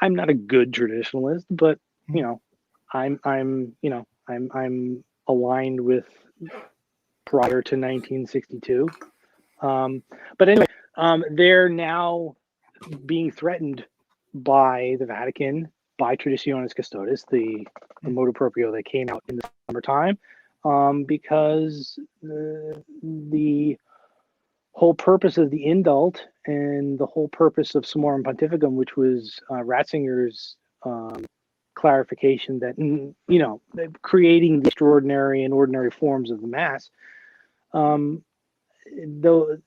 I'm not a good traditionalist, but, you know, I'm aligned with prior to 1962. But anyway, they're now being threatened by the Vatican, by Traditionis Custodes, the motu proprio that came out in the summertime, because the whole purpose of the indult and the whole purpose of Summorum Pontificum, which was Ratzinger's clarification that, creating the extraordinary and ordinary forms of the Mass, though,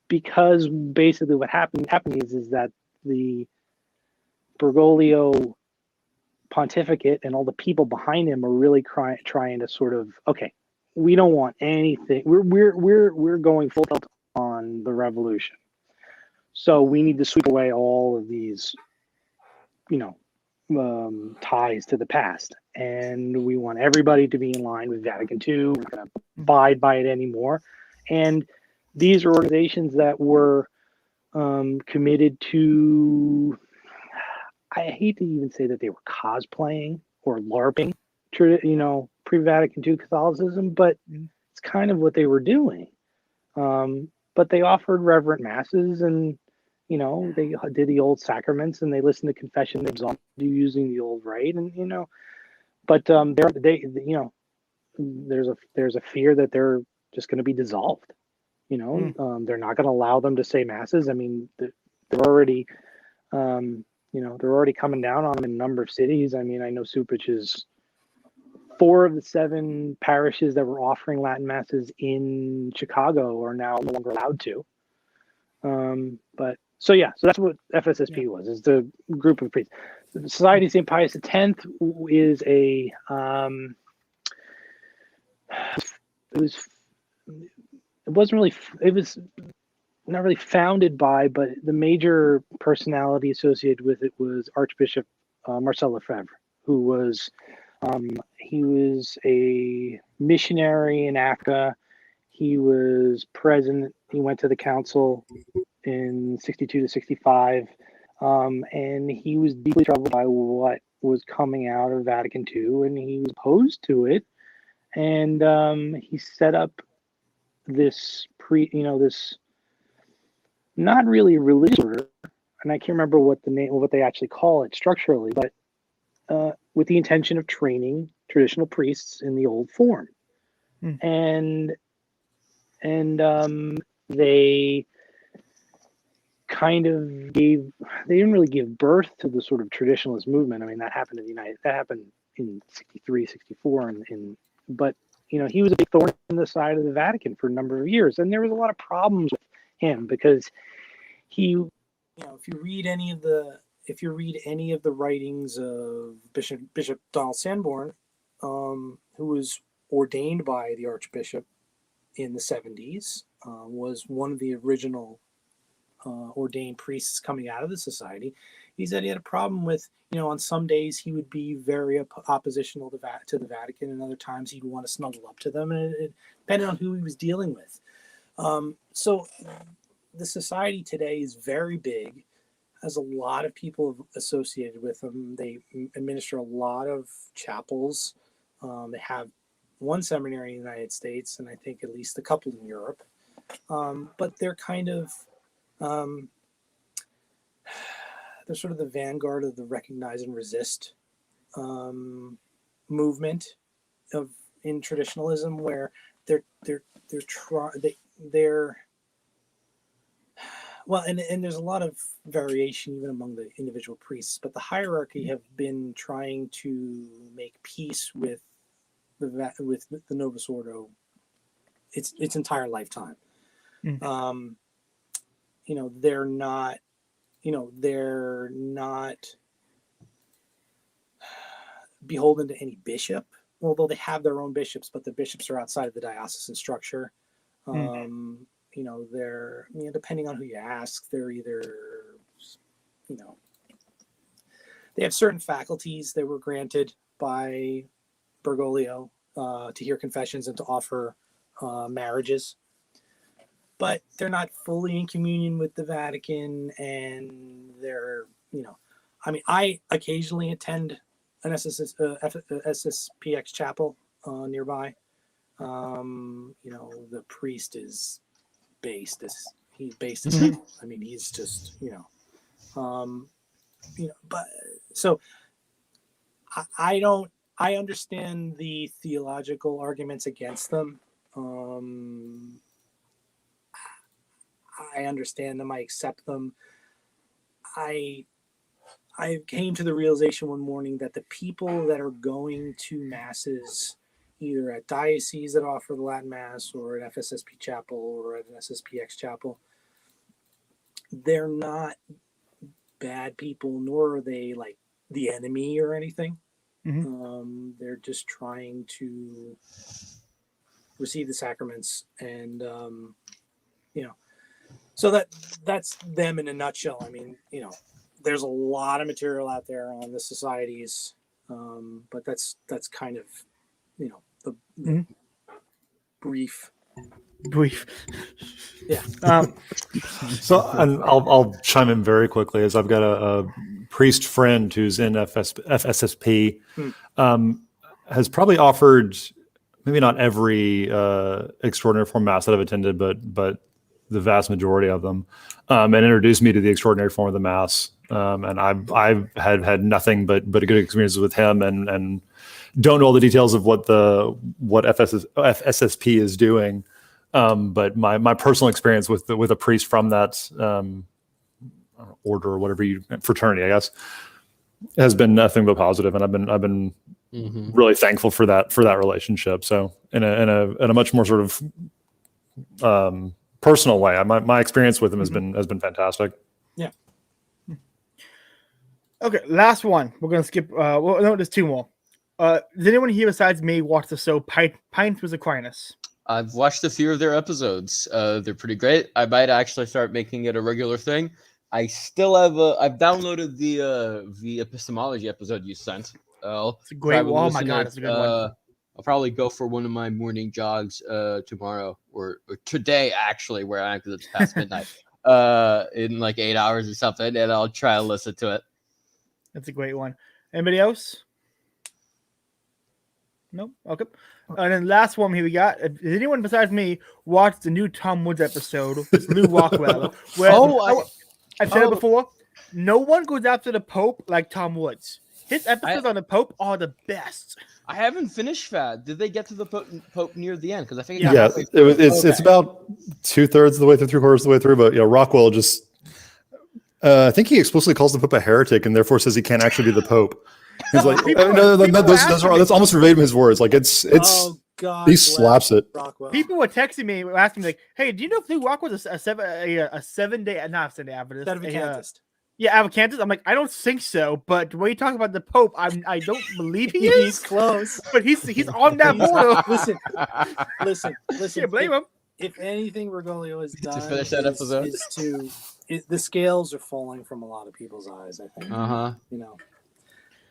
because basically what happened is that the Bergoglio pontificate and all the people behind him are really trying to sort of, okay, we don't want anything. We're going full tilt on the revolution, so we need to sweep away all of these, ties to the past, and we want everybody to be in line with Vatican II. We're not going to abide by it anymore. And these are organizations that were committed to, I hate to even say that they were cosplaying or LARPing, pre-Vatican II Catholicism, but it's kind of what they were doing. But they offered reverent masses, and they did the old sacraments, and they listened to confession, they absolved you using the old rite, and but there's a fear that they're just going to be dissolved. They're not going to allow them to say masses. I mean, they're already they're already coming down on them in a number of cities. I mean, I know Supich is 4 of the 7 parishes that were offering Latin masses in Chicago are now no longer allowed to. So that's what FSSP was. It's the group of priests. The Society of St. Pius X is a it was not really founded by, but the major personality associated with it was Archbishop Marcel Lefebvre, who was he was a missionary in Africa. He was president. He went to the council in 62 to 65, and he was deeply troubled by what was coming out of Vatican II, and he was opposed to it. And he set up this this not really a religious order, and I can't remember what they actually call it structurally, but with the intention of training traditional priests in the old form. And they kind of they didn't really give birth to the sort of traditionalist movement. I mean, that happened in 63, 64, but he was a big thorn in the side of the Vatican for a number of years, and there was a lot of problems with him because he, if you read any of the writings of Bishop Donald Sanborn, who was ordained by the Archbishop in the 70s, was one of the original ordained priests coming out of the society. He said he had a problem with, on some days he would be very oppositional to the Vatican, and other times he'd want to snuggle up to them, and it depended on who he was dealing with. So the society today is very big, has a lot of people associated with them. They administer a lot of chapels. They have one seminary in the United States, and I think at least a couple in Europe. But they're kind of they're sort of the vanguard of the recognize and resist movement in traditionalism, where they're well, and there's a lot of variation even among the individual priests, but the hierarchy have been trying to make peace with the Novus Ordo its entire lifetime. They're not beholden to any bishop, although they have their own bishops, but the bishops are outside of the diocesan structure. They're, depending on who you ask, they're either, they have certain faculties that were granted by Bergoglio to hear confessions and to offer marriages, but they're not fully in communion with the Vatican, and they're, I occasionally attend an SSPX chapel nearby. The priest is based as I mean, he's just, But so I understand the theological arguments against them. I understand them. I accept them. I came to the realization one morning that the people that are going to masses, either at dioceses that offer the Latin Mass or at FSSP chapel or at an SSPX chapel, they're not bad people, nor are they like the enemy or anything. They're just trying to receive the sacraments, and so that's them in a nutshell. I mean, there's a lot of material out there on the societies, but that's kind of the brief. Yeah. So and I'll chime in very quickly, as I've got a priest friend who's in FSSP, has probably offered, maybe not every extraordinary form mass that I've attended, but the vast majority of them, and introduced me to the extraordinary form of the mass. And I've had nothing but good experiences with him, and don't know all the details of what FSSP is doing. But my personal experience with a priest from that order or whatever fraternity, I guess, has been nothing but positive, and I've been really thankful for that relationship. So in a much more sort of personal way, my experience with him has been fantastic. Yeah. Okay, last one. We're gonna skip. No, there's two more. Does anyone here besides me watch the show Pints with Aquinas? I've watched a few of their episodes. They're pretty great. I might actually start making it a regular thing. I still have I've downloaded the epistemology episode you sent. It's a great one. Oh my god, it's a good one. I'll probably go for one of my morning jogs tomorrow or today, actually, where I because it's past midnight, in like 8 hours or something, and I'll try to listen to it. That's a great one. Anybody else? Nope. Okay. And then last one here we got. Does anyone besides me watch the new Tom Woods episode with Lou Rockwell? Where I've said it before. No one goes after the Pope like Tom Woods. His episodes on the Pope are the best. I haven't finished that. Did they get to the Pope near the end? Because I think it's about 2/3 of the way through, 3/4 of the way through. But Rockwell just, I think he explicitly calls the Pope a heretic, and therefore says he can't actually be the Pope. He's like, those are that's almost verbatim his words. Like it's God, he slaps it. Rockwell. People were texting me, asking me like, "Hey, do you know if Lou Rockwell was a 7-day, not 7-day Adventist? Adventist. Adventist." I'm like, I don't think so. But when you talk about the Pope, I don't believe he is. He's close, but he's on that border. Listen. Can't blame him. If anything, Bergoglio has done to finish that episode is the scales are falling from a lot of people's eyes. I think.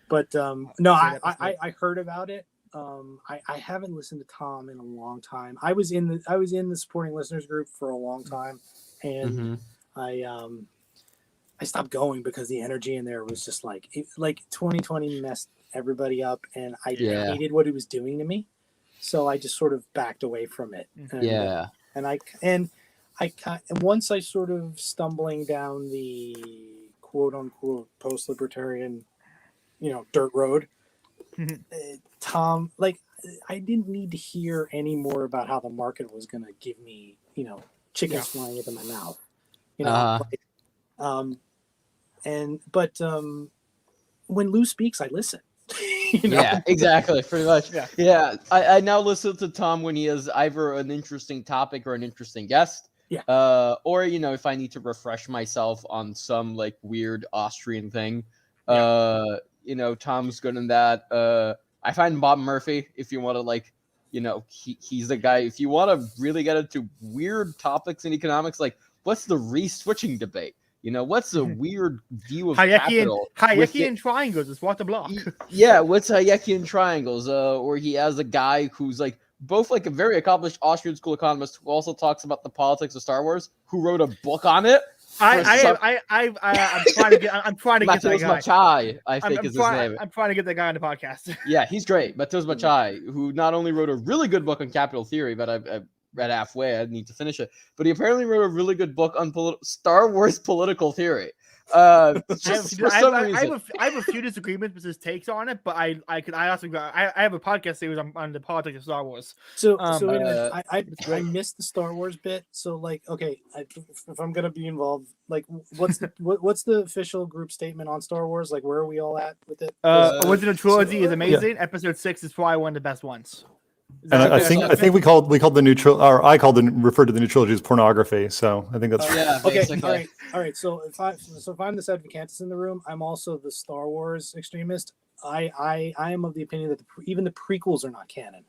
But no, I heard about it. I haven't listened to Tom in a long time. I was in the supporting listeners group for a long time, and I stopped going because the energy in there was just like 2020 messed everybody up, and I hated what it was doing to me. So I just sort of backed away from it. And once I sort of stumbling down the quote unquote post-libertarian, dirt road, Tom, I didn't need to hear any more about how the market was going to give me, chickens flying into my mouth, but when Lou speaks, I listen. Yeah, exactly. Pretty much. Yeah. I now listen to Tom when he has either an interesting topic or an interesting guest. Yeah. Or, if I need to refresh myself on some weird Austrian thing. Tom's good in that. I find Bob Murphy, if you want to he's the guy. If you want to really get into weird topics in economics, what's the re-switching debate? What's the weird view of capital? Hayekian triangles is what the block. What's Hayekian triangles? Or he has a guy who's both a very accomplished Austrian school economist who also talks about the politics of Star Wars, who wrote a book on it. I'm trying to get that guy. Machai, I think is his name. I'm trying to get that guy on the podcast. Yeah, he's great. Mateusz Machai, who not only wrote a really good book on capital theory, but I've read halfway. I need to finish it. But he apparently wrote a really good book on Star Wars political theory. Just for some reason. I have a few disagreements with his takes on it, but I have a podcast series on the politics of Star Wars. So wait a minute. I missed the Star Wars bit. So like, okay, if I'm gonna be involved, like, what's the official group statement on Star Wars? Like, where are we all at with it? Original trilogy is amazing. Yeah. Episode 6 is probably one of the best ones. And I think we called the new trilogy, or I referred to the new trilogy as pornography. So I think that's okay. All right. So if I'm the Sedvacantis in the room, I'm also the Star Wars extremist. I am of the opinion that even the prequels are not canon.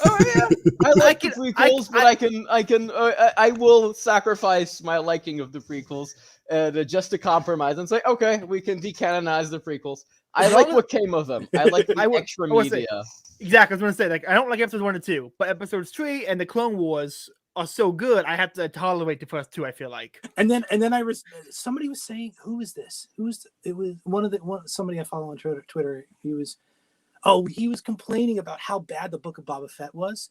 Oh yeah, I like the prequels, but I will sacrifice my liking of the prequels just to compromise and say, okay, we can decanonize the prequels. I like what came of them. I like the extra media. Exactly, I was going to say, like, I don't like episodes 1 and 2, but episodes 3 and the Clone Wars are so good. I have to tolerate the first 2. I feel like. And then somebody was saying, who is this? It was somebody I follow on Twitter. He was complaining about how bad the Book of Boba Fett was.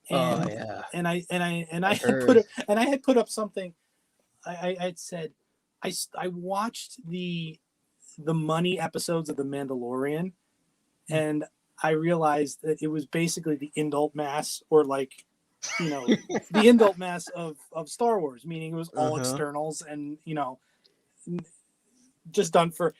And, And I had put up something. I had said I watched the money episodes of The Mandalorian, and I realized that it was basically the indult mass, or like, the indult mass of Star Wars, meaning it was all externals and, just done for,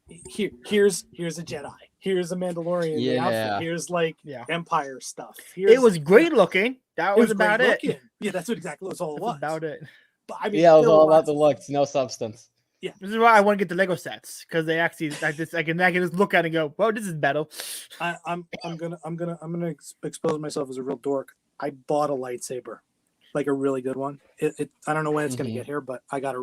here's a Jedi, here's a Mandalorian, outfit, here's like Empire stuff. It was great looking. That was about it. Yeah, that's exactly what it was. About it. But I mean, it was all about the looks, no substance. Yeah, this is why I want to get the Lego sets, because they actually I can just look at it and go, "Well, this is better." I'm gonna expose myself as a real dork. I bought a lightsaber, like a really good one. I don't know when it's gonna get here, but I got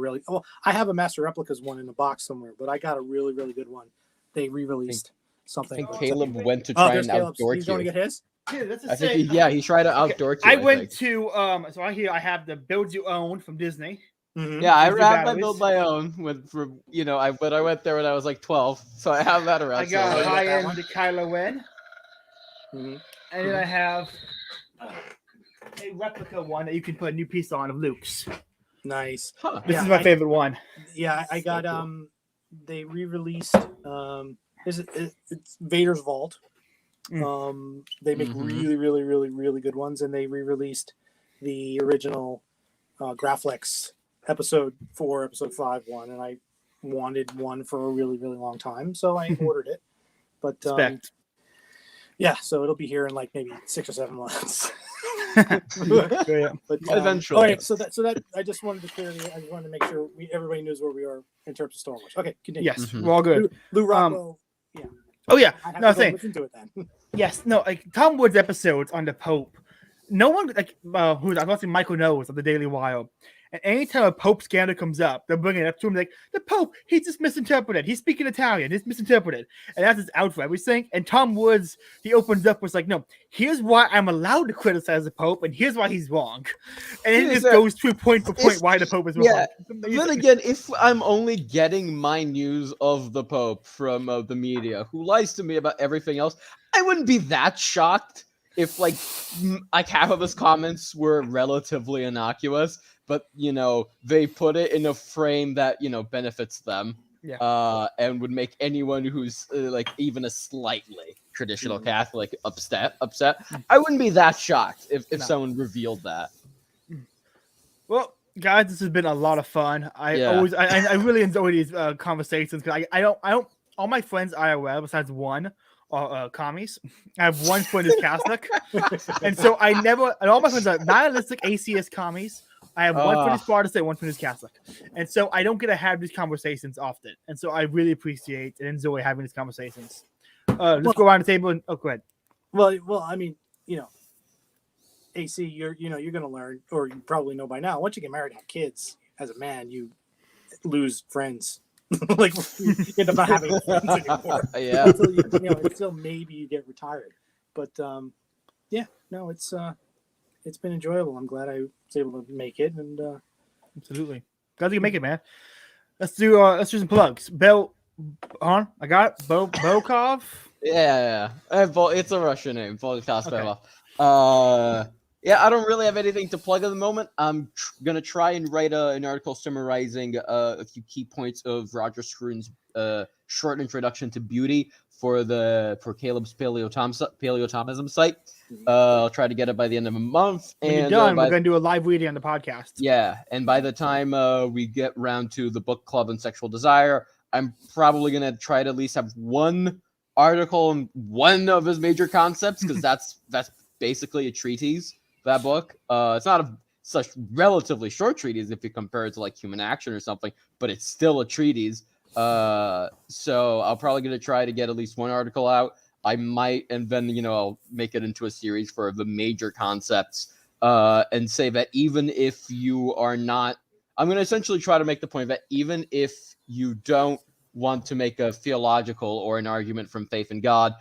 I have a Master Replicas one in the box somewhere, but I got a really, really good one. They re-released something. I think Caleb went to try and outdoor He's going to get his. Yeah, he tried to outdoor. I went to so I have the Build You Own from Disney. Mm-hmm. Yeah, I build my own but I went there when I was like 12, so I have that around. I got high-end Kylo Ren, and then I have a replica one that you can put a new piece on of Luke's. Nice. This is my favorite one. Yeah, I got they re-released it's Vader's Vault. They make really, really, really, really good ones, and they re-released the original Graflex Episode 4, Episode 5 one, and I wanted one for a really, really long time, so I ordered it. But so it'll be here in like maybe 6 or 7 months. But eventually. All right, so that I just wanted to I just wanted to make sure everybody knows where we are in terms of Star Wars. Okay, continue. Yes, we're all good. Lou Rocco. Yeah. Oh yeah. I have no, to go listen to it then. Yes. No. Like Tom Wood's episodes on the Pope. No one who's I've seen Michael knows of the Daily Wire. And anytime a Pope scandal comes up, they're bringing it up to him like, the Pope, he's just misinterpreted. He's speaking Italian. He's misinterpreted. And that's his out for everything. And Tom Woods, he opens up with like, no, here's why I'm allowed to criticize the Pope, and here's why he's wrong. And it just goes through point for point why the Pope is wrong. Yeah. Then again, if I'm only getting my news of the Pope from the media, who lies to me about everything else, I wouldn't be that shocked if like half of his comments were relatively innocuous. But, they put it in a frame that, benefits them and would make anyone who's like even a slightly traditional Catholic upset. I wouldn't be that shocked if someone revealed that. Well, guys, this has been a lot of fun. I really enjoy these conversations because I don't all my friends IRL besides one are commies. I have one friend who's Catholic. And so and all my friends are nihilistic atheist commies. I have one friend who's Protestant, one friend who's Catholic. And so I don't get to have these conversations often. And so I really appreciate and enjoy having these conversations. Let's go around the table and go ahead. Well, I mean, AC, you're going to learn, or you probably know by now, once you get married and have kids, as a man, you lose friends. Like you end up not having friends anymore. Yeah. Until maybe you get retired. But it's been enjoyable. I'm glad I was able to make it, and absolutely glad you can make it, man. Let's do some plugs. I got it. Bulgakov. Yeah. It's a Russian name. Bulgakov. Okay. Yeah, I don't really have anything to plug at the moment. I'm gonna try and write an article summarizing a few key points of Roger Scruton's short introduction to beauty for Caleb's Paleothomism site. I'll try to get it by the end of a month. When and you're done, we're gonna do a live reading on the podcast. Yeah, and by the time we get round to the book club and sexual desire, I'm probably gonna try to at least have one article on one of his major concepts, because that's basically a treatise. That book, it's not such relatively short treatise if you compare it to like Human Action or something, but it's still a treatise. So I'll probably gonna try to get at least one article out. I might, and then I'll make it into a series for the major concepts, and say that even if you are not, I'm gonna essentially try to make the point that even if you don't want to make a theological or an argument from faith in God,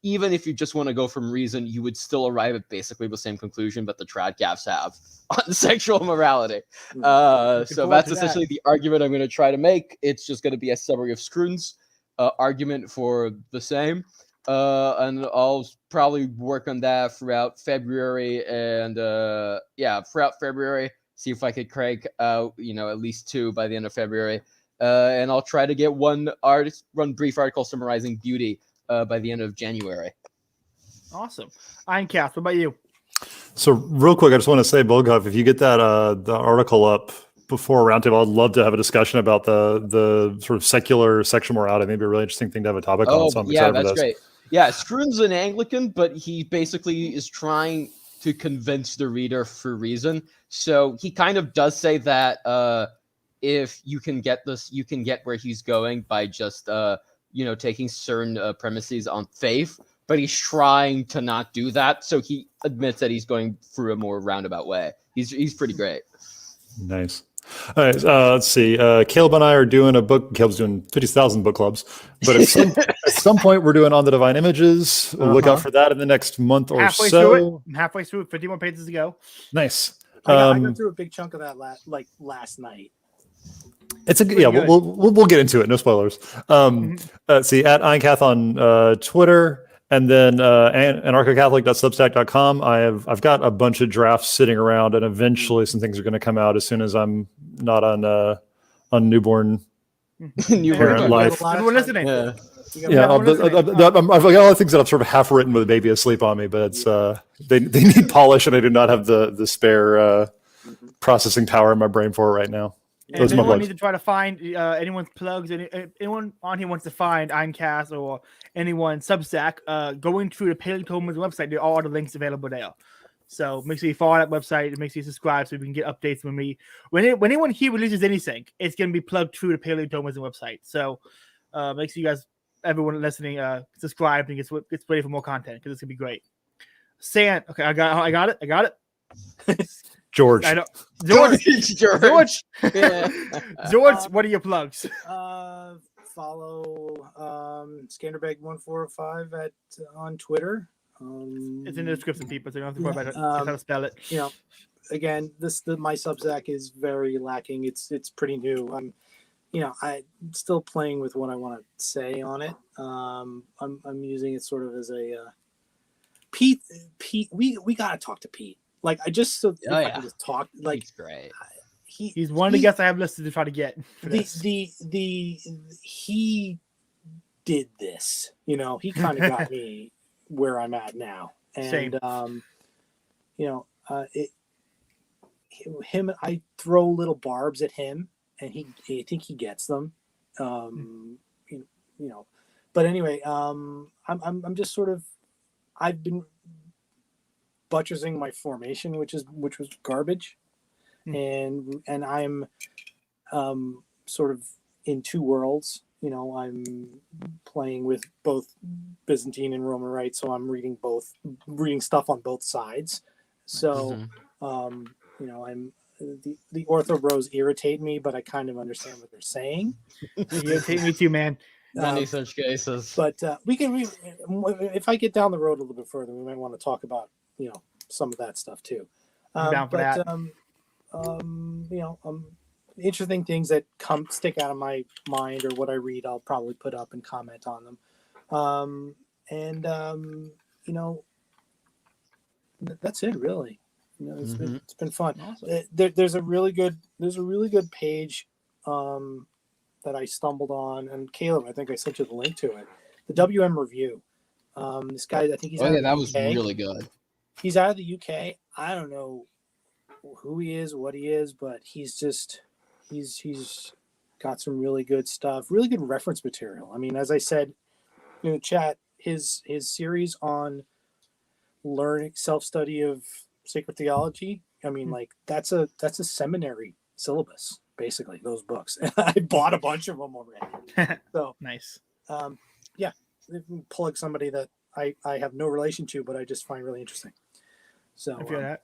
even if you just want to go from reason, you would still arrive at basically the same conclusion that the tradcasts have on sexual morality. So that's essentially the argument I'm going to try to make. It's just going to be a summary of Scruton's argument for the same. And I'll probably work on that throughout February. And throughout February, see if I could crank out, at least 2 by the end of February. And I'll try to get one brief article summarizing beauty by the end of January. Awesome. Einkath, what about you? So real quick, I just want to say, Bulgakov, if you get that the article up before Roundtable, I'd love to have a discussion about the sort of secular sexual morality. Maybe a really interesting thing to have a topic on. So I'm excited for this. Great. Yeah, Scruton's an Anglican, but he basically is trying to convince the reader through reason. So he kind of does say that if you can get this, you can get where he's going by just taking certain premises on faith, but he's trying to not do that. So he admits that he's going through a more roundabout way. He's pretty great. Nice. All right, let's see. Caleb and I are doing a book. Caleb's doing 50,000 book clubs, but at some point we're doing On the Divine Images. Look out for that in the next month or halfway so. Through it. I'm halfway through it. 50 more pages to go. Nice. I got through a big chunk of that last night. It's we'll get into it. No spoilers. Let's see, at Einkath on Twitter, and then AnarchoCatholic.substack.com. I've got a bunch of drafts sitting around, and eventually some things are going to come out as soon as I'm not on newborn parent life. Everyone listening. I've got all the things that I've sort of half written with a baby asleep on me, but it's they need polish, and I do not have the spare processing power in my brain for it right now. And if anyone needs to try to find anyone's plugs, anyone on here wants to find Einkath or anyone Substack, going through the Paleo Thomism website, there are all the links available there. So make sure you follow that website and make sure you subscribe so we can get updates when anyone here releases anything, it's going to be plugged through the Paleo Thomism website. So make sure you guys, everyone listening, subscribe and gets ready for more content because it's going to be great. Okay, I got it. George. I know. George. Yeah. George, what are your plugs? Follow Scanderbeg1405 on Twitter. It's in the description, people, so you don't have to worry about how to spell it. Again, my Substack is very lacking. It's pretty new. I'm still playing with what I want to say on it. I'm using it sort of as a Pete. We gotta talk to Pete. Like I just I can just talk. Like he's great. He's one of the guests I have listed to try to get. He did this. He kind of got me where I'm at now. And I throw little barbs at him, and I think he gets them. But anyway, I'm just sort of, I've been buttressing my formation, which was garbage, and I'm sort of in two worlds. I'm playing with both Byzantine and Roman Rite, so I'm reading stuff on both sides. So I'm the ortho bros irritate me, but I kind of understand what they're saying. Irritate me too, man. Many such cases. But we can if I get down the road a little bit further, we might want to talk about some of that stuff too. Interesting things that stick out of my mind or what I read, I'll probably put up and comment on them. That's it really. It's been fun. Awesome. There's a really good page that I stumbled on, and Caleb, I think I sent you the link to it. The WM Review. This guy, I think he's that was really good. He's out of the UK. I don't know who he is, what he is, but he's got some really good stuff, really good reference material. I mean, as I said in the chat, his series on learning self-study of sacred theology. I mean, like that's a seminary syllabus, basically, those books. And I bought a bunch of them already. So Nice. Yeah, plug somebody that I have no relation to, but I just find really interesting. So I feel that.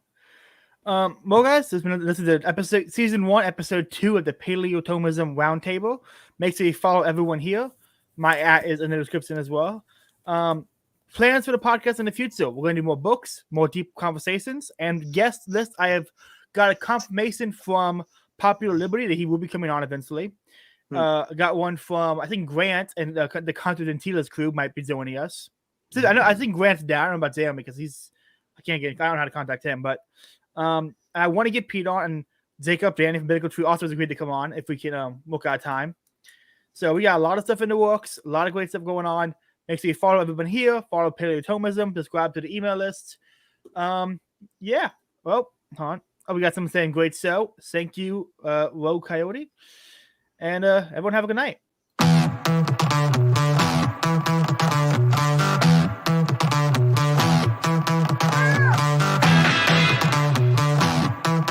Well, guys, this is the episode, season 1, episode 2 of the Paleo Thomism Roundtable. Make sure you follow everyone here. My @ is in the description as well. Plans for the podcast in the future: we're going to do more books, more deep conversations, and guest list. I have got a confirmation from Popular Liberty that he will be coming on eventually. I got one from, I think, Grant, and the Continentals crew might be joining us. So I think Grant's down. I don't know about Sam because I don't know how to contact him, but I want to get Pete on, and Jacob, Danny from Biblical Tree also has agreed to come on if we can work out time. So we got a lot of stuff in the works, a lot of great stuff going on. Make sure you follow everyone here, follow Paleo Thomism, subscribe to the email list. Yeah. Well, hold on. Oh, we got someone saying great show. Thank you, Rogue Coyote. And everyone have a good night.